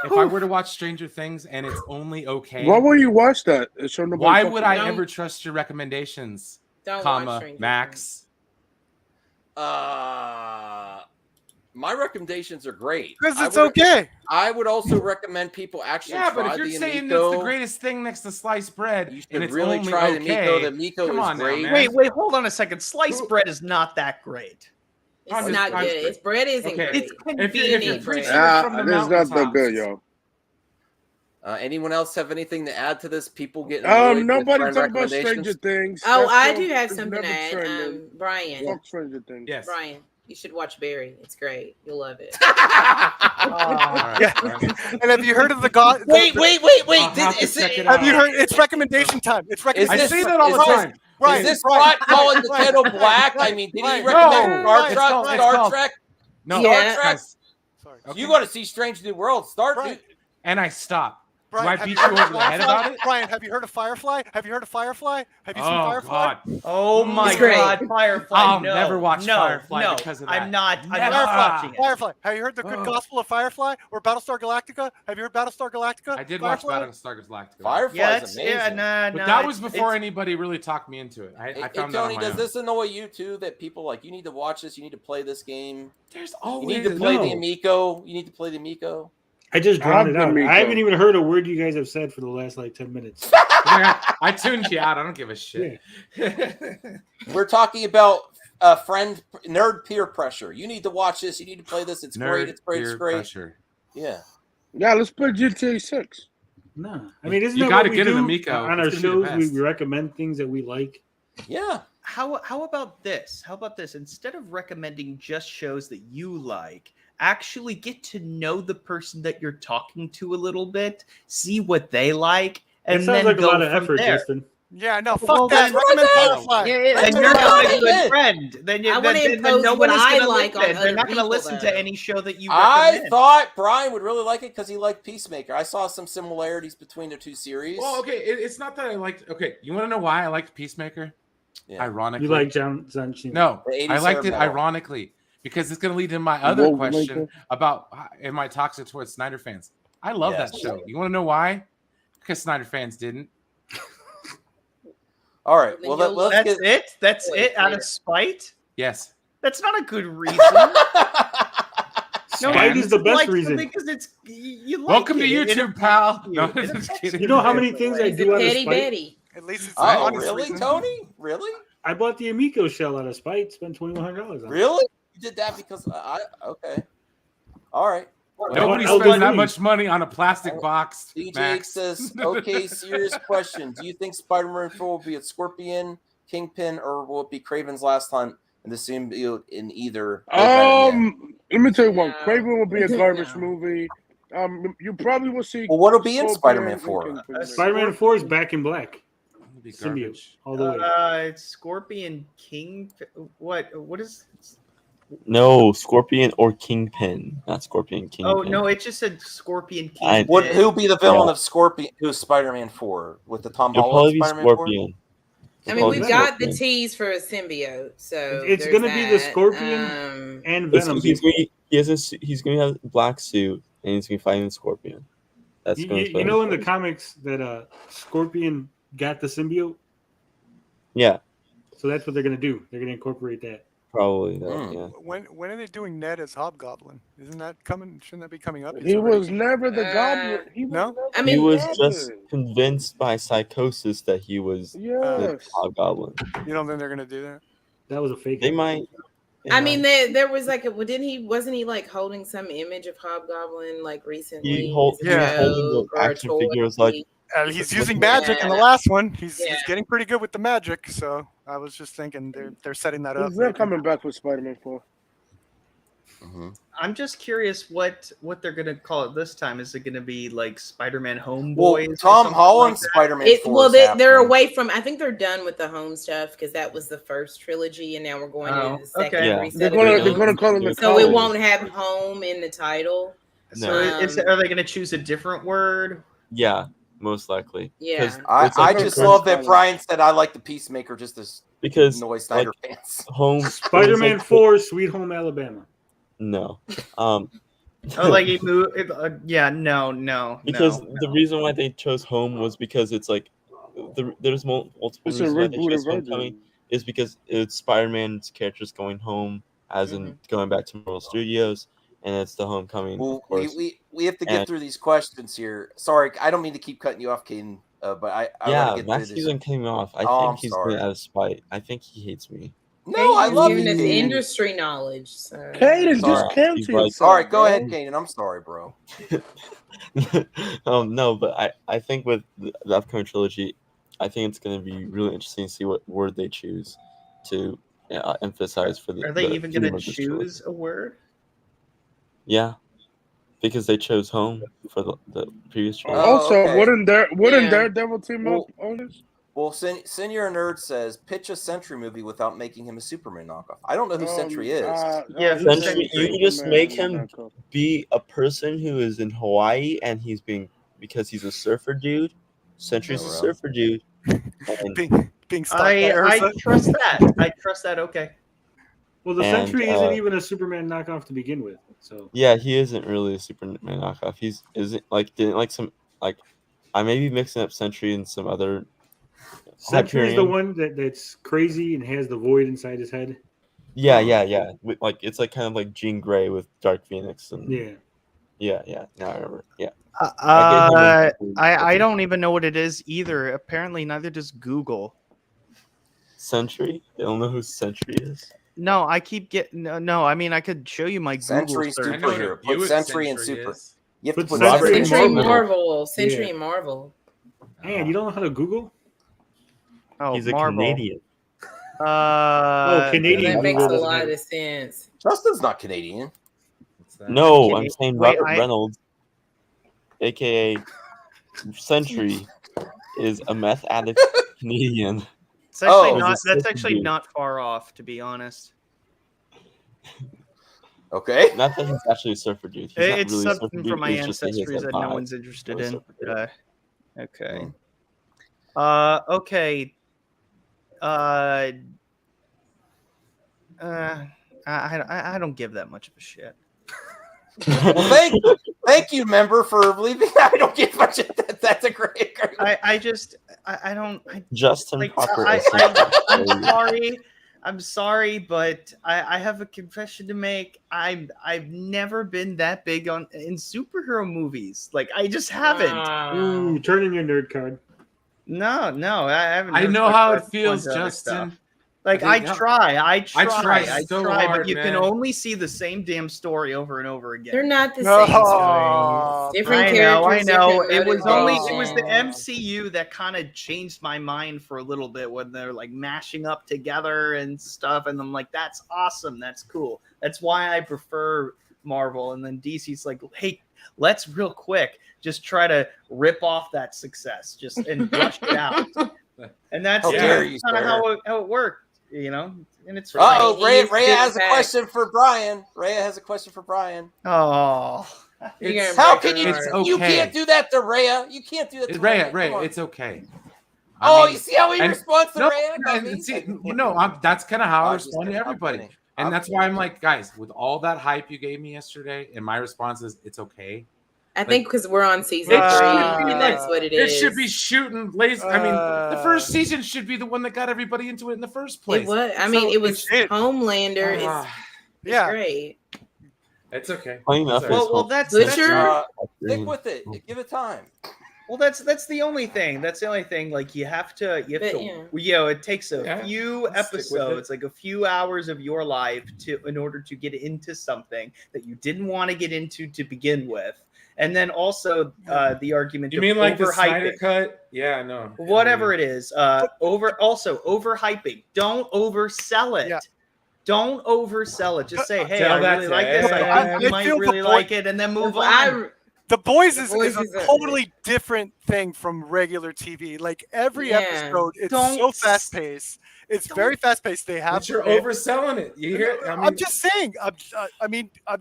if I were to watch Stranger Things and it's only okay, Why would you watch that? Why would I ever trust your recommendations, Don't watch Stranger Max? My recommendations are great because it's okay. I would also recommend people actually try but if you're saying it's the greatest thing next to sliced bread, you should and it's really only try okay, the Miko come is on great. now, man. Wait, hold on a second. Sliced bread is not that great. It's not good. Its bread isn't great. It's If you're preaching Nah, from the it's not that mountaintops. good, yo. Anyone else have anything to add to this? People getting annoyed with Nobody friend talk about recommendations? Stranger Things. Oh, That I show do have is something to never add. trending. Brian. Fuck Stranger Things. Yes. Brian, you should watch Barry. It's great. You'll love it. And have you heard of the God? Wait. Have you heard? It's recommendation time. It's recommendation. I say that all the time. Right. Is this Scott calling the kettle black? I mean, did he recommend Star Trek? No, Yeah. Trek. Sorry. You got to see Strange New World. Start. Right. And I stopped. Do Brian, I beat you over the head about it? Brian, have you heard of Firefly? Have you seen Firefly? God. Oh my It's great. God, Firefly! I'll no, never watch no, Firefly no, because of that. I'm not Never. watching it. Firefly. Have you heard the good gospel of Firefly or Battlestar Galactica? Have you heard Battlestar Galactica? I did Firefly? watch Battlestar Galactica. Firefly's amazing. But that was before anybody really talked me into it. I Hey, found out on Tony, my does own. this annoy you too? That people you need to watch this. You need to play this game. There's You always need to play the Amico. You need to play the Amico. I just drowned it I'm out. D'Amico. I haven't even heard a word you guys have said for the last 10 minutes. I tuned you out. I don't give a shit. We're talking about friend nerd peer pressure. You need to watch this. You need to play this. It's great. It's great. It's great. Pressure. Yeah. Yeah, let's play GTA 6. No, I mean, isn't You that gotta what we get do an Amico. on It's our gonna be the shows? We best. recommend things that we like. Yeah. How about this? How about this? Instead of recommending just shows that you like, actually get to know the person that you're talking to a little bit, see what they like, and It sounds then like a go lot of from effort, there. Yeah, Justin. no, fuck Well, that. then- Recommend That's Firefly. Yeah, Then That's you're what not I a good did. friend. Then I wanna then impose no what one is I going to like listen. on They're other not going to people, listen though. to any show that you I recommend. thought Brian would really like it because he liked Peacemaker. I saw some similarities between the two series. Well, okay, it's not that I liked. Okay, you want to know why I liked Peacemaker? Yeah. Ironically, You like John Cena? no, The 80s I liked hair it metal. ironically because it's going to lead to my other Woke question maker. about am I toxic towards Snyder fans? I love Yes. that show. You want to know why? Because Snyder fans didn't. All right. Then Well, you'll let's That's get. it. That's Wait, it. Out later. of spite. Yes. That's not a good reason. Spite And- is the best like reason. because it's you like Welcome to it. It YouTube, affects pal. you. No, It just affects kidding. You know how many things I He's a do out of petty spite? Betty. At least it's Oh, honest really, reason. Tony? Really? I bought the Amico shell out of spite. Spent $2,100 on it. Really? You did that because I. Okay. All right. Nobody Well, spends that LWE. much money on a plastic box. DJ Max. says, okay, serious question. Do you think Spider-Man 4 will be a Scorpion, Kingpin, or will it be Kraven's Last Hunt and the symbiote in either? Let me tell you one. No. Craven will be a garbage No. movie. You probably will see. Well, what'll be in Scorpion Spider-Man and 4? Kingpin in there. Spider-Man 4 is back in black. It'll be Symbiote garbage. all the way. It's Scorpion King. What is? No, Scorpion or Kingpin, not Scorpion Kingpin. Oh no, it just said Scorpion King. I- Who'll be the villain Yeah. of Scorpion? Who's Spider-Man 4 with the Tom It'll Holland probably be Spider-Man 4? Scorpion. I It'll mean, probably we've be got the Scorpion. tease for a symbiote, so It's there's gonna be the that. Scorpion and Venom. He's going to have a black suit and he's going to be fighting the Scorpion. That's going to You know in the comics that Scorpion got the symbiote, Yeah, so that's what they're gonna do. They're gonna incorporate that. probably. That, Hmm. Yeah. When are they doing Ned as Hobgoblin? Isn't that coming? Shouldn't that be coming up? He was never the Goblin. He was No? never I the mean- He was Goblin. just convinced by psychosis that he was the Yes. Hobgoblin. You don't think they're gonna do that? That was a fake. They might. I mean, there was like wasn't he like holding some image of Hobgoblin like recently? He was holding the Or a action toy? figures like He's using magic in the Yeah. last one. He's Yeah. getting pretty good with the magic. So I was just thinking they're setting that up. He's not maybe. coming back with Spider-Man 4. Mm-hmm. I'm just curious what they're gonna call it this time. Is it gonna be like Spider-Man Homeboys? Well, or Tom something Holland's like that? Spider-Man 4 Well, is they're happening. away from. I think they're done with the home stuff because that was the first trilogy, and now we're going Oh, into the second okay. Yeah. reset. They're of gonna the they're gonna films. call him the So it college. won't have home in the title. So No. are they gonna choose a different word? yeah, most likely. Yeah. 'Cause I it's like just the love first- that Brian said I like the Peacemaker just as because Noise Snyder like, fans. home Spider-Man like, 4, Sweet Home Alabama. No, Oh, like he moved. Yeah, no. because no. the reason why they chose home was because it's like there's multiple It's a reasons why they rebooted chose version. Homecoming is because it's Spider-Man's characters going home, as in going back to Marvel Studios, and it's the Homecoming. Well, of course. we have to get And- through these questions here. Sorry, I don't mean to keep cutting you off, Caden, but I yeah, want to get Max through keeps this. on cutting me off. I Oh, I'm think he's sorry. doing it out of spite. I think he hates me. No, I He's love giving you, us Caden. industry knowledge. So. Caden, Sorry. just cancel He's right. yourself. All right, go bro. ahead, Caden. I'm sorry, bro. No, but I think with the upcoming trilogy, I think it's going to be really interesting to see what word they choose to emphasize for the. Are they the even gonna theme of this trilogy. choose a word? Yeah, because they chose home for the previous trilogy. Oh, Also, okay. wouldn't Yeah. Daredevil team Well- up on this? Well, Senior Nerd says pitch a Sentry movie without making him a Superman knockoff. I don't know who Sentry is. Yeah, Sentry, Sentry, you can just make him be a person who is in Hawaii and he's being because he's a surfer dude. Sentry's a Oh, well. surfer dude. And, Being stalked by I Ursa. trust that. I trust that. Okay. Well, the And, Sentry isn't even a Superman knockoff to begin with. So yeah, he isn't really a Superman knockoff. He's isn't like didn't like some like I may be mixing up Sentry and some other. Sentry is the Hyperion. one that's crazy and has the void inside his head. Yeah. Like it's like kind of like Jean Grey with Dark Phoenix and Yeah. yeah. Now I remember. Yeah. I don't even know what it is either. Apparently, neither does Google. Sentry. They don't know who Sentry is. No, I keep getting no. I mean, I could show you my Sentry Google search. I know what superhero. a Put Buick Sentry and Century Super. is. You have to Put put Century Marvel. Yeah. Marvel. Man, you don't know how to Google? Oh, He's a Marvel. Canadian. Oh, Canadian That makes a Google doesn't lot have of it. sense. Justin's not Canadian. No, I'm I'm saying Wait, Robert Reynolds, aka Sentry, is a meth addict Canadian. It's actually Oh. not. That's He's a actually dude. not far off, to be honest. Okay. Not that he's actually a surfer dude. He's not It's really a surfer something dude. from my It's just that he has ancestries that no vibe one's interested of a in. surfer dude. Okay. Hmm. Okay. I don't give that much of a shit. Well, thank you, member, for leaving. I don't get much of that. That's a great. I don't. Justin Like, Parker. I'm sorry, but I have a confession to make. I've never been that big in superhero movies. Like, I just haven't. Ooh, turn in your nerd card. No, I haven't. I know how it feels, Justin. Like, I try, so hard, but you can man. only see the same damn story over and over again. They're not the No. same stories. Different I characters. know. different It was the motivations. MCU that kind of changed my mind for a little bit when they're like mashing up together and stuff, and I'm like, that's awesome, that's cool. That's why I prefer Marvel. And then DC's like, hey, let's real quick just try to rip off that success, and rush it out. And that's How dare you, kind of sir. how it worked, And it's Oh, Right. Rhea has a Back. question for Brian. Rhea has a question for Brian. Oh. You're gonna How break can her you? heart. You can't do that to Rhea. You can't do that to Rhea. Rhea, it's okay. You see how he responds to Rhea? That's kind of how I I just- respond to I'm everybody. kidding. And I'm that's why I'm like, guys, with all that hype you gave me yesterday, and my response is, it's okay. I think because we're on season 3, It should be and like- that's what it It is. should be shooting laser. I mean, the first season should be the one that got everybody into it in the first place. It was. I mean, it was Homelander. It's Yeah. great. It's okay. Well, that's Butcher. Stick with it. Give it time. Well, that's the only thing. That's the only thing. Like, you have to, it takes a few episodes, like a few hours of your life in order to get into something that you didn't want to get into to begin with. And then also the argument You of mean like the overhyping. Snyder cut? Yeah, no. Whatever it is. Overhyping. Don't oversell it. Yeah. Don't oversell it. Just say, hey, Tell I that really to like this. I everybody. think you I might feel the really point. like it, and then move on. The Boys is Boys a is a- totally different thing from regular TV. Like every episode, it's so fast paced. It's very fast paced. They have. But you're overselling it. You hear? I mean, I'm just saying. I'm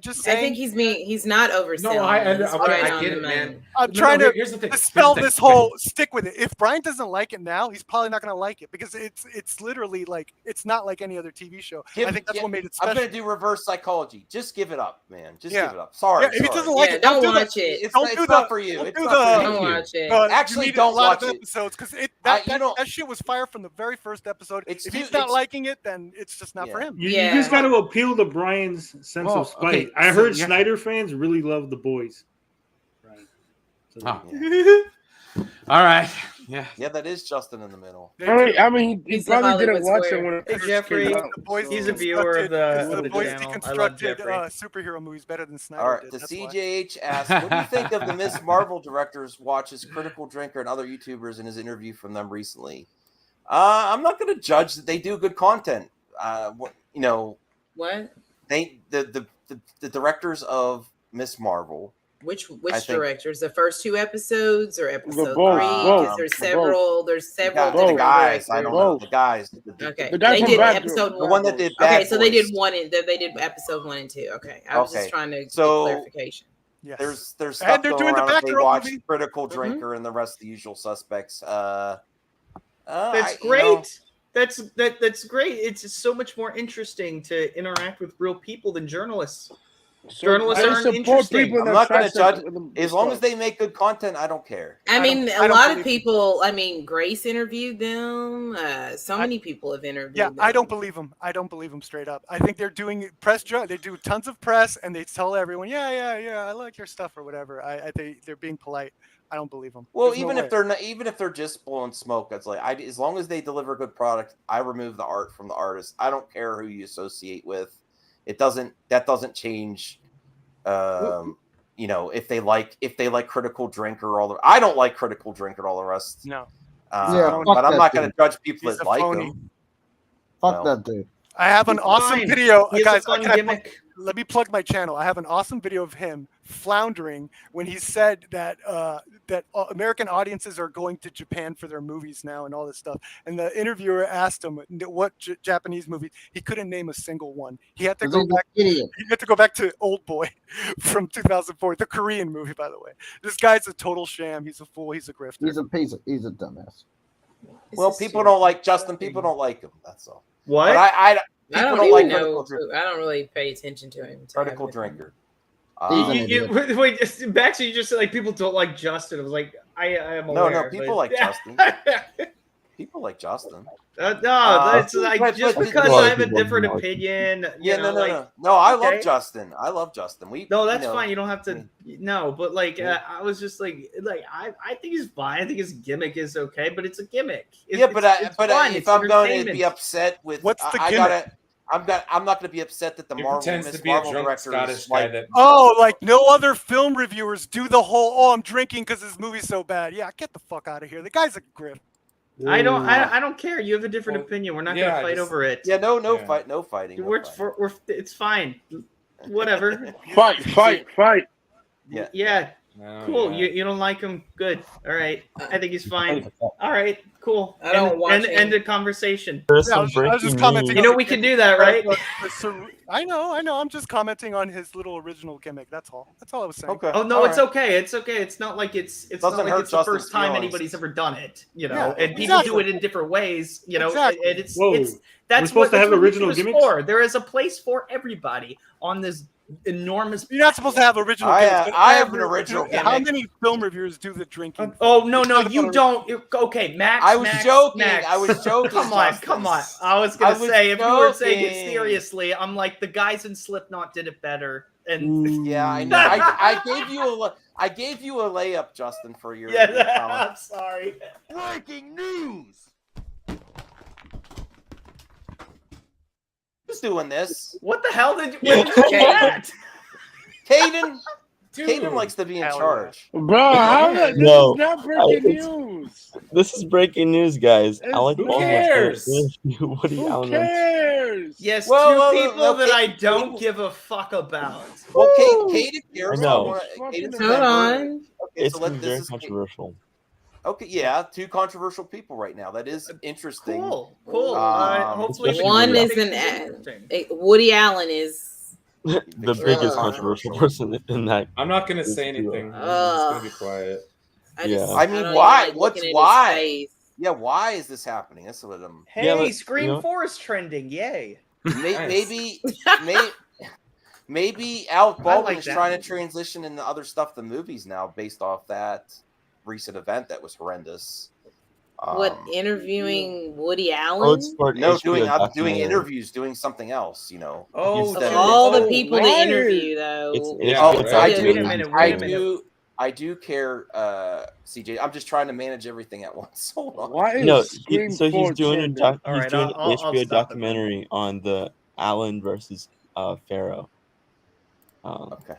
just saying. I think he's not overselling. No, I He's right on get the it, man. money. I'm No, trying no, to here's the thing. dispel this whole stick with it. If Brian doesn't like it now, he's probably not going to like it because it's literally like it's not like any other TV show. I think that's what made it special. I'm gonna do reverse psychology. Just give it up, man. Just give it up. Sorry. Yeah, if he doesn't like it, don't do watch the, it. It's Don't do not the- for you. don't It's do not the- for Don't you. watch it. Actually, you need don't a lot watch of it. episodes because You know- that shit was fire from the very first episode. It's If too- he's not it's- liking it, then it's just not for him. You Yeah. just got to appeal to Brian's sense Well, of spite. okay, I so heard you have- Snyder fans really love The Boys. Right. So, Oh. All right. Yeah. Yeah, that is Justin in the middle. I mean, he He's the probably didn't Hollywood watch Square. it when it Hey, first Jeffrey, came out. The Boys He's a viewer of the the Boys channel. I love deconstructed Jeffrey. superhero movies better than Snyder All right. did. The That's why. CJH asks, "What do you think of the Miss Marvel directors watches Critical Drinker and other YouTubers in his interview from them recently?" I'm not going to judge that they do good content. What? The directors of Miss Marvel. Which I think- directors? The first 2 episodes or episode 3? both, Because there's both. several. There's several The different guys. I directors. don't know the guys. Okay, The guy they from did Batgirl. episode The 1. one that did Okay, Bad so they did Boys. they did episode 1 and 2. Okay, I was Okay, just trying to get so- clarification. Yes. There's And stuff they're going doing the around. They Batgirl watch movie. Critical Drinker and the rest of the usual suspects. That's I- you great. know, That's great. It's just so much more interesting to interact with real people than journalists. Journalists I aren't support interesting. people I'm that not going try to judge. them As long as stuff. they make good content, I don't care. I mean, I a don't lot of believe- people. I mean, Grace interviewed them. So many people have interviewed Yeah, them. I don't believe them. I don't believe them straight up. I think they're doing press. They do tons of press, and they tell everyone, yeah, I like your stuff or whatever. I think they're being polite. I don't believe them. Well, There's no even way. if they're not, even if they're just blowing smoke, it's like as long as they deliver good product, I remove the art from the artist. I don't care who you associate with. That doesn't change. you know, if they like Critical Drinker, I don't like Critical Drinker, all the rest. No. But I'm not going to judge people that like phony. him. Fuck that dude. I have an awesome video, He has guys. a fun gimmick. Let me plug my channel. I have an awesome video of him floundering when he said that American audiences are going to Japan for their movies now and all this stuff. And the interviewer asked him what Japanese movies. He couldn't name a single one. He had to go back. He had to go back to Old Boy from 2004, the Korean movie, by the way. This guy's a total sham. He's a fool. He's a grifter. He's a dumbass. Well, people don't like Justin. People don't like him. That's all. What? But I don't don't even like know. I don't really pay attention to him. Critical Drinker. Wait, Max, you just said like people don't like Justin. I was like, I am aware. No, people like Justin. People like Justin. That's like just because I have a different opinion. No, I love Justin. I love Justin. That's fine. You don't have to. No, but like I was just like I think he's fine. I think his gimmick is okay, but it's a gimmick. If I'm going to be upset with what's the gimmick? I'm not going to be upset that the Marvel director is like, like no other film reviewers do the whole I'm drinking because this movie's so bad. Yeah, get the fuck out of here. The guy's a grift. I don't care. You have a different opinion. We're not gonna fight over it. Yeah, no fighting. It's fine. Whatever. Fight. Yeah. Cool. You don't like him? Good. All right. I think he's fine. All right. Cool. I don't watch him. End of conversation. I was just commenting. You know we can do that, right? I know. I'm just commenting on his little original gimmick. That's all I was saying. Okay. Oh no, it's okay. It's okay. It's not like it's not like it's the first time anybody's ever done it. You know, and people do it in different ways. You know, and it's that's supposed to have original gimmicks for. There is a place for everybody on this enormous. You're not supposed to have original gimmicks. I have an original gimmick. How many film reviewers do the drinking? Oh no, you don't. Okay, Max. I was joking. Max. I was joking. Come on. I was gonna say if you were saying it seriously, I'm like the guys in Slipknot did it better. And yeah, I know. I gave you a layup, Justin, for your. Yeah, your comment. I'm sorry. Breaking news. Who's doing this? What the hell did you get? Caden likes to be in charge. Bro, this is not breaking news. This is breaking news, guys. Alec Who Baldwin cares? Woody Who Allen. cares? Yes, two people that I don't give a fuck about. Well, Caden cares. No. Caden's Hold on. Okay, It's very controversial. Okay, yeah, two controversial people right now. That is interesting. Cool. Hopefully, one is Woody Allen is the biggest controversial person in that. I'm not gonna say anything. I'm just gonna be quiet. I mean, why? What's why? Yeah, why is this happening? That's what I'm. Hey, Scream 4 is trending. Yay. Maybe Alec Baldwin is trying to transition into other stuff than movies now, based off that recent event that was horrendous. Interviewing Woody Allen? No, doing interviews, doing something else. You know. All the people to interview, though. I do care, CJ. I'm just trying to manage everything at once. Hold on. He's doing an HBO documentary on the Allen versus Pharaoh. Okay.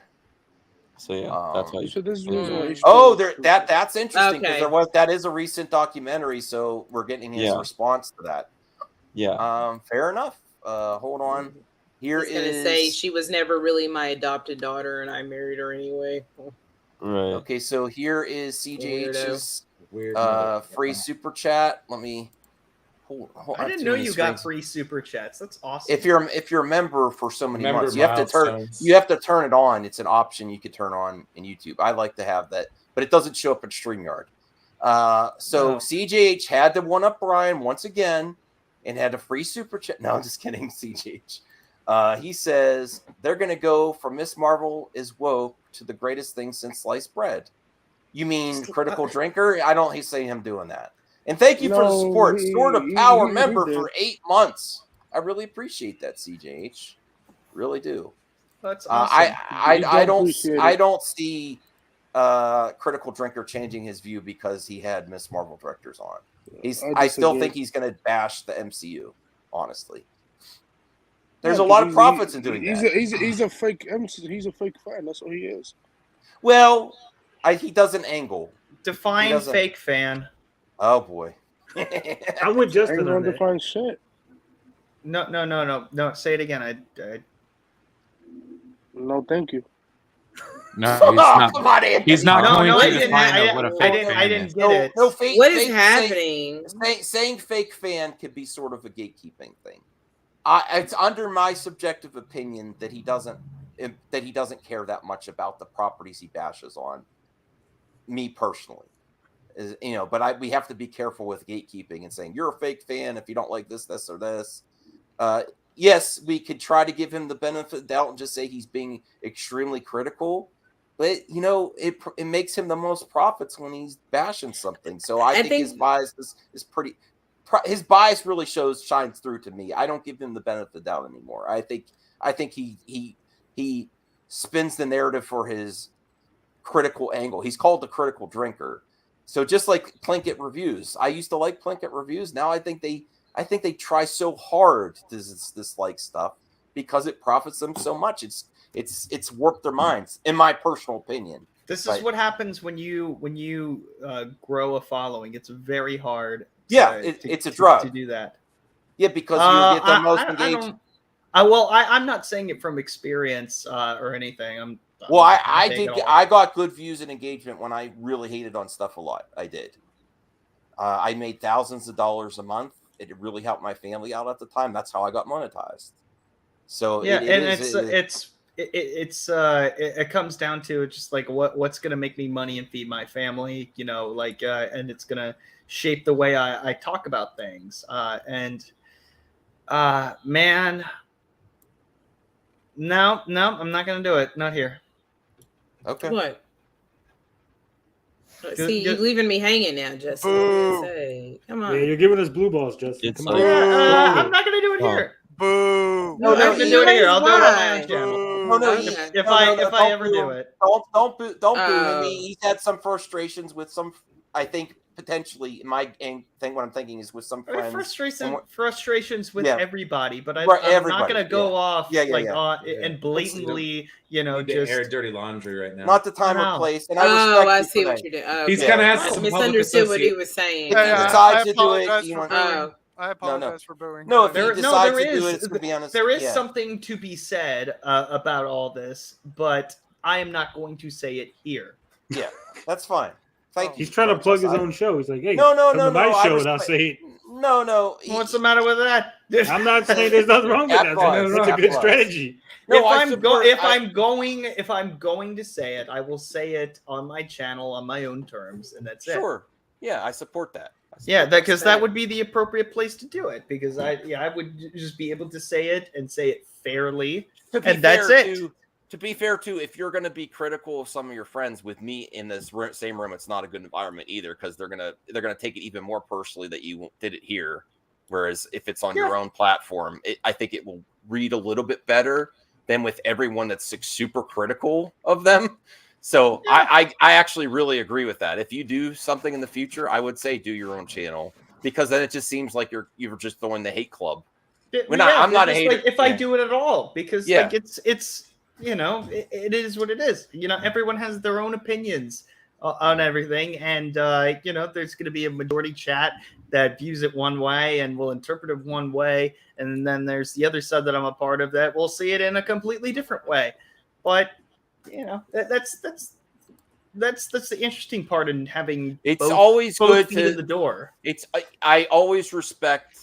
So yeah, that's why. So this that's interesting because that is a recent documentary, so we're getting his response to that. Yeah. Fair enough. Hold on. Here is gonna say she was never really my adopted daughter, and I married her anyway. Right. Okay, so here is CJH's free super chat. Let me. I didn't know you got free super chats. That's awesome. If you're a member for so many months, you have to turn it on. It's an option you could turn on in YouTube. I like to have that, but it doesn't show up in StreamYard. CJH had to one up Brian once again and had a free super chat. No, I'm just kidding, CJH. He says they're gonna go from Miss Marvel is woke to the greatest thing since sliced bread. You mean Critical Drinker? I don't see him doing that. And thank you for the support. Sword of Power member for 8 months. I really appreciate that, CJH. Really do. That's awesome. I don't see Critical Drinker changing his view because he had Miss Marvel directors on. I still think he's going to bash the MCU. Honestly, there's a lot of profits in doing that. He's a fake MC. He's a fake fan. That's what he is. Well, he doesn't angle. Define fake fan. Oh boy. I'm with I Justin ain't on gonna that. define shit. No. Say it again. No, thank you. No, he's not. Come on, Anthony. He's not going I to didn't. define what a fake fan I didn't is. get it. No, fake, What is fake, happening? Saying fake fan could be sort of a gatekeeping thing. It's under my subjective opinion that he doesn't care that much about the properties he bashes on. Me personally, but we have to be careful with gatekeeping and saying you're a fake fan if you don't like this, or this. Yes, we could try to give him the benefit of the doubt and just say he's being extremely critical, but it makes him the most profits when he's bashing something. So I think his bias is pretty. His bias really shines through to me. I don't give him the benefit of the doubt anymore. I think he spins the narrative for his critical angle. He's called the critical drinker. So just like Plinkett reviews, I used to like Plinkett reviews. Now I think they try so hard to dislike stuff because it profits them so much. It's warped their minds, in my personal opinion. This is what happens when you grow a following. It's very hard. Yeah, it's a drug to do that. Yeah, because you get the most engaged. I'm not saying it from experience or anything. I got good views and engagement when I really hated on stuff a lot. I did. I made thousands of dollars a month. It really helped my family out at the time. That's how I got monetized. So yeah, it comes down to just like what's going to make me money and feed my family, and it's going to shape the way I talk about things. Man, no, I'm not going to do it. Not here. Okay. What? See, you're leaving me hanging now, Justin. Say, come on. Yeah, you're giving us blue balls, Justin. Come on. I'm not going to do it here. Boo! No, I'm going to do it here. I'll do it on my own channel. If I ever do it. Don't boo him. He's had some frustrations with some, I think, potentially, what I'm thinking is with some friends. Frustrations with everybody, but I'm not going to go off and blatantly, just air dirty laundry right now. Not the time or place. And I see what you're doing. He's going to have some misunderstood what he was saying. If he decides to do it, I apologize for booing. No, if he decides to do it, it's going to be honest. There is something to be said about all this, but I am not going to say it here. Yeah, that's fine. He's trying to plug his own show. He's like, hey, no, my show, and I'll say it. No. What's the matter with that? I'm not saying there's nothing wrong with that. It's a good strategy. If I'm going to say it, I will say it on my channel on my own terms, and that's it. Sure. Yeah, I support that. Because that would be the appropriate place to do it. Because I would just be able to say it and say it fairly, and that's it. To be fair, too, if you're going to be critical of some of your friends with me in this same room, it's not a good environment either, because they're gonna take it even more personally that you did it here. Whereas if it's on your own platform, I think it will read a little bit better than with everyone that's super critical of them. So I actually really agree with that. If you do something in the future, I would say do your own channel, because then it just seems like you're just throwing the hate club. I'm not a hater. Like if I do it at all, because like it's. It is what it is. Everyone has their own opinions on everything, and there's going to be a majority chat that views it one way and will interpret it one way, and then there's the other side that I'm a part of that will see it in a completely different way. But that's the interesting part in having. It's always good to the door. I always respect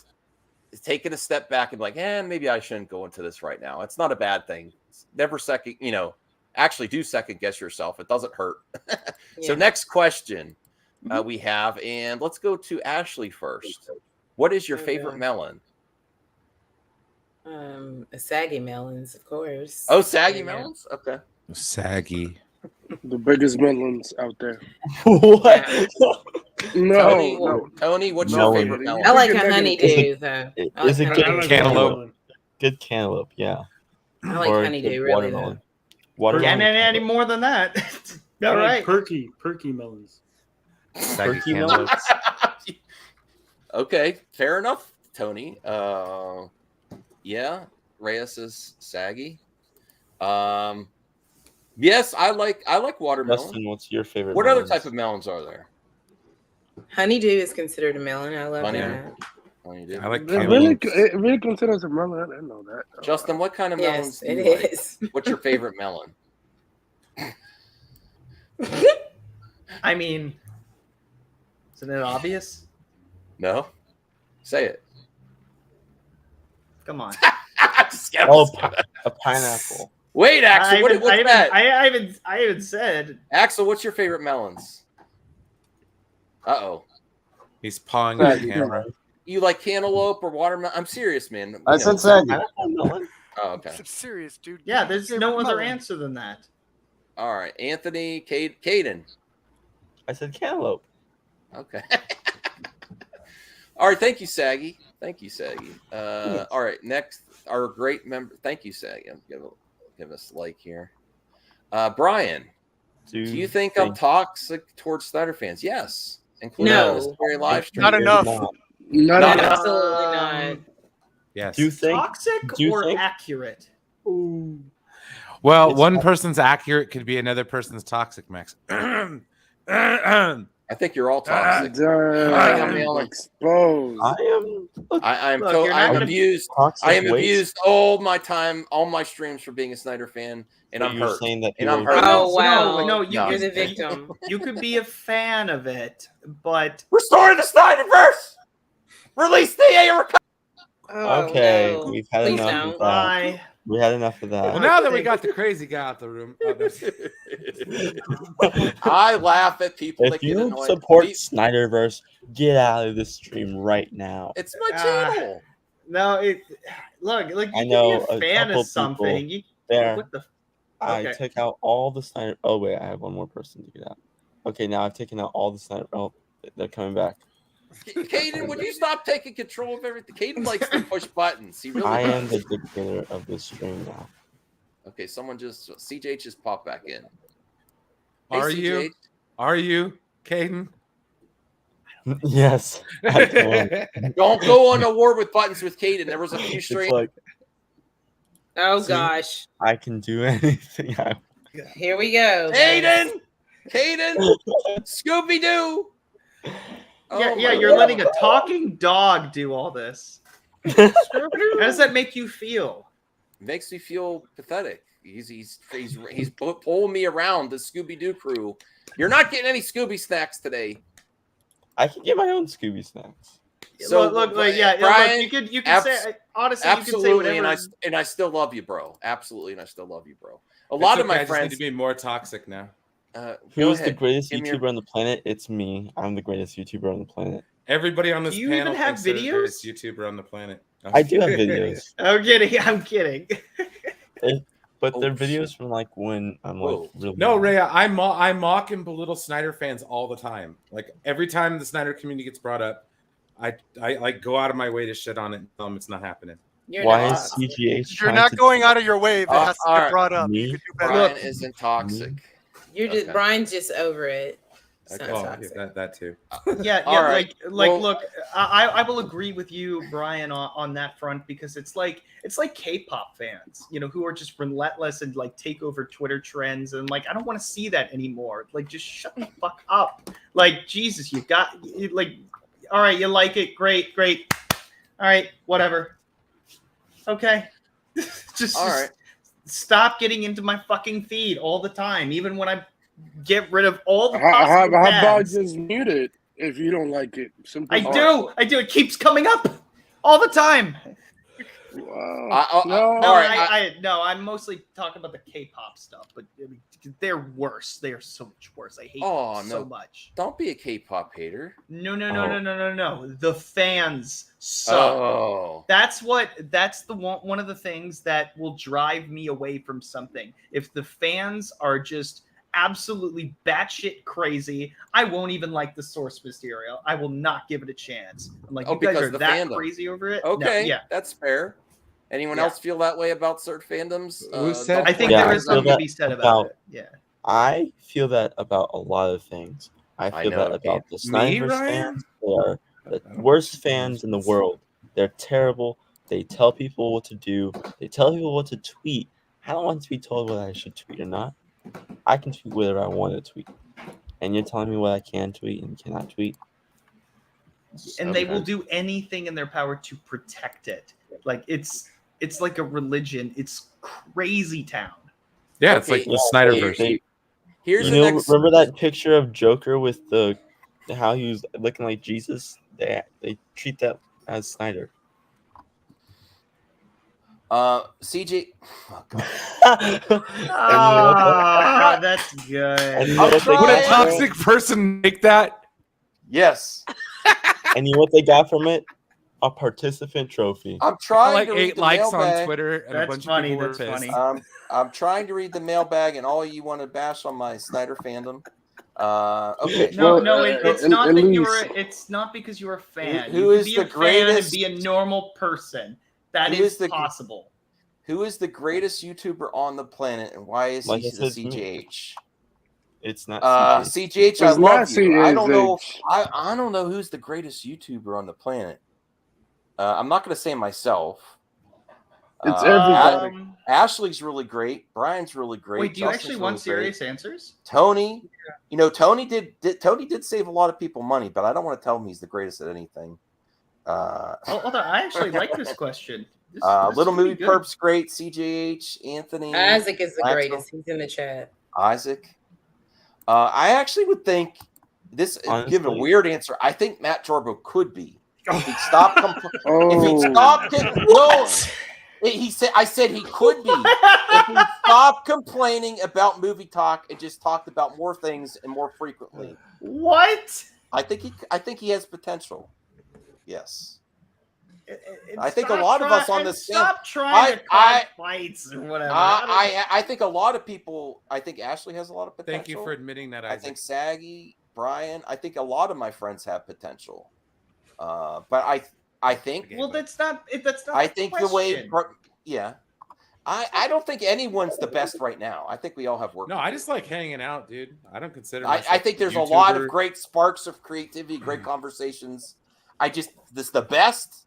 taking a step back and be like, maybe I shouldn't go into this right now. It's not a bad thing. Never actually do second guess yourself. It doesn't hurt. So next question we have, and let's go to Ashley first. What is your favorite melon? Saggy melons, of course. Oh, saggy melons? Okay. Saggy. The biggest melons out there. What? No. Tony, what's your favorite melon? I like a honeydew, though. Is it good cantaloupe? Good cantaloupe, yeah. I like honeydew, really. Watermelon. Any more than that. All right. Perky melons. Perky melons. Okay, fair enough, Tony. Yeah, Reyes is saggy. Yes, I like watermelon. Justin, what's your favorite? What melons? other type of melons are there? Honeydew is considered a melon. I love Honey- that. Honeydew. I like It really considers a melon. I didn't know that. Justin, what kind of melons Yes, do it you like? is. What's your favorite melon? I mean, isn't it obvious? No, say it. Come on. Oh, a pineapple. Wait, Axel, what's that? I haven't said. Axel, what's your favorite melons? Uh-oh. He's pawing at the camera. You like cantaloupe or watermelon? I'm serious, man. I said Saggy. Oh, okay. I'm serious, dude. Yeah, there's no other melon. answer than that. All right, Anthony, Caden. I said cantaloupe. Okay. All right, thank you, Saggy. Thank you, Saggy. All right, next, our great member. Thank you, Saggy. I'm give us a like here. Brian, do you think I'm toxic towards Snyder fans? Yes, including No. this very live stream. Not enough. Not Absolutely not. Yes. Do you think Toxic do you or think- accurate? Well, It's one not- person's accurate could be another person's toxic, Max. I think you're all toxic. Exposed. I'm Look, you're not gonna- abused. Toxic I am waste. abused all my time, all my streams for being a Snyder fan, and So I'm you're hurt. saying that And I'm people- hurt. Oh, wow. No, You're the victim. You could be a fan of it, but Restore the Snyderverse. Release the Air. Oh, Okay, no. we've had Please enough don't. of that. bye. We had enough of Well, that. now that we got the crazy guy out the room, I laugh at people that If get you annoyed. support Snyderverse, get out of this stream right now. It's my channel. No, look, you I can know be a a fan couple of something. You, There, what the? I Okay. took out all the Snyder. Oh wait, I have one more person to get out. Okay, now I've taken out all the Snyder. Oh, they're coming back. Caden, would you stop taking control of everything? Caden likes to push buttons. He really I am the does. dictator of this stream now. Okay, someone CJ just popped back in. Are CJ. you? Are you, Caden? Yes, I can. Don't go on a war with buttons with Caden. There was a few It's streams. like Oh, See? gosh. I can do anything. Here we go. Caden, Scooby Doo. Yeah, you're letting a talking dog do all this. How does that make you feel? Makes me feel pathetic. He's pulling me around the Scooby Doo crew. You're not getting any Scooby snacks today. I can get my own Scooby snacks. So look, Brian, you could say honestly, you could say absolutely, whatever. and I still love you, bro. Absolutely, and I still love you, bro. A lot of my I just friends need to be more toxic now. Who's the greatest Give me YouTuber on the planet? It's me. I'm the greatest YouTuber on the planet. Everybody on this Do you panel even have thinks they're the videos? greatest YouTuber on the planet. I do have videos. I'm kidding. I'm kidding. But they're Oh, videos from like when I'm like really No, Rhea, I mock and belittle Snyder fans all the time. Like every time the Snyder community gets brought up, I like go out of my way to shit on it and tell them it's not happening. Why is CGH? You're not going out of your way if it has to all get right. brought up. Me? You could do better. Brian isn't toxic. You're just Okay. Brian's just over it. It's not Oh, toxic. yeah, that too. Yeah, All right. Well- look, I will agree with you, Brian, on that front because it's like K-pop fans, who are just relentless and like take over Twitter trends, and like I don't want to see that anymore. Like, just shut the fuck up. Like, Jesus, all right, you like it, great. All right, whatever. Okay, just stop getting into my fucking feed all the time, even when I get rid of all the How possible about ads. just mute it if you don't like it? Simple. I do. It keeps coming up all the time. Wow. No, I'm mostly talking about the K-pop stuff, but I mean, they're worse. They are so much worse. I hate them so much. Don't be a K-pop hater. No. The fans suck. Oh. That's one of the things that will drive me away from something. If the fans are just absolutely batshit crazy, I won't even like the source material. I will not give it a chance. I'm like, you guys are that crazy over it? Okay, No, yeah. that's fair. Anyone else feel that way about certain fandoms? I think there is something to be said about it. Yeah. I feel that about a lot of things. I feel know, that about the Snyderverse Ryan? fans. They are the worst fans in the world. They're terrible. They tell people what to do. They tell people what to tweet. I don't want to be told what I should tweet or not. I can tweet whatever I want to tweet, and you're telling me what I can tweet and cannot tweet. And they will do anything in their power to protect it. Like it's like a religion. It's crazy town. Yeah, it's like the Snyderverse. Here's the next. Remember that picture of Joker with how he was looking like Jesus? They treat that as Snyder. CJ. Oh, God. That's good. Would a toxic person make that? Yes. And you know what they got from it? A participant trophy. I'm trying like to 8 read the likes mailbag. on Twitter, and a bunch of people were pissed. I'm trying to read the mailbag, and all you want to bash on my Snyder fandom. Okay. It's not that you're. It's not because you're a fan. Who you is can the be a fan greatest? and be a normal person. That is possible. Who is the greatest YouTuber on the planet, and why is he the CJH? It's not CJH. I love you. I don't know. I don't know who's the greatest YouTuber on the planet. I'm not going to say myself. It's everybody. Ashley's really great. Brian's really great. Wait, do you Justin's actually really want serious great. answers? Tony, Tony did save a lot of people money, but I don't want to tell him he's the greatest at anything. Hold on, I actually like this question. This Little could be Movie good. Perp's great. CJH, Anthony, Isaac is the Maxwell. greatest. He's in the chat. Isaac. I actually would think this. Give a weird answer. I think Matt Jarbo could be. If he stopped. If he stopped he said. I said he could be. If he stopped complaining about movie talk and just talked about more things and more frequently. What? I think he has potential. Yes. I think a lot of us on this. Stop trying to cause fights or whatever. I think a lot of people. I think Ashley has a lot of potential. Thank you for admitting that. I think Saggy, Brian. I think a lot of my friends have potential. But I think. Well, that's not. I think the way. Yeah. I don't think anyone's the best right now. I think we all have work. No, I just like hanging out, dude. I don't consider. I think there's a lot of great sparks of creativity, great conversations. This the best.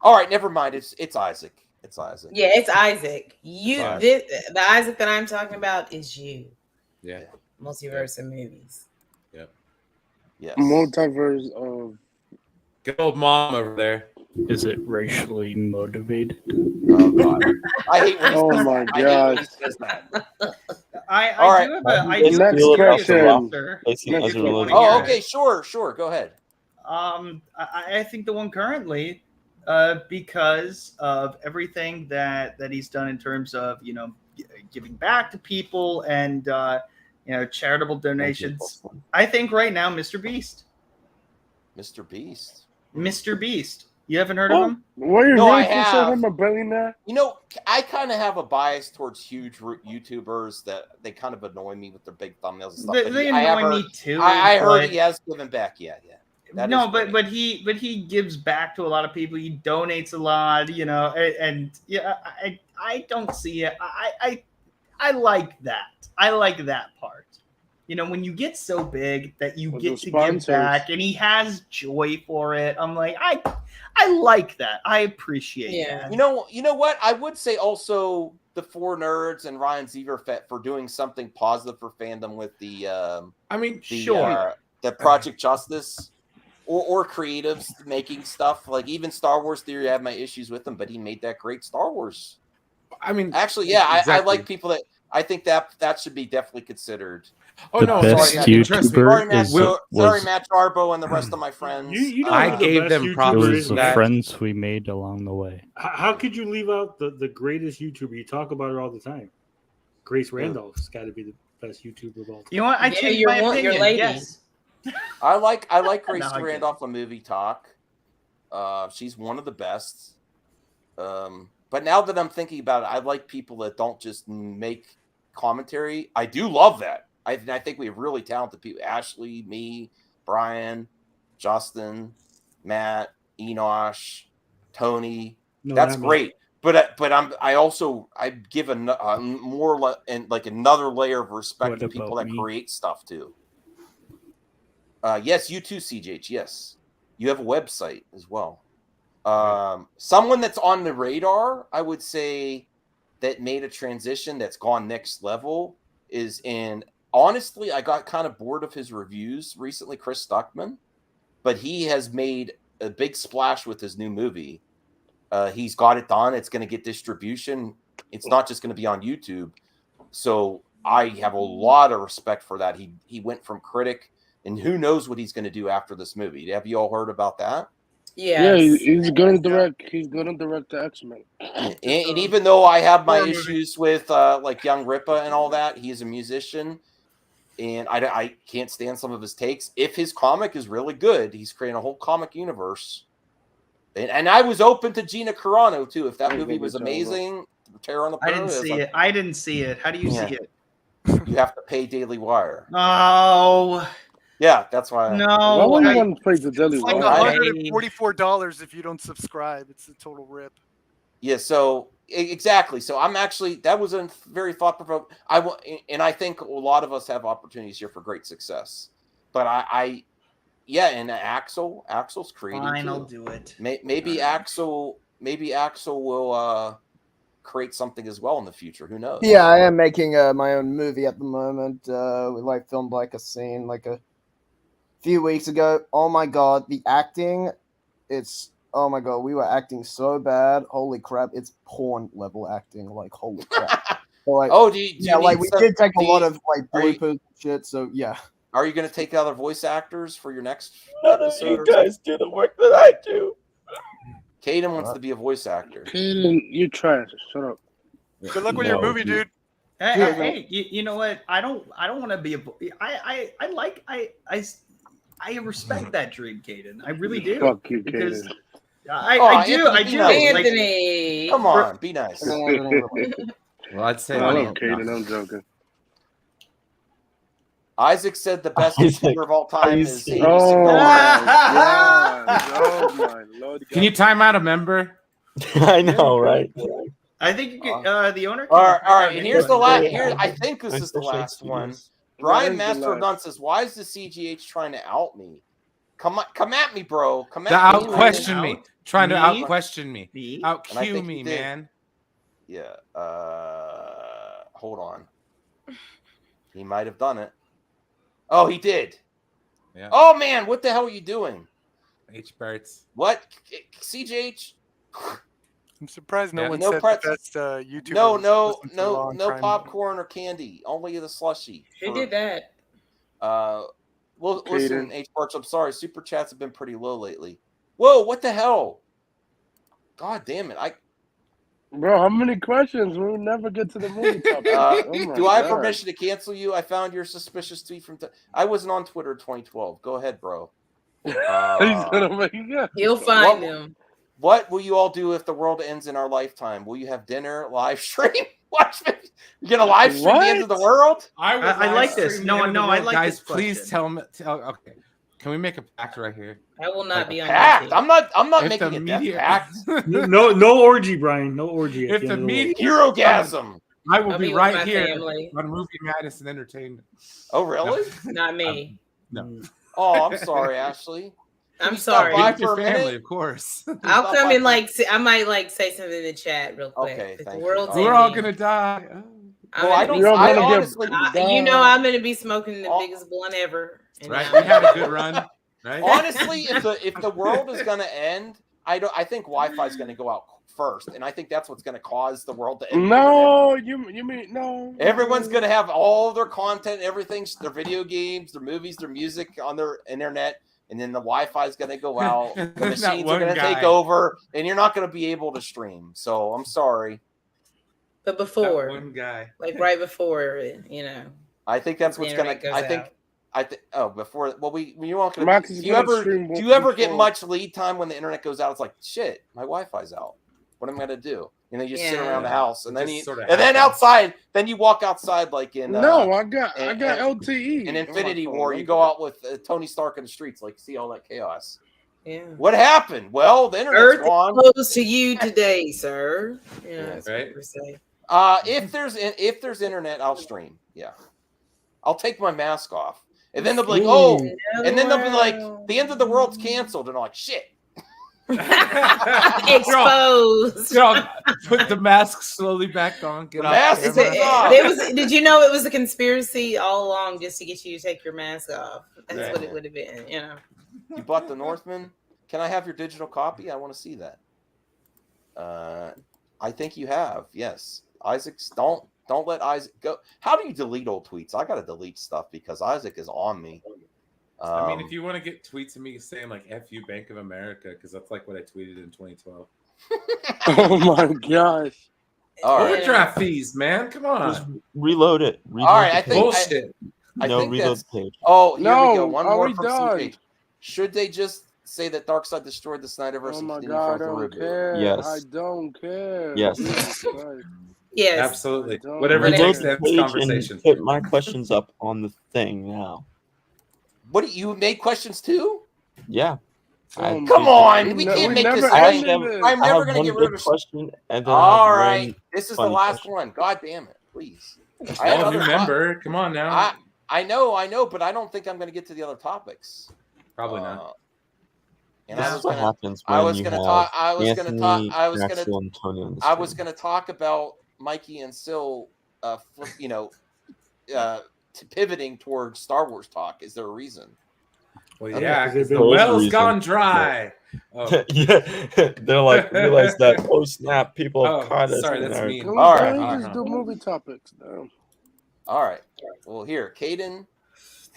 All right, never mind. It's Isaac. It's Isaac. Yeah, it's Isaac. The Isaac that I'm talking about is you. Yeah. Multiverse of movies. Yep. Yes. Multiverse of. Good old mom over there. Is it racially motivated? Oh God! I hate when he Oh my God! I do have a serious answer. Oh, okay, sure. Go ahead. I think the one currently, because of everything that he's done in terms of giving back to people and charitable donations. I think right now, Mr. Beast. Mr. Beast. Mr. Beast. You haven't heard of him? I have. Him a billionaire? I kind of have a bias towards huge YouTubers that they kind of annoy me with their big thumbnails and stuff. They annoy me too. I heard he has given back. Yeah. But he gives back to a lot of people. He donates a lot, and I don't see it. I like that. I like that part. When you get so big that you get to give back, and he has joy for it. I'm like, I like that. I appreciate that. You know what? I would say also the Four Nerds and Ryan Zieverfett for doing something positive for fandom with the Project Justice or creatives making stuff like even Star Wars Theory. I have my issues with him, but he made that great Star Wars. I mean, actually, yeah, exactly. I like people that. I think that should be definitely considered. Oh no! Best YouTuber sorry, Matt Jarbo and the rest of my friends. I gave them props. It was the friends we made along the way. How could you leave out the greatest YouTuber? You talk about her all the time. Grace Randolph's got to be the best YouTuber of all time. You know what? I change my opinion. Yes. I like Grace Randolph on Movie Talk. She's one of the best. But now that I'm thinking about it, I like people that don't just make commentary. I do love that. I think we have really talented people. Ashley, me, Brian, Justin, Matt, Enosh, Tony. That's great. But I give more and like another layer of respect to people that create stuff too. Yes, you too, CJH. Yes, you have a website as well. Someone that's on the radar, I would say, that made a transition that's gone next level is in. Honestly, I got kind of bored of his reviews recently, Chris Stuckman, but he has made a big splash with his new movie. He's got it done. It's going to get distribution. It's not just going to be on YouTube. So I have a lot of respect for that. He went from critic, and who knows what he's going to do after this movie. Have you all heard about that? Yeah, he's going to direct. He's going to direct the X-Men. And even though I have my issues with like Young Ripa and all that, he's a musician. And I can't stand some of his takes. If his comic is really good, he's creating a whole comic universe. And I was open to Gina Carano, too. If that movie was amazing, Terror on the I didn't see it. I didn't see it. How do you see it? You have to pay Daily Wire. Oh. Yeah, that's why. No. Why would you want to pay the Daily It's like Wire? $144 if you don't subscribe. It's a total rip. Yeah, so exactly. So I'm actually, that was a very thought-provoking. And I think a lot of us have opportunities here for great success. But and Axel's creating. Fine, too. I'll do it. Maybe Axel will create something as well in the future. Who knows? Yeah, I am making my own movie at the moment. We filmed a scene a few weeks ago. Oh my god, the acting! Oh my god, we were acting so bad. Holy crap, it's porn level acting. Holy crap. So, we did take a lot of bloopers and shit. So yeah. Are you going to take other voice actors for your next None of episode? you guys do the work that I do. Caden wants to be a voice actor. Caden, you trash. Shut up. Good luck with your movie, dude. Hey, you know what? I don't want to be I respect that dream, Caden. I really do. Fuck you, Caden. I do. Anthony. Come on, be nice. Well, I'd say Caden, I'm joking. Isaac said the best YouTuber of all time is. Oh my Lord! Can you time out a member? I know, right? I think you could, the owner. All right. And here's the last. I think this is the last one. Brian Master of None says, "Why is the CGH trying to out me? Come at me, bro. Come at me. Out question me. Trying to out question me. Out cue me, man. Yeah. Hold on. He might have done it. Oh, he did. Yeah. Oh man, what the hell are you doing? H Barts. What? CGH? I'm surprised no one no said pretz- the best YouTuber. No popcorn or candy. Only the slushy. Who did that? Well, listen, H Barts, I'm sorry. Super chats have been pretty low lately. Whoa, what the hell? God damn it! Bro, how many questions? We'll never get to the movie topic. Do I have permission to cancel you? I found your suspicious tweet from. I wasn't on Twitter in 2012. Go ahead, bro. He'll find them. What will you all do if the world ends in our lifetime? Will you have dinner, live stream? Watch me. You're gonna live stream the end of the world? I like this. No, I like guys, this question. please tell me. Okay, can we make a pact right here? I will not be on pact. I'm not If making the a media- pact. No orgy, Brian. No orgy. If the media Herogasm. I will I'll be be with right my here family. on Movie Madness and Entertainment. Oh, really? Not me. No. Oh, I'm sorry, Ashley. I'm stop sorry. by With your for a family, minute? of course. I'll Stop come by and for- I might say something in the chat real quick. Okay, If thank the you. world's We're all ending, gonna die. Oh. Well, I don't. You're I gonna get honestly, you know I'm gonna be smoking the biggest blunt ever. And Right, I'm- we had a good run. Right. honestly, if the world is gonna end, I think Wi-Fi is gonna go out first, and I think that's what's gonna cause the world to end. No, you mean no? Everyone's gonna have all their content, everything, their video games, their movies, their music on their internet, and then the Wi-Fi is gonna go out. The That machines are one gonna guy. take over, and you're not gonna be able to stream. So I'm sorry. But That before, one guy. like right before, I think that's what's The gonna. internet goes I think. out. I think. Oh, before. Well, you all can. Max Do is you gonna ever? stream Do you ever get before. much lead time when the internet goes out? It's like shit. My Wi-Fi's out. What am I gonna do? You know, you just sit Yeah. around the house, and It then just you, sorta and then happens. outside. Then you walk outside like in. No, I got and- LTE. In Infinity on my War, phone. you go out with Tony Stark in the streets, like see all that chaos. yeah. What happened? Well, the internet's Earth is gone. close to you today, sir. Yeah, that's right. what we say. If there's internet, I'll stream. Yeah, I'll take my mask off, and then they'll be like, oh, and then they'll be like, the end of the world's canceled, and I'm like, shit. Exposed. Girl, put the mask slowly back on. Get off camera. Did you know it was a conspiracy all along just to get you to take your mask off? That's what it would have been, you know. You bought the Northman? Can I have your digital copy? I want to see that. I think you have. Yes. Isaac's don't let Isaac go. How do you delete old tweets? I got to delete stuff because Isaac is on me. I mean, if you want to get tweets of me saying like "F you, Bank of America," because that's like what I tweeted in 2012. Oh my gosh! Overdraft fees, man. Come on. Just reload it. All right, I think bullshit. Reload the page. Oh, here we go. No, One are more we from done? CJ. Should they just say that Darkseid destroyed the Snyderverse? Oh my and God, I continue don't from care. Yes. I don't care. Yes. Jesus Christ. Yes. Absolutely. Don't Whatever it care. takes to Reload end the this page conversation. and put my questions up on the thing now. What you made questions too? Yeah. Oh Come my on, God. we No, can't we make never this. ended I'm this. never I have gonna one get rid good of. question, and then All I have right, one this is the funny last question. one. God damn it, please. Oh, new member. Come on now. I know, but I don't think I'm going to get to the other topics. Probably not. And This I is was what gonna, happens I when was you gonna have talk. I was Anthony, gonna talk. I was gonna. Maxwell, and Tony on the I was stream. gonna talk about Mikey and Sil, pivoting towards Star Wars talk. Is there a reason? Well, Okay, yeah, 'cause because there's the a well's reason. gone dry. Oh. Yeah, they're like, realize that, oh snap, people have caught us. Sorry, in that's our- mean. Can we, All can right. we just do movie topics now? All right. Well, here, Caden,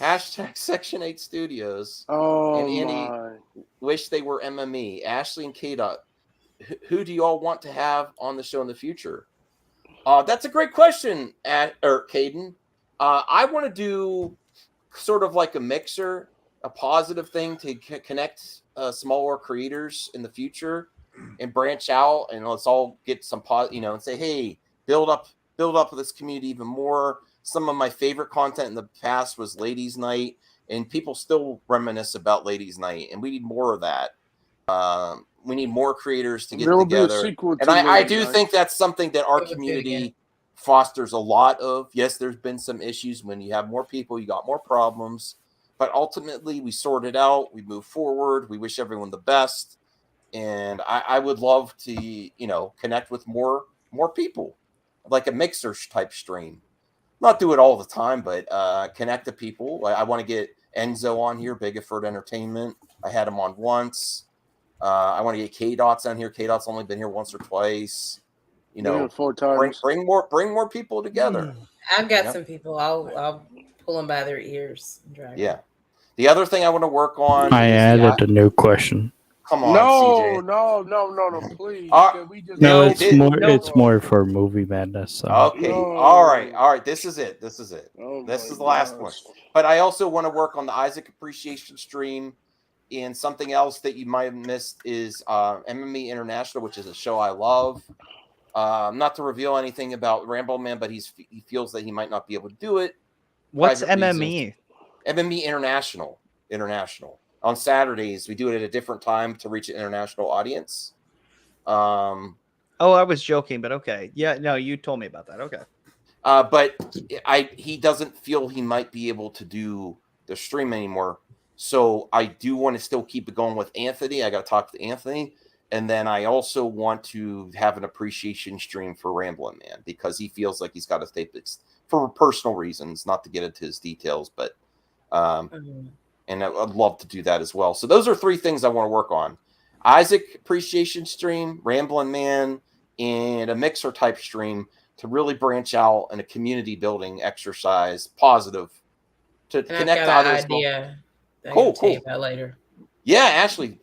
hashtag Section 8 Studios. Oh and Andy my. wish they were MME. Ashley and K-Dot, who do you all want to have on the show in the future? That's a great question, Caden. I want to do sort of like a mixer, a positive thing to connect smaller creators in the future and branch out, and let's all get some and say, hey, build up this community even more. Some of my favorite content in the past was Ladies Night, and people still reminisce about Ladies Night, and we need more of that. We need more creators to get There will be a together. sequel And to I Ladies do Night. think that's something that our It was good community again. fosters a lot of. Yes, there's been some issues. When you have more people, you got more problems. But ultimately, we sort it out. We move forward. We wish everyone the best. And I would love to, connect with more people, like a mixer type stream. Not do it all the time, but connect to people. I want to get Enzo on here, Big Effort Entertainment. I had him on once. I want to get K-Dots on here. K-Dots only been here once or twice. Yeah, 4 times. Bring more people together. I've got some people. I'll pull them by their ears and drag them. Yeah. The other thing I want to work on. I added a new question. Come on, No, CJ. please. Can we just No, go? it's more for movie madness. So. Okay. All right. This is it. This is the last one. But I also want to work on the Isaac appreciation stream. And something else that you might have missed is MME International, which is a show I love. Not to reveal anything about Rambo Man, but he feels that he might not be able to do it. What's Private MME? reasons. MME International. On Saturdays, we do it at a different time to reach an international audience. Oh, I was joking, but okay. Yeah, no, you told me about that. Okay. But he doesn't feel he might be able to do the stream anymore. So I do want to still keep it going with Anthony. I got to talk to Anthony. And then I also want to have an appreciation stream for Ramblin' Man because he feels like he's got to stay for personal reasons, not to get into his details, but and I'd love to do that as well. So those are 3 things I want to work on. Isaac appreciation stream, Ramblin' Man, and a mixer type stream to really branch out in a community building exercise, positive, to connect to others. Idea. Cool. About later. Yeah, Ashley,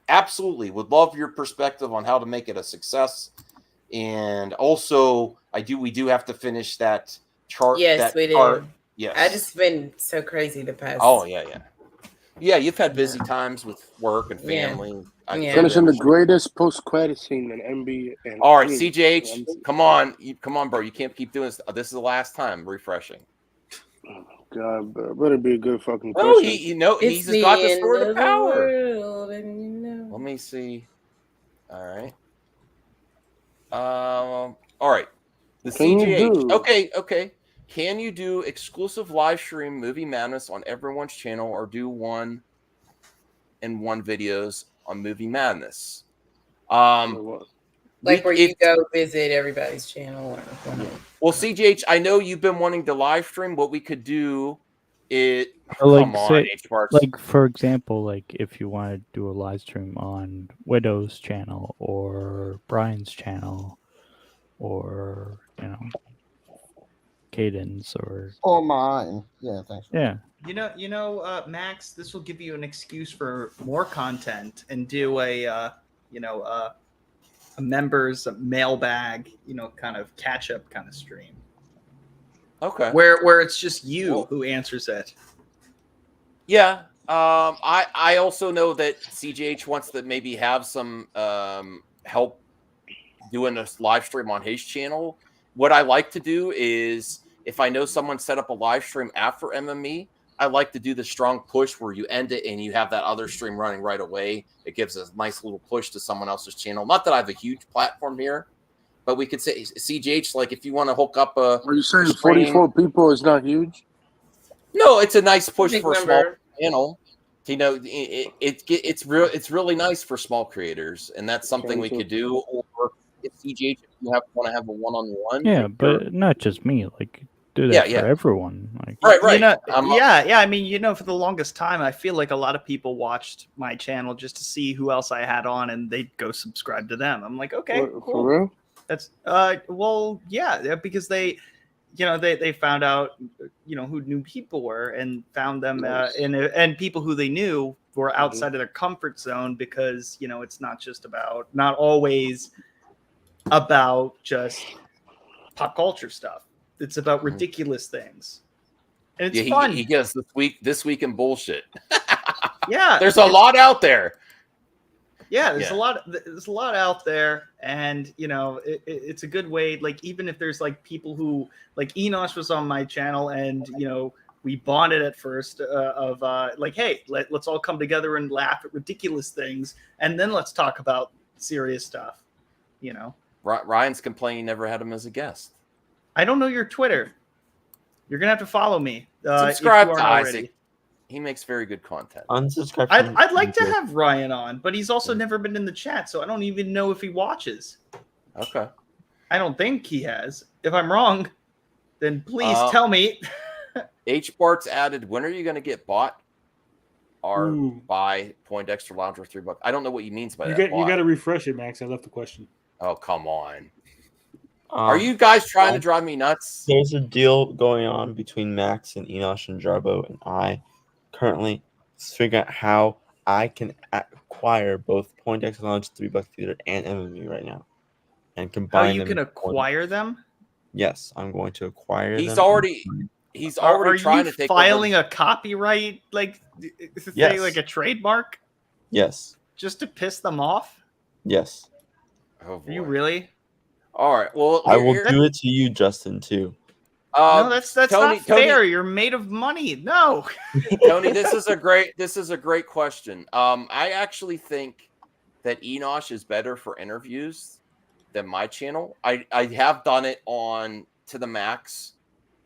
absolutely. Would love your perspective on how to make it a success. And also, we do have to finish that chart. Yes, we do. Yes. I just been so crazy the past. Oh, yeah. Yeah, you've had busy times with work and family. Yeah. Finishing the greatest post-credit scene in NBA. And all right, CJH, come on, bro. You can't keep doing this. This is the last time. Refreshing. Oh, God, bro. Better be a good fucking Oh, question. he's just got the sword of power. World, and Let me see. All right. All right. The CGH. Okay. Can you do exclusive live stream Movie Madness on everyone's channel, or do 1-in-1 videos on Movie Madness. Like where you go visit everybody's channel or whatever. Well, CGH, I know you've been wanting to live stream. What we could do is like for example, like if you want to do a live stream on Widow's channel or Brian's channel or Caden's or mine. Yeah, thanks. Yeah. Max, this will give you an excuse for more content and do a members mailbag, kind of catch up kind of stream. Okay. Where it's just you who answers it. Yeah. I also know that CGH wants to maybe have some help doing a live stream on his channel. What I like to do is if I know someone set up a live stream after MME, I like to do the strong push where you end it and you have that other stream running right away. It gives a nice little push to someone else's channel. Not that I have a huge platform here, but we could say CGH, like if you want to hook up a. Are you saying 44 people is not huge? No, it's a nice push for a small channel. It's really nice for small creators, and that's something we could do. Or if CGH, if you want to have a one-on-one. Yeah, but not just me. Like do that for everyone. Like Right. I mean, for the longest time, I feel like a lot of people watched my channel just to see who else I had on, and they'd go subscribe to them. I'm like, okay, cool. For real? That's because they found out who new people were and found them and people who they knew were outside of their comfort zone because it's not always about just pop culture stuff. It's about ridiculous things, and it's fun. He gets this week in bullshit. Yeah, there's a lot out there. Yeah, there's a lot out there, and it's a good way. Like even if there's like people who like Enosh was on my channel, and we bonded at first hey, let's all come together and laugh at ridiculous things, and then let's talk about serious stuff. Ryan's complaining never had him as a guest. I don't know your Twitter. You're gonna have to follow me. Subscribe to Isaac. He makes very good content. Unsubscribe. I'd like to have Ryan on, but he's also never been in the chat, so I don't even know if he watches. Okay. I don't think he has. If I'm wrong, then please tell me. H Bart's added, when are you going to get bought or buy Poindexter Lounge for $3? I don't know what he means by that. You got to refresh it, Max. I left the question. Oh, come on. Are you guys trying to drive me nuts? There's a deal going on between Max and Enosh and Jarbo and I currently figuring out how I can acquire both Poindexter Lounge, $3 Theater, and MME right now, and combine them. How you can acquire them? Yes, I'm going to acquire them. He's already trying to take filing a copyright thing, like a trademark? Yes. Just to piss them off? Yes. Oh, are you really? All right. Well, I will do it to you, Justin, too. No, that's not fair. You're made of money. No. Tony, this is a great question. I actually think that Enosh is better for interviews than my channel. I have done it on To The Max,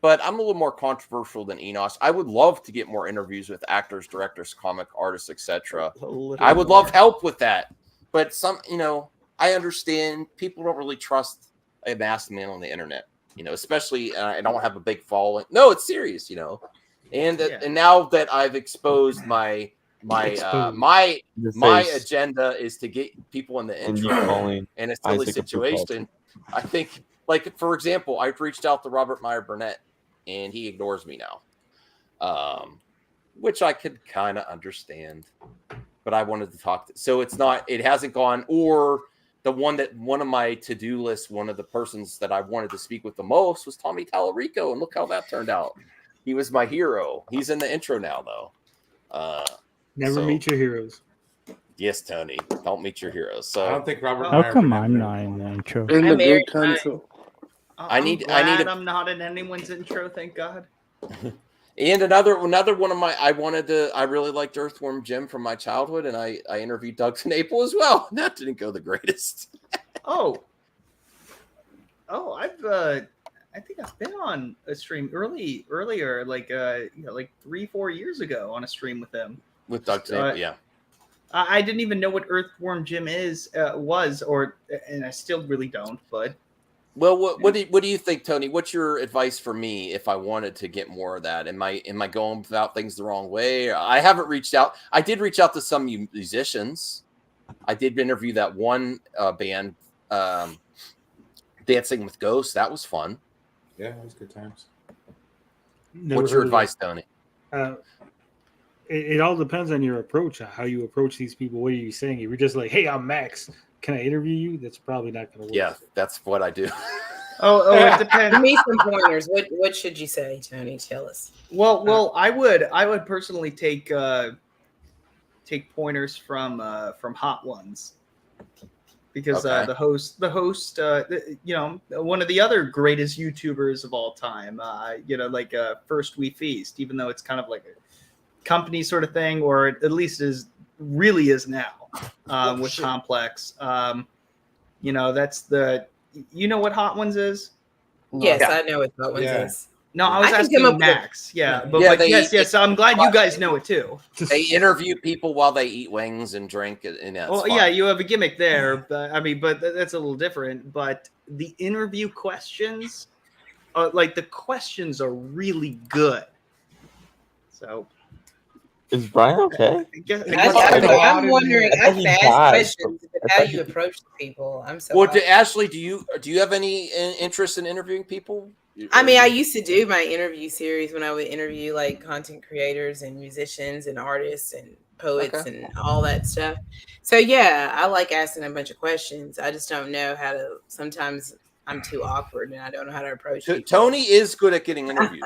but I'm a little more controversial than Enosh. I would love to get more interviews with actors, directors, comic artists, etc. I would love help with that. But I understand people don't really trust a masked man on the internet, especially I don't have a big following. No, it's serious, and now that I've exposed my agenda is to get people in the intro in a silly situation. I think, like, for example, I've reached out to Robert Meyer Burnett and he ignores me now, which I could kind of understand, but I wanted to talk so it hasn't gone, or one of my to-do lists, one of the persons that I wanted to speak with the most was Tommy Tallarico, and look how that turned out. He was my hero. He's in the intro now, though. Never meet your heroes. Yes, Tony. Don't meet your heroes. So I don't think Robert. How come I'm not in the intro? I'm not in anyone's intro. Thank God. And another one of my, I really liked Earthworm Jim from my childhood, and I interviewed Doug Snaple as well. That didn't go the greatest. I think I've been on a stream earlier, like 3-4 years ago on a stream with him. With Doug Snaple, yeah. I didn't even know what Earthworm Jim and I still really don't. But well, what do you think, Tony? What's your advice for me if I wanted to get more of that? Am I going about things the wrong way? I haven't reached out. I did reach out to some musicians. I did interview that one band, Dancing with Ghosts. That was fun. Yeah, it was good times. What's your advice, Tony? It all depends on your approach, how you approach these people. What are you saying? If you're just like, "Hey, I'm Max. Can I interview you?" That's probably not going to work. Yeah, that's what I do. it depends. Give me some pointers. What should you say, Tony? Tell us. Well, I would personally take pointers from Hot Ones, because the host, one of the other greatest YouTubers of all time, First We Feast, even though it's kind of like a company sort of thing, or at least really is now with Complex. That's what Hot Ones is. Yes, I know what Hot Ones is. No, I was asking Max. But yes. I'm glad you guys know it too. They interview people while they eat wings and drink, and you have a gimmick there, but that's a little different. But the interview questions, the questions are really good. So, is Brian okay? I'm wondering. I have to ask questions about how you approach people. I'm so. Well, Ashley, do you have any interest in interviewing people? I mean, I used to do my interview series when I would interview like content creators and musicians and artists and poets and all that stuff. So yeah, I like asking a bunch of questions. I just don't know how to. Sometimes I'm too awkward and I don't know how to approach people. Tony is good at getting interviews.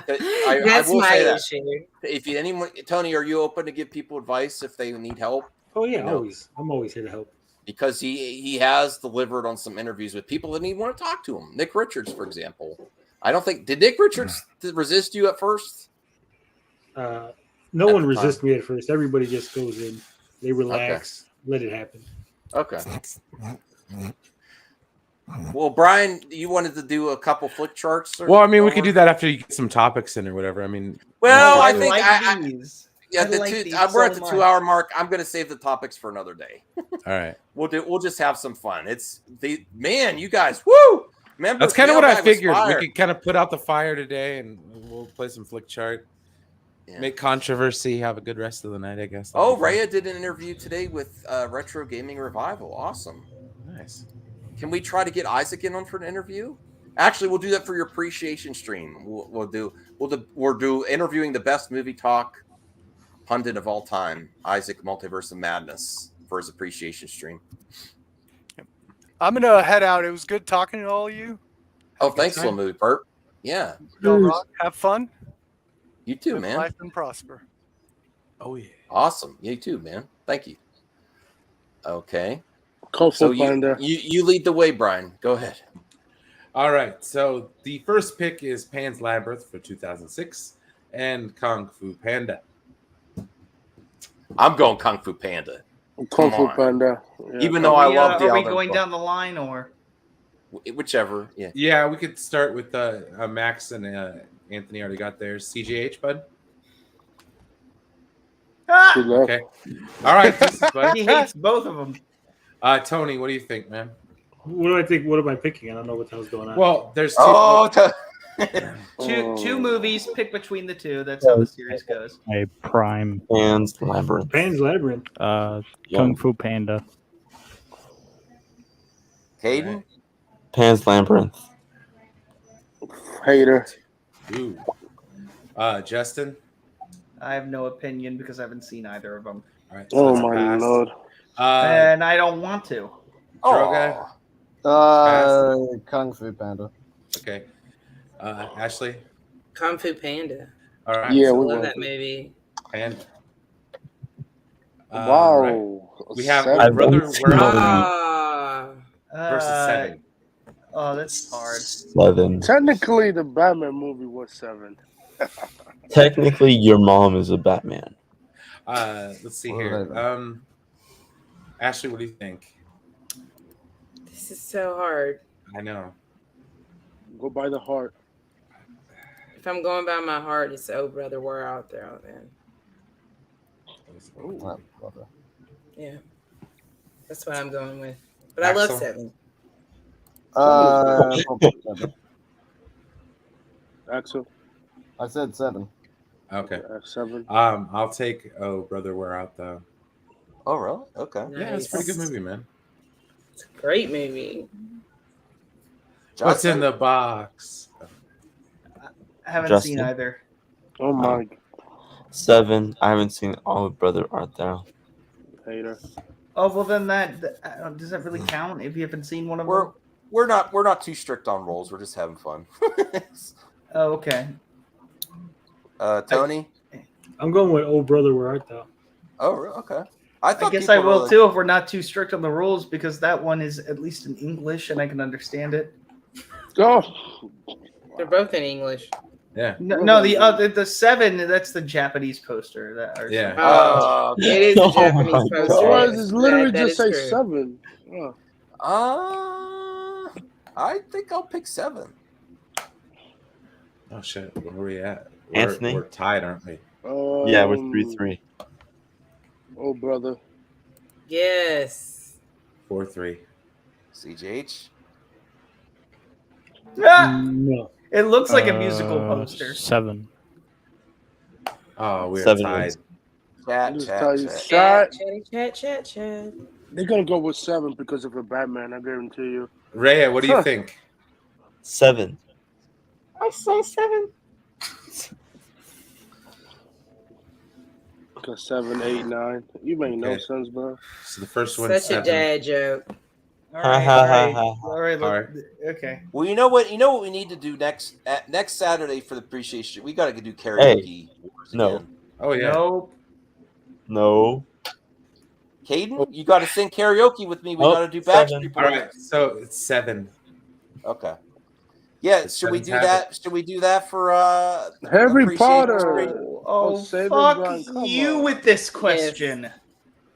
That's my issue. If Tony, are you open to give people advice if they need help? Oh yeah, always. I'm always here to help. Because he has delivered on some interviews with people that need want to talk to him. Nick Richards, for example. I don't think did Nick Richards resist you at first? No one resists me at first. Everybody just goes in. They relax. Let it happen. Okay. Well, Brian, you wanted to do a couple flick charts? Well, I mean, we could do that after you get some topics in or whatever. I mean, I think we're at the 2 hour mark. I'm going to save the topics for another day. All right. We'll just have some fun. You guys, woo! That's kind of what I figured. We could kind of put out the fire today, and we'll play some flick chart, make controversy, have a good rest of the night, I guess. Rhea did an interview today with Retro Gaming Revival. Awesome. Nice. Can we try to get Isaac in on for an interview? Actually, we'll do that for your appreciation stream. We'll do interviewing the best movie talk pundit of all time, Isaac Multiverse of Madness, for his appreciation stream. I'm gonna head out. It was good talking to all of you. Oh, thanks, Lamu Bert. Yeah. Y'all rock. Have fun. You too, man. Life and prosper. Oh yeah. Awesome. You too, man. Thank you. Okay. So you lead the way, Brian. Go ahead. All right. So the first pick is Pan's Labyrinth for 2006 and Kung Fu Panda. I'm going Kung Fu Panda. Kung Fu Panda. Yeah. Even though I love the Are we going down the line or? Whichever. Yeah. Yeah, we could start with Max and Anthony already got theirs. CJH, bud. Okay. All right. Bud. He hates both of them. Tony, what do you think, man? What do I think? What am I picking? I don't know what the hell's going on. Well, there's two. Two movies. Pick between the two. That's how the series goes. A prime. Pan's Labyrinth. Kung Fu Panda. Hayden? Pan's Labyrinth. Hater. Ooh. Justin? I have no opinion because I haven't seen either of them. All right. So my lord. And I don't want to. Droga? Kung Fu Panda. Okay. Ashley? Kung Fu Panda. All right. Yeah, I we love that movie. Panda. Wow. Right. We have Seven. Brother Versus 7. Oh, that's hard. 7. Technically, the Batman movie was 7. Technically, your mom is a Batman. Let's see here. Ashley, what do you think? This is so hard. I know. Go by the heart. If I'm going by my heart, it's "Oh Brother, Where Art Thou Then." Yeah, that's what I'm going with. But I love Axel? 7. Seven. Axel. I said 7. Okay. 7. I'll take Oh Brother Where Art Thou. Oh, really? Okay. Yeah, it's a pretty good movie, man. It's a great movie. What's in the box? I haven't Justin? seen either. Oh my. 7. I haven't seen Oh Brother Art Thou. Hater. Oh well, then does that really count if you haven't seen one of them? We're not too strict on roles. We're just having fun. Oh, okay. Tony. I'm going with Oh Brother Where Art Thou. Oh, okay. I guess I will too if we're not too strict on the rules, because that one is at least in English and I can understand it. Go. They're both in English. Yeah. No, the 7, that's the Japanese poster. Yeah. Oh, it is the Japanese poster. Why does it literally That just is say true. 7? Oh. I think I'll pick 7. Oh shit! Where are we at? Anthony? We're tied, aren't we? Yeah, we're 3-3. Oh, brother. Yes. 4-3. CJH. No. It looks like a musical poster. 7. Oh, we're 7 tied. wins. Chat. Chat. They're gonna go with 7 because of a Batman. I guarantee you. Rhea, what do you think? 7. I say 7. Because 7, 8, 9. You make no Okay. sense, bro. So the first one. Such a dad joke. All right. Okay. Well, you know what? You know what we need to do next Saturday for the appreciation. We got to do karaoke. No. Again. Oh yeah. No. Caden, you got to sing karaoke with me. We got to do 7. Backstreet Boys. All right. So it's 7. Okay. Yeah. It's Should we 7's do habit. that? Should we do that for Harry appreciation Potter. stream? Oh, Saving fuck Brian, come you on. with this question.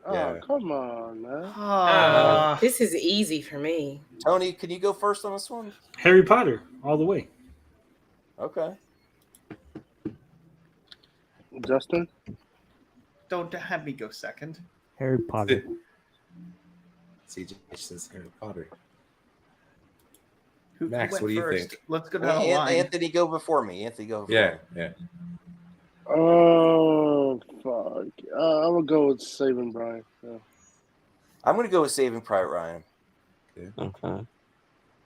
Oh, Yeah. come on, man. This is easy for me. Tony, can you go first on this one? Harry Potter, all the way. Okay. Justin? Don't have me go second. Harry Potter. CJ says Harry Potter. Who Max, went what do you first? think? Let's go down the line. Anthony, go before me. Anthony, go before Yeah. me. Yeah. Oh, fuck. I'm going to go with Saving Brian. Yeah. I'm going to go with Saving Private Ryan. Okay.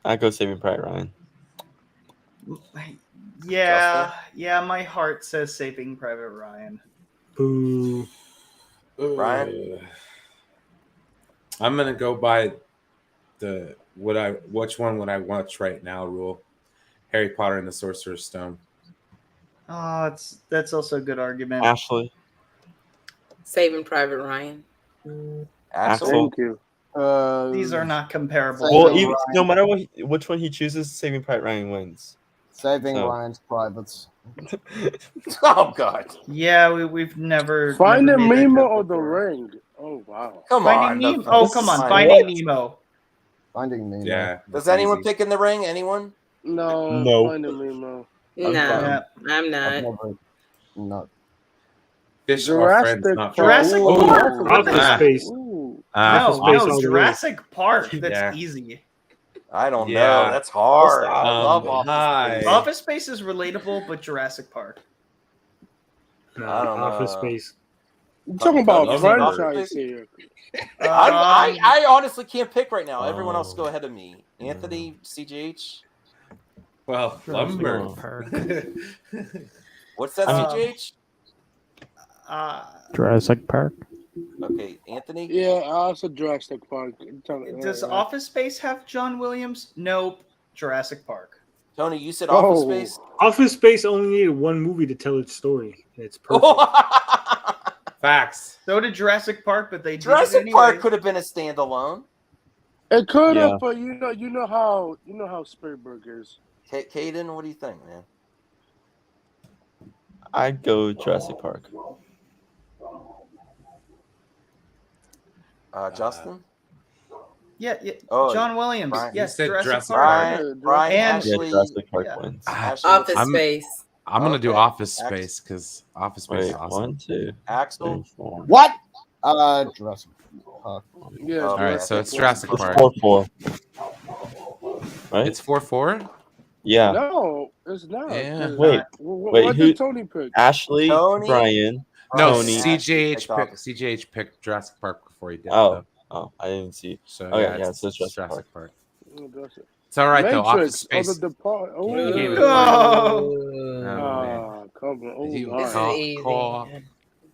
I go Saving Private Ryan. Yeah, my heart says Saving Private Ryan. Boo. Ryan? I'm gonna go by the which one would I watch right now rule. Harry Potter and the Sorcerer's Stone. Oh, that's also a good argument. Ashley. Saving Private Ryan. Axel? Thank you. These are not comparable. Well, even no matter which one he chooses, Saving Private Ryan wins. Saving So- Ryan's privates. Oh, God. Yeah, we've never. Finding never made that Nemo joke or the before. Ring? Oh, wow. Come Finding on. Nemo. Oh, come on. Finding Nemo. Finding Nemo. Yeah. Does that's anyone easy. pick in the ring? Anyone? No. No. Finding Nemo. No, I'm I've not. never. Not. Fish Jurassic are friends, not Jurassic foes. Park. Ooh. Office Ah. Space. Ooh. Office Space all No, the way. Jurassic Park. That's Yeah. easy. I don't Yeah. know. That's hard. I love Office hi. Space. Office Space is relatable, but Jurassic Park. I don't know. Office Space. I'm talking about Love franchise Nemo. here. I honestly can't pick right now. Everyone else go ahead of me. Anthony, CJH. Well, lumber. What's that, CJH? Jurassic Park. Okay, Anthony. Yeah, I also Jurassic Park. Does Office Space have John Williams? Nope. Jurassic Park. Tony, you said Office Oh. Space. Office Space only needed one movie to tell its story. And it's perfect. Facts. So did Jurassic Park, but they did it Jurassic anyway. Park could have been a standalone. It could have, Yeah. but you know how Spielberg is. Caden, what do you think, man? I'd go Jurassic Park. Justin? Yeah. Oh, John Williams. Brian. Yes, You said Jurassic Jurassic Park. Brian, And- Ashley. Yeah, Jurassic Park yeah. wins. Ashley, Office I'm- Space. I'm gonna do Okay. Office Ax- Space because Office Space is Wait, awesome. 1, 2, Axel. 3, 4. What? Jurassic. Park. Yeah. Oh, All right, so it's Jurassic It's Park. 4-4. Right? It's 4-4. Yeah. No, it's not. Yeah. 'cause Wait. what Wait. did Tony pick? Ashley, Tony? Brian. No, Tony. CJH picked Jurassic Park before he did. Oh, I didn't see. So Okay, yeah, it's it's Jurassic Jurassic Park. Park. It's all right though. Office Space. The Departed. Oh, man. Come on. You all This right. is easy. co-op.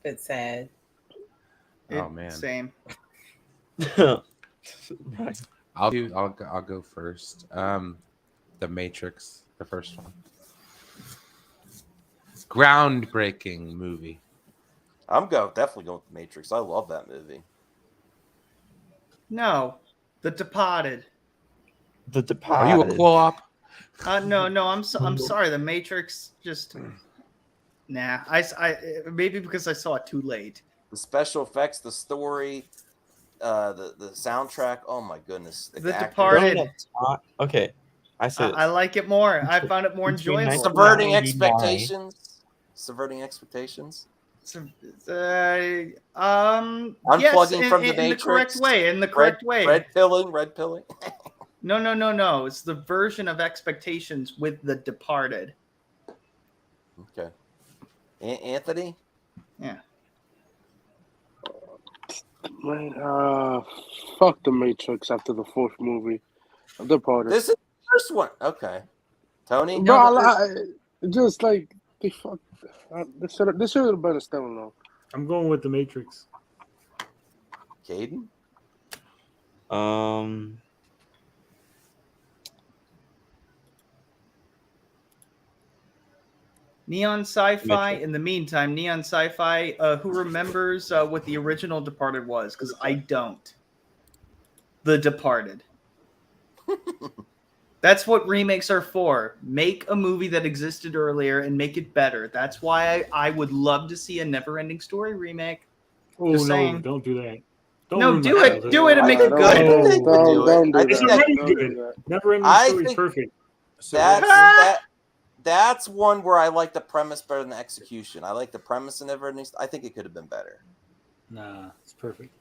It's sad. Oh man. Same. I'll go first. The Matrix, the first one. Groundbreaking movie. definitely going with The Matrix. I love that movie. No, The Departed. The Departed. Are you a co-op? No, I'm sorry. The Matrix just nah. I maybe because I saw it too late. The special effects, the story, the soundtrack. Oh my goodness. The acting. Departed. Okay, I said I like it more. I found it more enjoyable. Subverting expectations. Subverting expectations. Uh, Unplugging yes, from the in Matrix. the correct way. In the correct way. Red pilling. No. It's the version of expectations with The Departed. Okay. Anthony? Yeah. Man, fuck the Matrix after the fourth movie. The Departed. This is the first one. Okay. Tony? Bro, just like they fuck. This should have been a standalone. I'm going with The Matrix. Caden? Neon Sci-Fi. In the meantime, Neon Sci-Fi. Who remembers what the original Departed was? Because I don't. The Departed. That's what remakes are for. Make a movie that existed earlier and make it better. That's why I would love to see a Never-Ending Story remake. Oh, Just no, saying. don't do that. No, do it. Do it and make it good. Don't do It's that. already Don't do good. that. Never-Ending Story is perfect. That's one where I like the premise better than the execution. I like the premise and everything. I think it could have been better. Nah, it's perfect.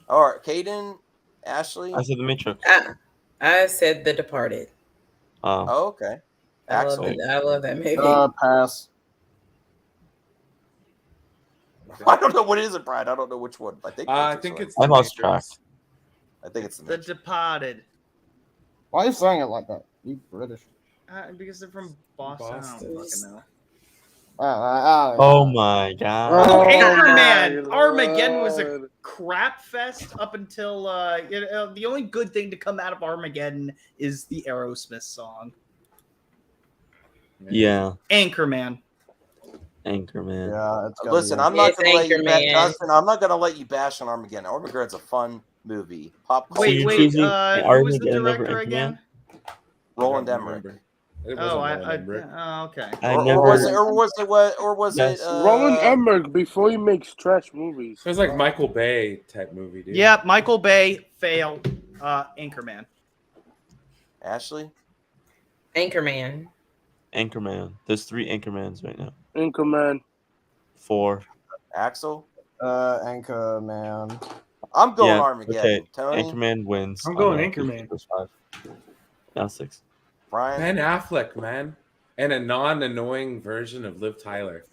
All right, Caden, Ashley. I said The Matrix. I said The Departed. Oh, okay. I love that movie. Pass. I don't know what is it, Brian. I don't know which one. I think it's. I lost track. I think it's The Departed. Why are you saying it like that? You British. Because they're from Boston. I don't fucking know. Oh my god. Oh, Anchorman! Armageddon was a crap fest up until the only good thing to come out of Armageddon is the Aerosmith song. Yeah. Anchorman. Yeah, it's listen, I'm not going to let you bash. Justin, I'm not going to let you bash on Armageddon. Armageddon's a fun movie. Pop culture. Wait. Who was the director again? Roland Emmerich. Okay. Or was it Roland Emmerich before he makes trash movies? It was like Michael Bay type movie, dude. Yeah, Michael Bay failed. Anchorman. Ashley? Anchorman. There's 3 Anchormans right now. Anchorman. 4. Axel? Anchorman. I'm going Armageddon. Okay. Tony? Anchorman wins. I'm going Anchorman. 5. Now 6. Brian? Ben Affleck, man. And a non-annoying version of Liv Tyler.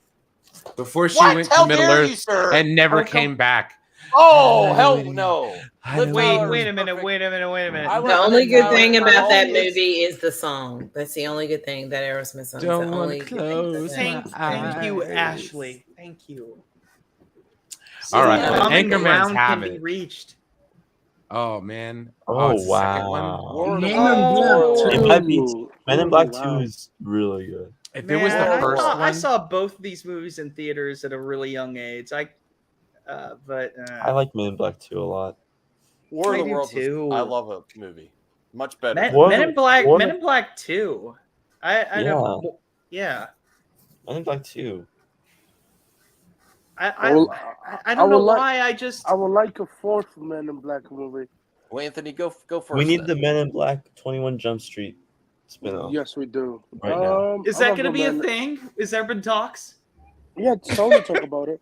Before she went to Middle Earth and never came back. Oh, hell no. Wait a minute. The only good thing about that movie is the song. That's the only good thing, that Aerosmith song. Don't want to close. Thank you, Ashley. Thank you. All right, Anchorman's have can it. be reached. Oh man! Oh, it's the second one? It might be. Men in Black 2 is really good. If it was the first one, I saw both of these movies in theaters at a really young age. I like Men in Black 2 a lot. War of the do Worlds. too. I love a movie. Much better. Men in Black 2. Yeah. Men in Black 2. I don't know why. I would like a fourth Men in Black movie. Well, Anthony, go first. We need the Men in Black 21 Jump Street spin-off. Yes, we do. Right now. Is that going to be a thing? Is there been talks? Yeah, Tony talk about it.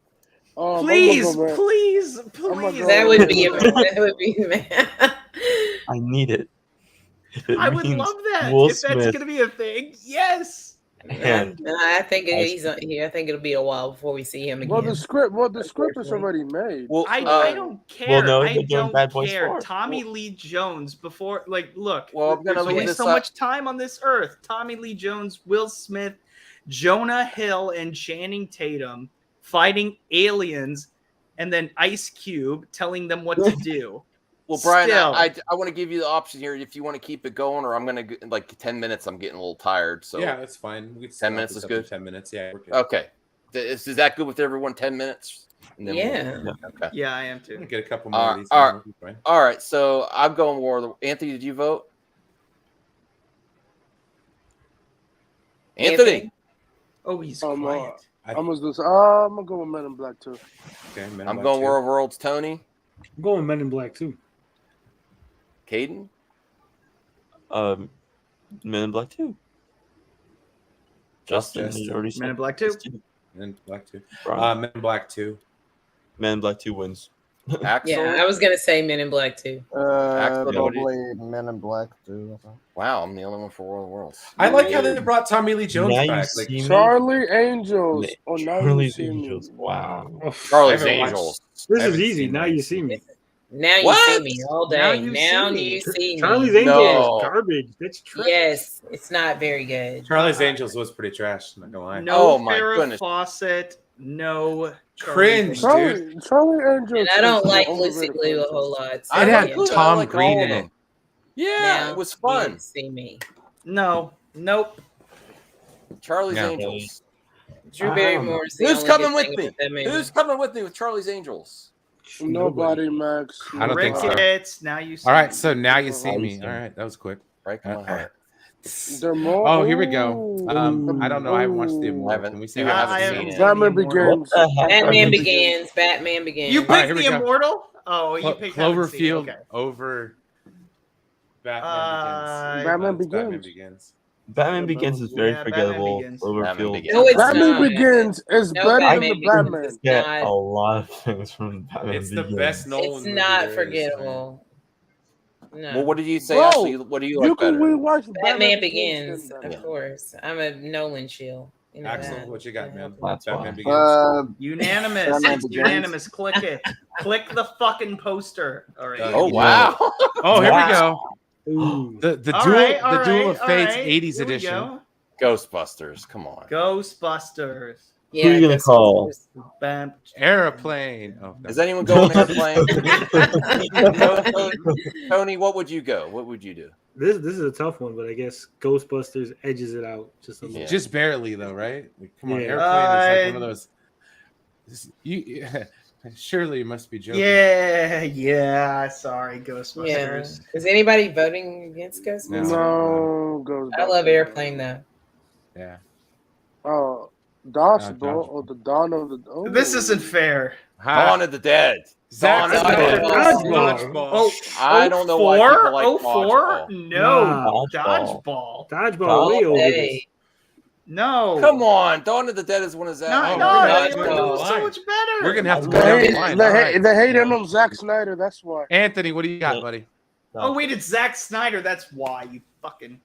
Please. That would be I need it. I would love that Will if that's Smith going to be a thing. Yes. and No, I think he's here. I think it'll be a while before we see him again. Well, the script is already made. Well, I don't care. well, no, I they're doing don't Bad Boys care. 4. Tommy Lee Jones before, look. Well, I'm gonna there's leave only this so up. much time on this earth. Tommy Lee Jones, Will Smith, Jonah Hill, and Channing Tatum fighting aliens, and then Ice Cube telling them what to do. Well, Brian, Still. I want to give you the option here if you want to keep it going, or I'm going to like 10 minutes. I'm getting a little tired. So yeah, that's fine. We 10 minutes is good. 10 minutes. Yeah, we're good. Okay. Is that good with everyone? 10 minutes? And then Yeah. Okay. Yeah, I am too. We'll get a couple more of these. All right. We'll be fine. All right. So I'm going War of the... Anthony, did you vote? Anthony. Oh, he's I'm quiet. gonna go with Men in Black too. Okay, Men in I'm Black going 2. War of Worlds. Tony. I'm going Men in Black too. Caden. Men in Black 2. Justin, you already said Men in Black 2. Men in Black 2. Brian. Men in Black 2. Men in Black 2 wins. Axel. Yeah, I was gonna say Men in Black too. Probably Men in Black too. Wow, I'm the only one for War of the Worlds. I like how they brought Tommy Lee Jones Now you back. see Like, me. Charlie Angels. Oh, now you Charlie's see me. Angels. Wow. Charlie's I haven't watched- Angels. This I is haven't easy. seen Now that. you see me. Now you What? see me all day. Now you see me. Charlie's Angels No. is garbage. That's trash. Yes, it's not very good. Charlie's Angels was pretty trash. I'm not gonna lie. No Oh, my Farrah goodness. Fawcett. No Cringe, Charlie's dude. Charlie Angels. And I don't is like an Lucy overrated Liu a franchise. whole lot. So I It like had it. I Tom like Green all in of it. them. Yeah, Now it was you fun. see me. No. Nope. Charlie's Yeah. Angels. Drew Barrymore is the Who's only coming good with thing me? about that movie. Who's coming with me with Charlie's Angels? Nobody, Max. I don't think so. Crickets. Now you see All right, me. so now you see Now you me. see All me. right, that was quick. Break my heart. The more. Oh, here we go. I don't know. I haven't watched the I Immortal. haven't- Can we see I it? haven't haven't seen it. Batman Immortal. Begins. What the heck? Batman Begins. Batman Begins. You All right, picked here we the go. Immortal? Oh, you picked haven't seen it. Cloverfield Okay. over Batman Batman Begins. Batman Begins. Begins. Batman Begins is very Yeah, Batman forgettable. Begins. Batman Cloverfield. Begins. No, it's Batman not. Begins is No, better Batman than the Begins Batman. is Get not. a lot of things from Batman It's the Begins. best Nolan It's movie not there is, forgettable. No. Well, what did you say, Bro, Ashley? What do you like You can better? rewatch Batman Begins, than of Batman. course. I'm a Nolan shill. You know Axel, that. what you got, man? That's Batman why. Begins. Unanimous. Batman It's Begins. unanimous. Click it. Click the fucking poster. All right. Oh wow! Oh, here we Wow. go. Ooh. The All duel, right, all the Duel right, of all Fates right. 80s Here we edition. go. Ghostbusters. Come on. Ghostbusters. Who are you gonna call? Bam. Airplane. Oh, no. Is anyone going airplane? Tony, what would you go? What would you do? This is a tough one, but I guess Ghostbusters edges it out just a little. Yeah. Just barely though, right? Like, come on, Yeah. Airplane is like one of those. You surely you must be joking. Yeah. Sorry, Yeah. Ghostbusters. Is anybody voting against Ghostbusters? No, goes. I love Airplane though. Yeah. Oh, Dodgeball Dodgeball. or the Dawn of the. Oh. This isn't fair. Dawn of the Dead. Zach Dawn of the Dead. Dodgeball. Oh, I don't know why people like 04? Dodgeball. No, Nah. Dodgeball. Dodgeball way over this. Hey, No. Come on, Dawn of the Dead is one of Zach. No, Oh, no, we're it gonna have to was go so line. much better. We're gonna have to go They down the hate, line. they All hate, right. they hate him on Zack Snyder. That's why. Anthony, what do you got, buddy? Oh wait, it's Zack Snyder. That's why you fucking.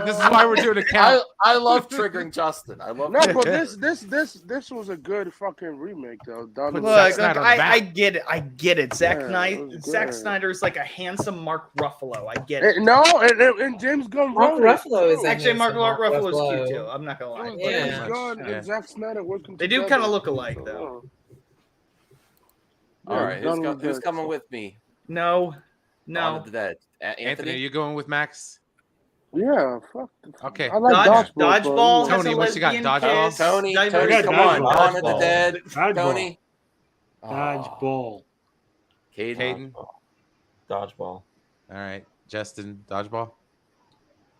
This is why we're doing a count. I love triggering Justin. I love. No, but this was a good fucking remake though. Dawn of the Zack Look, Snyder look, on the I back. get it. I get it. Zack Yeah, Knight, it was Zack good. Snyder is like a handsome Mark Ruffalo. I get it. No, and James Gunn Mark wrote it, Ruffalo is too. Actually, Mark Mark Ruffalo's Ruffalo. cute too. I'm not gonna lie. It was but- Yeah. James Gunn Yeah. and Zack Snyder working They do together. kind of look alike though. All right, Dawn of the who's Dead. coming with me? No, Dawn no. of the Dead. Anthony, are Anthony. you going with Max? Yeah, fuck. Okay. I like Dodgeball. Dodgeball. has Tony, a what you got? lesbian Dodgeball? kiss, Tony, diversity. come on. Dodgeball. Dawn of the Dead. Dodgeball. Tony. Dodgeball. Caden. Caden. Dodgeball. All right. Justin, dodgeball.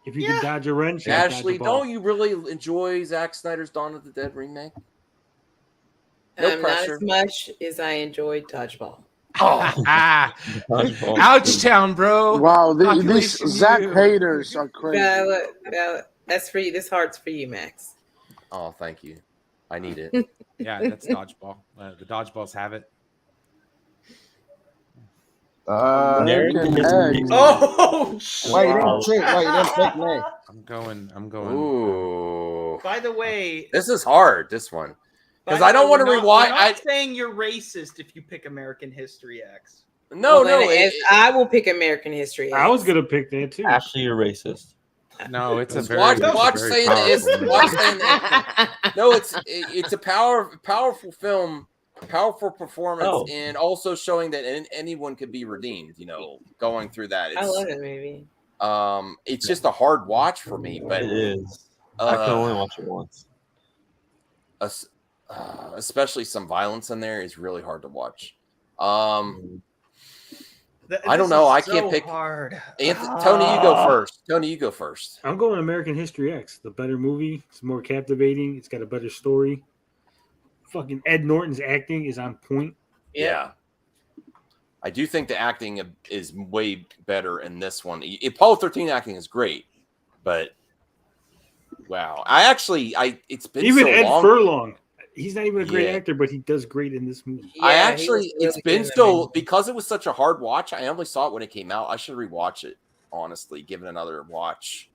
If you Yeah. can dodge a wrench, you Ashley, dodge a don't ball. you really enjoy Zack Snyder's Dawn of the Dead remake? No not pressure. as much as I enjoyed Dodgeball. Ah, Dodgeball. Ouchtown, bro. Wow, these Population Zack you. haters are crazy. That's for you. This heart's for you, Max. Oh, thank you. I need it. Yeah, that's dodgeball. The dodgeballs have it. American X. Oh, Wait, you didn't choose. Wait, you didn't pick me. I'm going. Ooh. By the way, This is hard. This one. Because by I the don't way, want to we're not- rewind. We're not saying you're racist if you pick American History X. No, Well, then I will pick American History X. I was gonna pick that too. Actually, you're racist. No, it's a Just very watch very saying powerful this. movie. Watch saying that. No, it's a powerful film, powerful performance, Oh. and also showing that anyone could be redeemed. Going through that. I love that movie. It's just a hard watch for me, but It is. I can only watch it once. Especially some violence in there is really hard to watch. I This don't know. is I so can't pick. hard. Tony, you go first. Tony, you go first. I'm going American History X. The better movie. It's more captivating. It's got a better story. Fucking Ed Norton's acting is on point. Yeah. I do think the acting is way better in this one. Apollo 13 acting is great, but wow. It's been Even so Ed long. Furlong. He's not even a great Yeah. actor, but he does great in this movie. It's been so, because it was such a hard watch. I only saw it when it came out. I should rewatch it, honestly, give it another watch.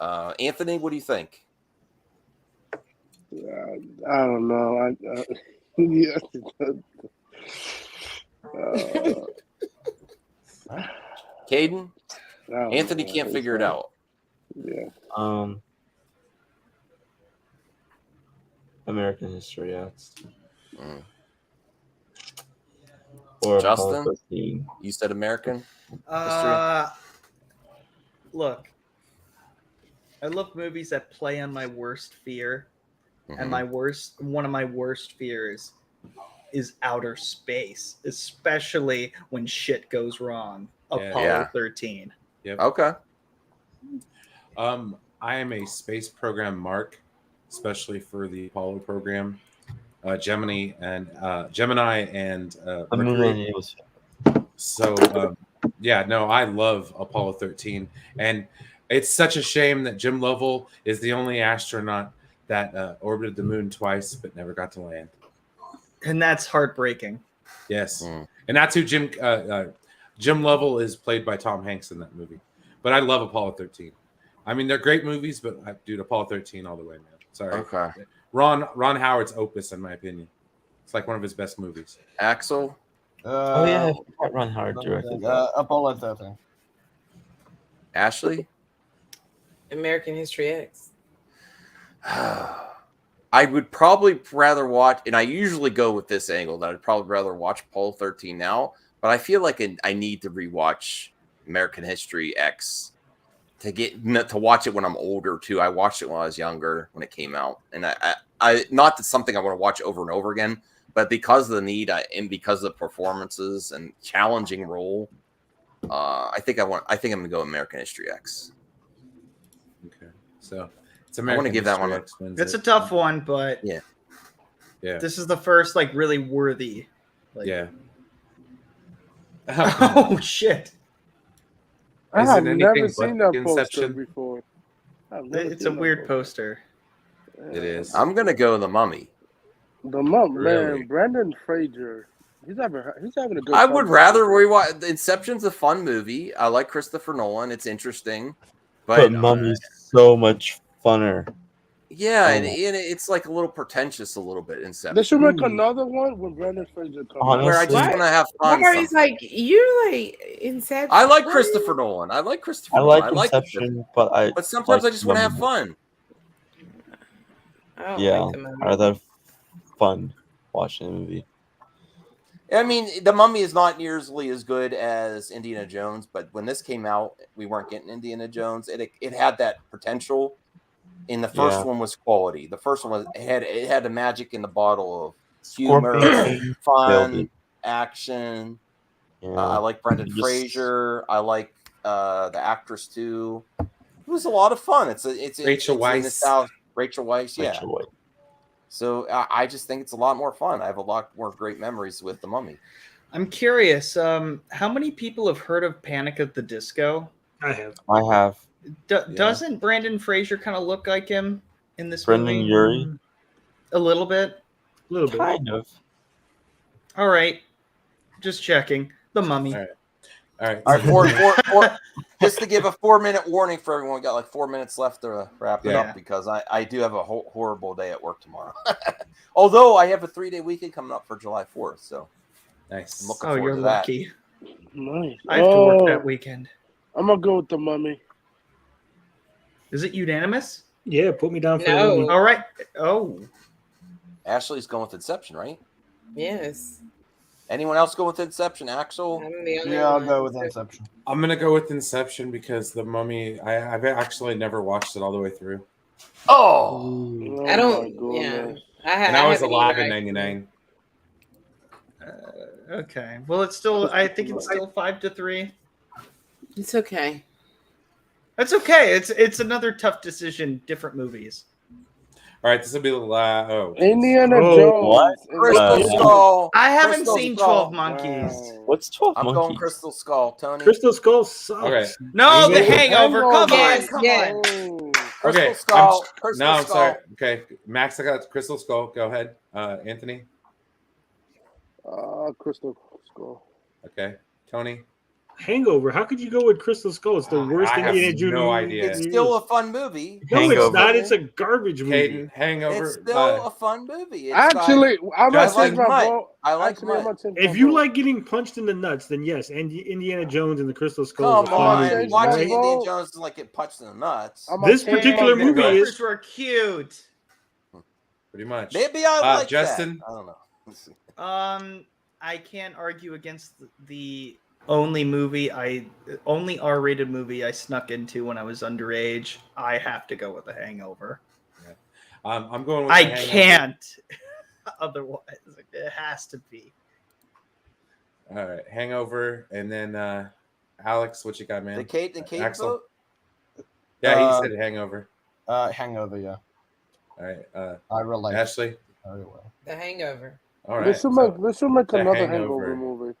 Anthony, what do you think? I don't know. Caden? Anthony can't figure it out. Yeah. American History X. Or Justin, you said American History? Look, I love movies that play on my worst fear, and one of my worst fears is outer space, especially when shit goes wrong. Apollo 13. Yep. Okay. I am a space program mark, especially for the Apollo program. Gemini and Mercury. So I love Apollo 13, and it's such a shame that Jim Lovell is the only astronaut that orbited the moon twice but never got to land. And that's heartbreaking. Yes, and that's who Jim Lovell is played by Tom Hanks in that movie. But I love Apollo 13. I mean, they're great movies, but dude, Apollo 13 all the way, man. Sorry. Okay. Ron Howard's opus, in my opinion. It's like one of his best movies. Axel? Oh, yeah. Ron Howard directed Apollo 13. Ashley? American History X. I would probably rather watch, and I usually go with this angle, that I'd probably rather watch Apollo 13 now, but I feel like I need to rewatch American History X to watch it when I'm older too. I watched it when I was younger when it came out, and I not that something I want to watch over and over again, but because of the need and because of the performances and challenging role, I think I'm gonna go American History X. Okay, so it's I want to give that one. It's a tough one, but yeah. This is the first really worthy. Yeah. Oh shit. I have never seen that poster Inception? before. It's a weird poster. It is. I'm gonna go The Mummy. The Mummy, Really? man. Brendan Fraser. He's having a good. I would rather rewatch. Inception's a fun movie. I like Christopher Nolan. It's interesting, But Mummy's so much funner. yeah, and it's like a little pretentious, a little bit. Inception. They should make another one when Brendan Fraser comes. Where I just want to have fun. Marty's like, you're like Inception. I like Christopher Nolan. I like Christopher. I like Nolan. Inception, but sometimes like I just want to have Mummy. fun. I don't Yeah, like the movie. I rather have fun watching a movie. I mean, The Mummy is not nearly as good as Indiana Jones, but when this came out, we weren't getting Indiana Jones. It had that potential. And the first one was quality. The first one was it had the magic in the bottle of humor, fun, action. Yeah. I like Brendan Fraser. I like the actress too. It was a lot of fun. It's Rachel Weisz. Rachel Weisz, yeah. Rachel Weisz. So I just think it's a lot more fun. I have a lot more great memories with The Mummy. I'm curious. How many people have heard of Panic at the Disco? I have. I have. Doesn't Brandon Fraser kind of look like him in this Brendan movie? Urie. A little bit. A little bit. Kind of. All right. Just checking. The Mummy. All right. All right, four. Just to give a 4-minute warning for everyone, we got like 4 minutes left to wrap it up because I do have a horrible day at work tomorrow. Although I have a 3-day weekend coming up for July 4th, so nice. I'm looking forward to that. Lucky. Nice. I have to work that weekend. I'm gonna go with the Mummy. Is it unanimous? Yeah, put me down for No. the movie. All right. Oh. Ashley's going with Inception, right? Yes. Anyone else go with Inception? Axel? I'm the only Yeah, I'll one. go with Inception. I'm gonna go with Inception because the Mummy. I've actually never watched it all the way through. Oh, I don't. Yeah. And I was haven't alive either, in '99. Okay. Well, it's still. I think it's still 5-3. It's okay. That's okay. It's another tough decision. Different movies. All right, this will be the last. Oh, Indiana Oh, Jones. what? Crystal Skull. I haven't Crystal seen Skull. 12 Monkeys. What's 12 I'm Monkeys? going Crystal Skull, Tony. Crystal Skull sucks. okay. No, The Hangover. Hangover. Come Yes, on. Come yes. on. Crystal Okay. Skull. Crystal I'm Skull. sorry. Okay, Max, I got Crystal Skull. Go ahead, Anthony. Crystal Skull. Okay, Tony. Hangover. How could you go with Crystal Skull? It's the worst I have Indiana Jones. no idea. It's still a fun movie. No, Hangover. it's not. It's a garbage movie. Caden, Hangover. It's still a fun movie. It's Actually, I'm gonna Justin, take my vote. I like Actually, I'm Mike. gonna take If my you vote. like getting punched in the nuts, then yes, and Indiana Jones and the Crystal Skull. Come is a fun on, movie, watching right? Indiana Jones doesn't like get punched in the nuts. I'm This gonna take particular my movie vote. is- Rockers were cute. Pretty much. Maybe I like Justin. that. I don't know. Let's see. I can't argue against the only R-rated movie I snuck into when I was underage. I have to go with The Hangover. I'm going with I The Hangover. can't. Otherwise, it has to be. All right, Hangover, and then Alex, what you got, man? The Kate Axel? vote? Yeah, he said Hangover. Hangover, yeah. All right, I relate Ashley. very well. The Hangover. All right. This should make The another Hangover. Hangover movie.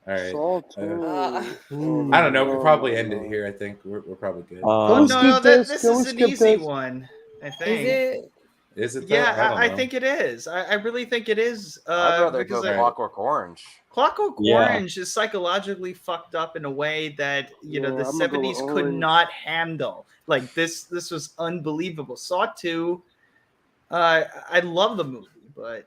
All right. Saw 2. I don't know. We could probably end it here. I think we're probably good. Oh, we no, skip this this? Can we is an skip easy this? one. I Is think. it? Is it? Yeah, don't I know. think it is. I really think it is. I'd rather go because Clockwork Orange. Clockwork Yeah. Orange is psychologically fucked up in a way that the I'm gonna go 70s with could Orange. not handle. Like this was unbelievable. Saw 2. I love the movie, but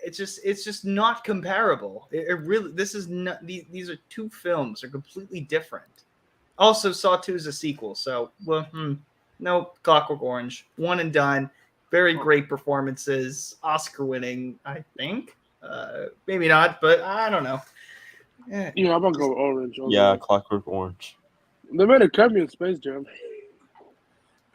it's just not comparable. It really this is not these are two films. They're completely different. Also, Saw 2 is a sequel, so no, Clockwork Orange, one and done. Very great performances, Oscar winning, I think. Maybe not, but I don't know. Yeah, I'm gonna go Orange. Yeah, Clockwork Orange. They made a cameo in Space Jam.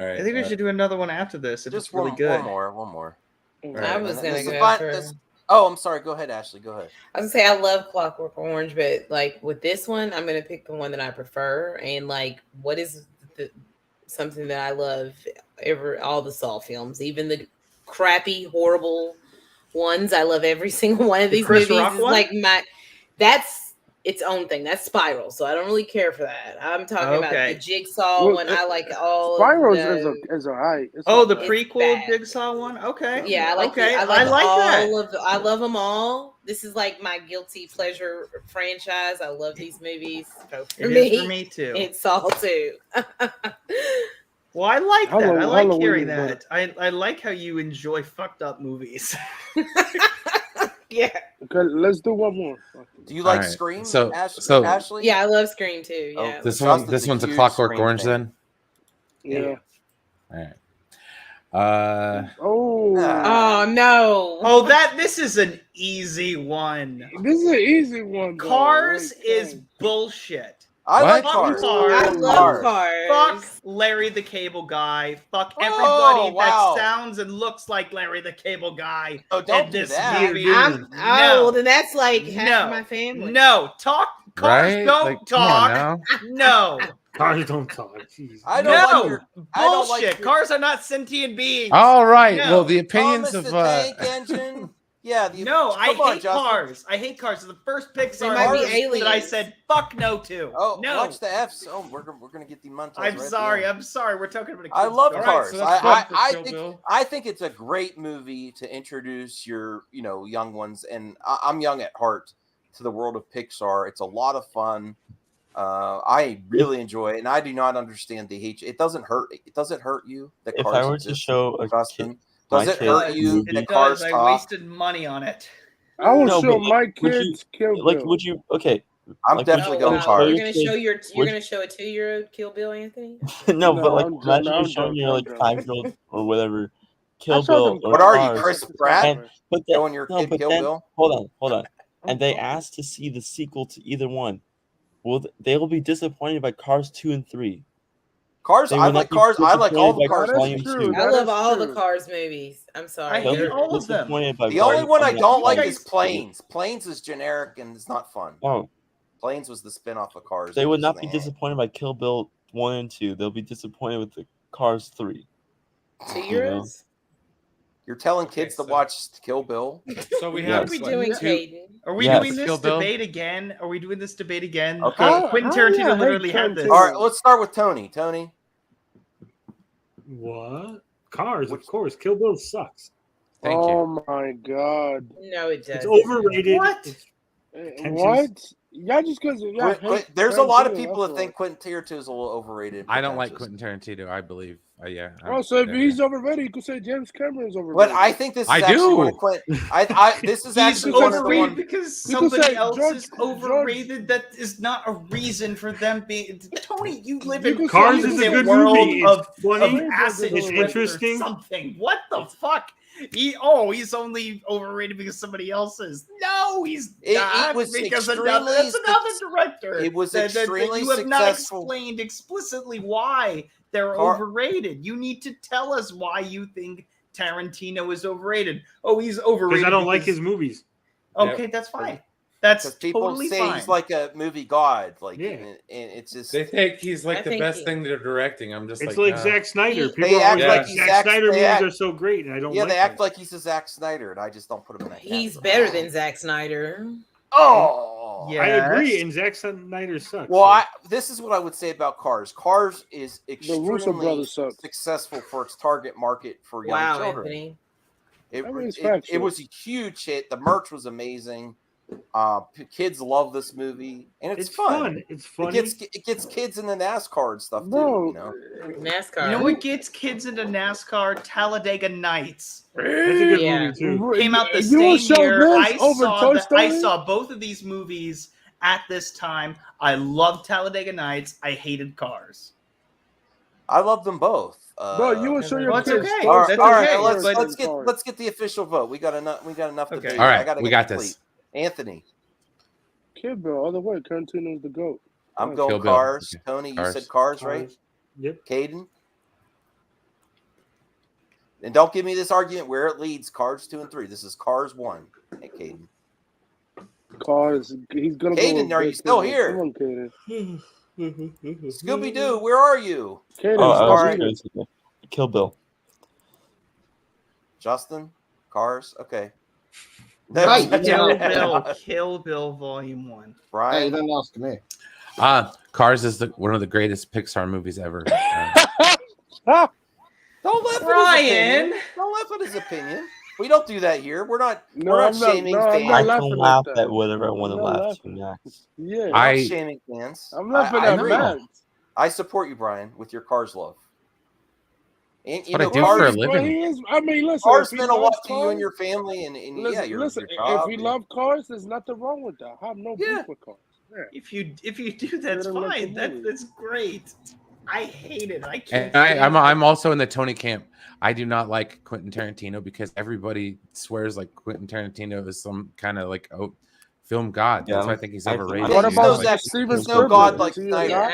All right. I think we should do another one after this. If Just it's really one, good. one more. I was gonna This is go fine. for. Oh, I'm sorry. Go ahead, Ashley. Go ahead. I was gonna say I love Clockwork Orange, but like with this one, I'm gonna pick the one that I prefer. And like, what is something that I love? All the Saw films, even the crappy, horrible ones. I love every single one of these Chris movies. Rock It's one? like that's its own thing. That's Spiral, so I don't really care for that. I'm talking about Okay. the Jigsaw Well, one. I like all. Spirals of the, is alright. Oh, the It's prequel bad. Jigsaw one. Okay. Yeah, I like. Okay. I like all all that. I love them all. This is like my guilty pleasure franchise. I love these movies. So for It me, is for me too. it's Saw too. Well, I like that. I like Halloween hearing is that. I like how you enjoy fucked up movies. Yeah. Okay, let's do one more. Do you like All right. Scream? So- Ashley? Yeah, I love Scream too. Oh, Yeah. This Justin's one's a huge Clockwork Scream Orange fan. then. Yeah. All right. Oh. Oh no. Oh, this is an easy one. This is an easy one. Though. Cars Like, is bullshit. I like What? Cars. I love Cars. Fuck Larry the Cable Guy. Fuck everybody Oh, wow. that sounds and looks like Larry the Cable Guy. Oh, don't in do this that. movie. Oh, well, then that's like half No. of my family. No, talk. Cars Right? don't Like, come on talk. No. Cars don't talk. Jeez. I don't No. like your. I don't Bullshit. like your Cars are not sentient beings. All right. No. Well, the opinions Thomas of the Tank Engine. Yeah. I come on, hate Justin. Cars. I hate Cars. It's the first Pixar might be movie that I aliens. said fuck no to. Oh, no. watch the F's. Oh, we're gonna get demonetized. I'm sorry. I'm sorry. We're talking about a I kid's love story. Cars. All right, so that's I think it's a great movie to introduce your young ones, and I'm young at heart, to the world of Pixar. It's a lot of fun. I really enjoy it, and I do not understand the hate. It doesn't hurt. It doesn't hurt you that If Cars I were exists, to show a Justin. kid, Does my it kid hurt you movie- that It Cars does. I talk? wasted money on it. I will No, show but, my like, would kids Kill Like, Bill. would you? Okay, I'm like, definitely would going you Cars. show You're your gonna kid- show you're would- gonna show a 2-year-old Kill Bill, Anthony? No, but like, I'm imagine joking, you're I'm showing your like joking. 5-year-old or whatever, I Kill showed Bill them or What are you, Cars, Chris Pratt? and but then, Showing your no, kid but Kill then Bill? hold on, and they ask to see the sequel to either one. Well, they will be disappointed by Cars 2 and 3. Cars. They I will not like be Cars. I like all the disappointed by Cars. That is Volume true. 2. I That love is all the true. Cars movies. I'm sorry. I hate They'll be all of them. disappointed by The only Volume- one I I mean, don't like Volume is 2. Planes. Planes is generic and it's not fun. Oh, Planes was the spin-off of Cars. they It would was not be meh. disappointed by Kill Bill 1 and 2. They'll be disappointed with the Cars 3. 2-year-olds? You're telling kids to watch Kill Bill? So we Yeah. have What are we what, doing, two- Caden? Are we Yes. doing this Kill Bill? debate again? Are we doing this debate again? Okay. Quentin How do you Tarantino hate literally had this. Tarantino? All right, let's start with Tony. Tony, What? Cars, of course. Kill Bill sucks. Thank you. Oh my god. No, it It's doesn't. overrated. What? It's tensions. What? Y'all just because y'all hate there's a lot of Tarantino, people that's that think why. Quentin Tarantino is a little overrated. I but don't that's like just- Quentin Tarantino. I believe. Yeah. Oh, so if yeah. he's overrated, you could say James Cameron's But overrated. I think this is I actually one do. of Quentin. This is He's actually one of the overrated ones. because You could somebody say else George- is overrated. That is not a reason for them being. Tony, you live You in could Cars say- is the a good world movie. of It's funny. acid It's trip or interesting. something. What the fuck? He's only overrated because somebody else is. No, he's It not was because extremely that's another suc- director. it was that extremely you have not successful. explained explicitly why they're Car- overrated. You need to tell us why you think Tarantino is overrated. Oh, he's overrated Because I don't like his movies. Okay, that's fine. That's Because people totally say fine. he's like a movie god, like, Yeah. and it's just They think he's I like the think best he- thing they're directing. I'm just It's like, like nah. Zack Snyder. They People are act always like like he's Zack Zack- Snyder they movies act- are so great, and I don't yeah, like they act them. like he's a Zack Snyder, and I just don't put him in that. He's category. better than Zack Snyder. Oh, Yeah. I agree, Yes. and Zack Snyder sucks. Well, this is what I would say about Cars. Cars is Russo extremely brothers suck. successful for its target market for young Wow, children. Anthony. It, I mean, it's it factual. was a huge hit. The merch was amazing. Kids love this movie, and it's fun. It's funny. It gets kids into NASCAR and stuff too. Bro. You know, NASCAR. You know what gets kids into NASCAR? Talladega Nights. That's a good Yeah. movie too. Came out the You will same show year. this I over saw Toy I Story? saw both of these movies at this time. I loved Talladega Nights. I hated Cars. I love them both. Bro, you will show your Well, it's kids. okay. Toy All right, That's all right. okay, Story Let's get the official vote. We got enough. We got enough Okay. debate. All right, I gotta we get got to this. sleep. Anthony, Kid Bill, other way. Tarantino's the GOAT. I'm Kill going Bill. Cars. Okay. Tony, you Cars. said Cars, right? Yep. Caden. And don't give me this argument where it leads. Cars 2 and 3. This is Cars 1. Hey, Caden. Cars. He's gonna. Caden, go are you with still Caden. here? Come on, Caden. Scooby Doo, where are you? Caden, Oh, I stop was reading. going to say Kill Bill. Justin, Cars. Okay. Right, Kill Bill Volume 1. Hey, Brian. then ask me. Cars is one of the greatest Pixar movies ever. Don't laugh at his Brian. opinion. Don't laugh at his opinion. We don't do that here. We're not. No, we're I'm not not- shaming no, I'm fans. not I laughing can like laugh that. at whatever I want to I'm not laugh to laughing. next. Yeah, We're not I- shaming fans. I'm laughing I at agree. Matt. I support you, Brian, with your Cars love. And you what I know, do Cars, for a Bro, living. he is. I mean, listen. Cars if he meant a lot loves to you and cars- your family, and Listen, yeah, your listen. job. If he loves cars, there's nothing wrong with that. I have no Yeah. beef with cars. Yeah. If you do, that's Better look fine. at me. That's great. I hate it. I can't. And I'm also in the Tony camp. I do not like Quentin Tarantino because everybody swears like Quentin Tarantino is some kind of like film god. Yeah, That's why I think he's I think- overrated. What He's about no Zack- Steven he's no Spielberg? god like Is he a Snyder. god?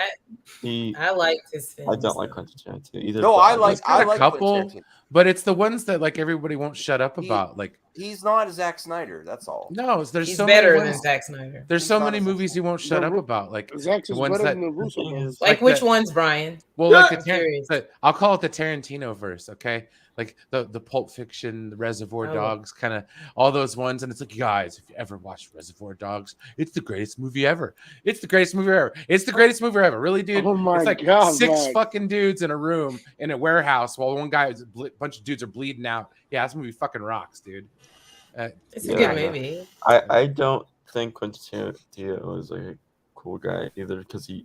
He, I liked his films. I don't like Quentin Tarantino either. No, but I like. He's got I a like couple, Quentin Tarantino. but it's the ones that like everybody won't shut up about. Like He's not a Zack Snyder. That's all. no, there's He's so better many than ones. Zack Snyder. There's He's so not many a Zack movies he won't shut up about. Like Zack's the is ones better that than the Russo brothers. Like like which the- ones, Brian? well, like I'm the curious. I'll call it the Tarantino verse. Okay, like the Pulp Fiction, the Reservoir Oh. Dogs, kind of all those ones. And it's like, guys, if you ever watched Reservoir Dogs, it's the greatest movie ever. It's the greatest movie ever. It's the greatest movie ever. Really, dude. Oh my it's like God, 6 man. fucking dudes in a room in a warehouse while one guy, bunch of dudes are bleeding out. Yeah, this movie fucking rocks, dude. It's a good movie. I don't think Quentin Tarantino is like a cool guy either, because he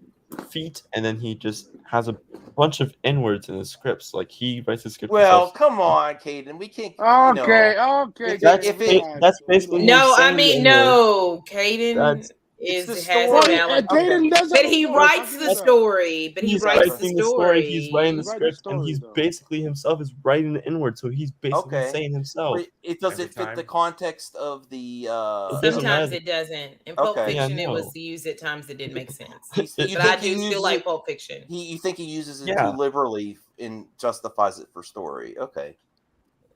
feet and then he just has a bunch of N-words in his scripts. Like he writes his script. Well, come on, Caden. We can't. Okay. That's basically No, him I saying mean the N-word. no. Caden It's the has story. a valid Caden does but have a he story. writes I'll the give you story. But he He's writes the writing story. He's writing the He writes the script, story, and he's though. basically himself is writing the N-word. So he's basically Okay. saying himself. It does Every it fit time. the context of the? doesn't Sometimes matter. it doesn't. In Pulp Okay. Fiction, Yeah, it no. was used at times that didn't make sense. You But think I he do still uses like it- Pulp Fiction. You think he uses it Yeah. too liberally and justifies it for story? Okay.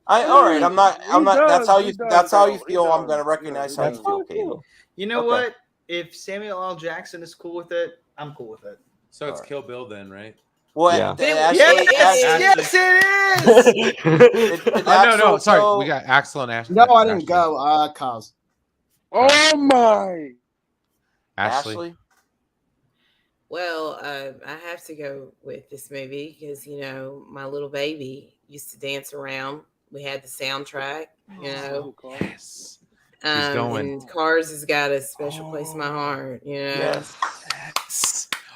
All right. I'm not. That's how you. That's how you feel. I'm going to recognize how you feel, Caden. You know Okay. what? If Samuel L. Jackson is cool with it, I'm cool with it. So it's Kill Bill then, right? Well, Yeah. Yes, it is. No. Sorry, we got Axel and Ashley. No, I didn't go. Cause. Oh my. Ashley. Well, I have to go with this movie because my little baby used to dance around. We had the soundtrack, Yes. She's going. And Cars has got a special place in my heart. Yes.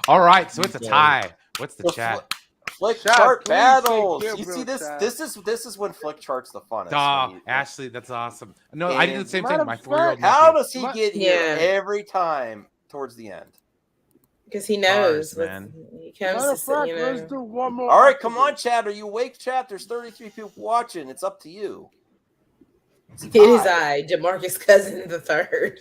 All right, so it's a tie. What's the chat? Flick Chat, chart please battles. say Kill You Bill, see this? chat. This is when Flick chart's the funnest. Duh, Ashley, that's awesome. No, I did the same thing. Matter My of 4-year-old fact, how nephew. does he get here every time towards the end? Because he knows, Cars, man. He comes Matter of to fact, let's do one more. All right, come on, chat. Are you awake, chat? There's 33 people watching. It's up to you. It is I, DeMarcus Cousins the third.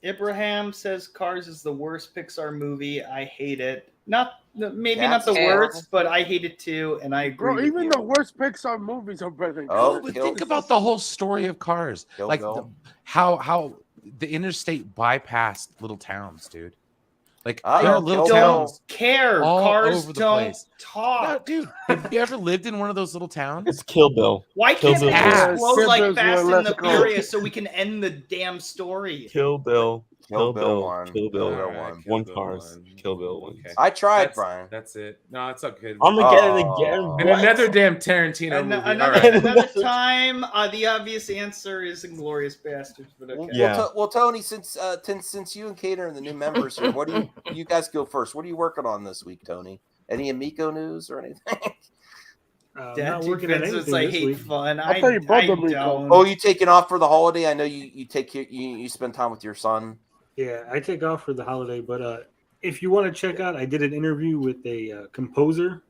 Ibrahim says Cars is the worst Pixar movie. I hate it. Not the That's worst, but I hate it too, and I agree. Bro, with even you. the worst Pixar movies are better than Oh, but think about the whole story of Cars. Like how the interstate bypassed little towns, dude. Like there are little towns. Care. All Cars over the don't place. talk. No, dude, have you ever lived in one of those little towns? It's Kill Bill. Why Kill can't Bill. they explode like Siblings Fast were and the less cool. Furious so we can end the damn story? Kill Bill. Kill Bill one. Kill Bill Kill Bill one. one. Cars. Kill Bill one. Okay. I tried, Brian. That's it. No, it's okay. Armageddon again. And another damn Tarantino movie. All right. Another time, the obvious answer is Inglourious Bastards, but okay. Yeah. Well, Tony, since you and Kate are the new members here, what do you guys go first? What are you working on this week, Tony? Any Amico news or anything? Not working on anything I this hate week. fun. I'll tell you both of them. don't. Oh, you taking off for the holiday? I know you take care, you spend time with your son. Yeah, I take off for the holiday, but if you want to check out, I did an interview with a composer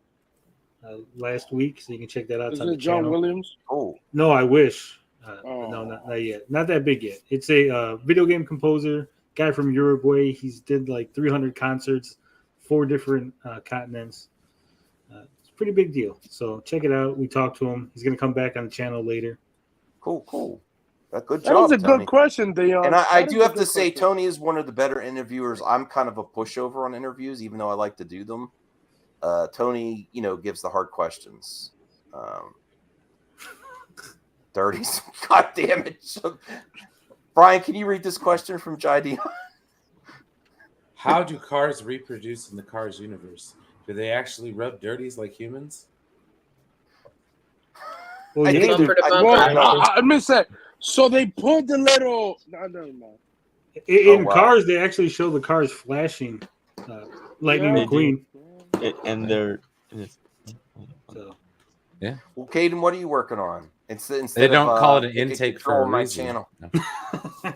last week, so you can check that out. Is on it the John channel. Williams? Oh, No, I wish. No, not yet. Not that big yet. It's a video game composer, guy from Uruguay. He's did like 300 concerts, 4 different continents. It's a pretty big deal. So check it out. We talked to him. He's going to come back on the channel later. Cool. Good That job, was a Tony. good question, Dion. And I That do is a have to good say, question. Tony is one of the better interviewers. I'm kind of a pushover on interviews, even though I like to do them. Tony, gives the hard questions. Dirty. God damn it. Brian, can you read this question from JD? How do cars reproduce in the Cars universe? Do they actually rub dirties like humans? Well, I yeah, think Bumper to I- bumper. I missed that. So they put the little. No, never mind. in wow. Cars, they actually show the cars flashing Lightning Yeah. McQueen. And they're. So Well, Caden, what are you working on? Instead They don't of, call it an taking intake control for of a my reason. channel. No.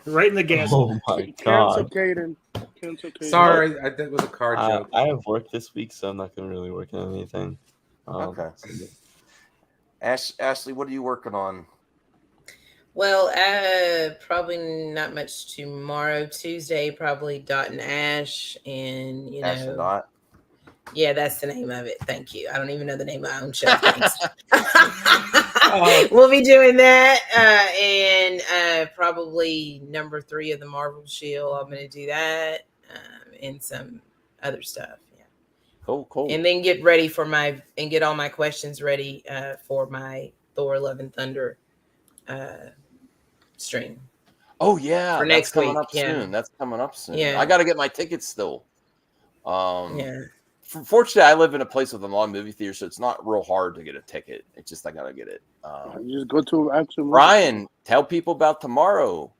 right in the gas. Oh my Cancel god. Caden. Cancel Caden. Sorry, that was a car joke. I have work this week, so I'm not gonna really work on anything. Okay. Ashley, what are you working on? Well, probably not much tomorrow. Tuesday, probably Dot and Ash, and Ash and Dot. Yeah, that's the name of it. Thank you. I don't even know the name of my own show. Thanks. We'll be doing that, and probably number 3 of the Marvel Shield. I'm going to do that, and some other stuff. Yeah, Cool. And then get all my questions ready for my Thor: Love and Thunder stream. Oh yeah, for that's next coming week. up soon. That's coming up soon. Yeah. I got to get my tickets still. Yeah. Fortunately, I live in a place with a lot of movie theaters, so it's not real hard to get a ticket. It's just I got to get it. You just go to actual. Ryan, tell people about tomorrow.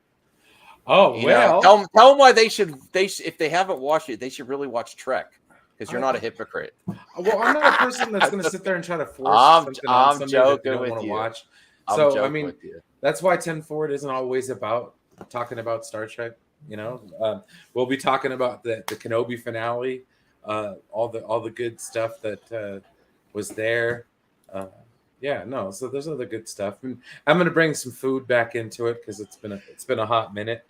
Oh, tell them why they should. If they haven't watched it, they should really watch Trek because you're not a hypocrite. Well, I'm not a person that's going to sit there and try to force something on somebody that they don't want to watch. So I mean, that's why 10 Forward isn't always about talking about Star Trek. We'll be talking about the Kenobi finale, all the good stuff that was there. So there's other good stuff, and I'm going to bring some food back into it because it's been a hot minute.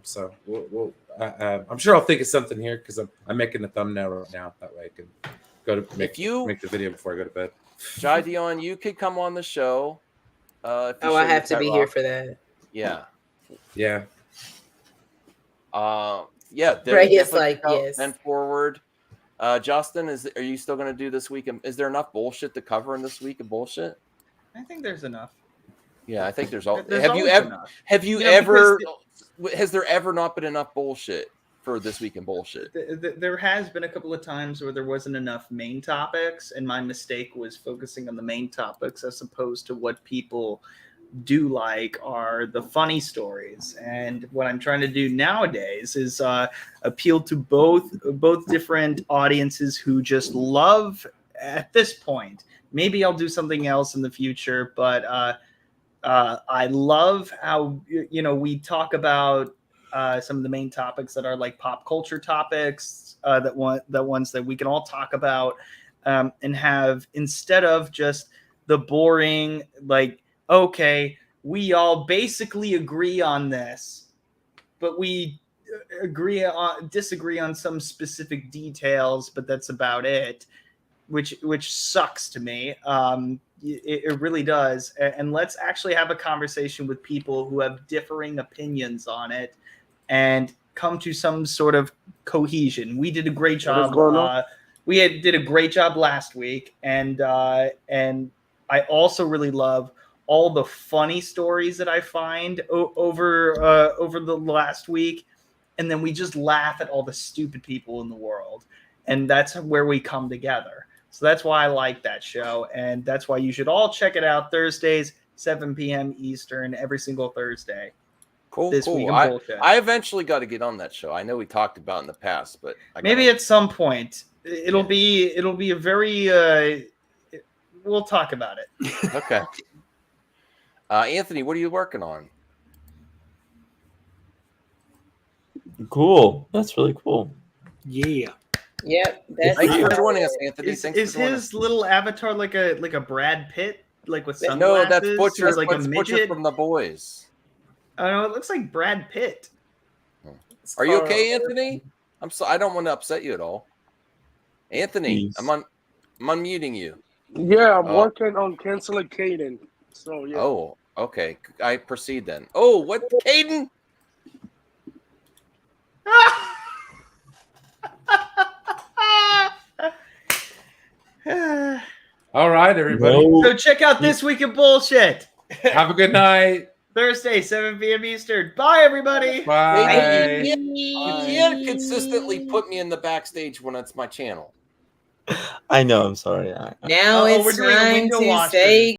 So I'm sure I'll think of something here because I'm making a thumbnail right now. That way I can go to make the video before I go to bed. Jai Dion, you could come on the show. I have to be here for that. Yeah. Yeah. Right, it's like, yes. And forward. Justin, are you still going to do this week? Is there enough bullshit to cover in this week of bullshit? I think there's enough. Yeah, I think there's There's has there ever not been enough bullshit for this week in bullshit? There has been a couple of times where there wasn't enough main topics, and my mistake was focusing on the main topics as opposed to what people do like are the funny stories. And what I'm trying to do nowadays is appeal to both different audiences who just love at this point. Maybe I'll do something else in the future, but I love how we talk about some of the main topics that are like pop culture topics, that ones that we can all talk about, and have, instead of just the boring, like, okay, we all basically agree on this, but we disagree on some specific details, but that's about it, which sucks to me. It really does. And let's actually have a conversation with people who have differing opinions on it and come to some sort of cohesion. We did a great job. Did a great job last week. And I also really love all the funny stories that I find over the last week. And then we just laugh at all the stupid people in the world. And that's where we come together. So that's why I like that show, and that's why you should all check it out. Thursdays, 7 p.m. Eastern, every single Thursday. Cool. Week in bullshit. I eventually got to get on that show. I know we talked about it in the past, but maybe at some point it'll be a very. We'll talk about it. Okay. Anthony, what are you working on? Cool. That's really cool. Yeah. Yep. Thanks for joining us, Anthony. Is his little avatar like a Brad Pitt, like with sunglasses? No, that's Butcher. Like Butcher a midget from The Boys. I don't know. It looks like Brad Pitt. Are you okay, Anthony? I'm so I don't want to upset you at all. Anthony, I'm unmuting you. Yeah, I'm working on canceling Caden. So yeah. Oh, okay. I proceed then. Oh, what, Caden? All right, everybody. So check out This Week of Bullshit. Have a good night. Thursday, 7 p.m. Eastern. Bye, everybody. Bye. You can't consistently put me in the backstage when it's my channel. I know. I'm sorry. Now it's time to say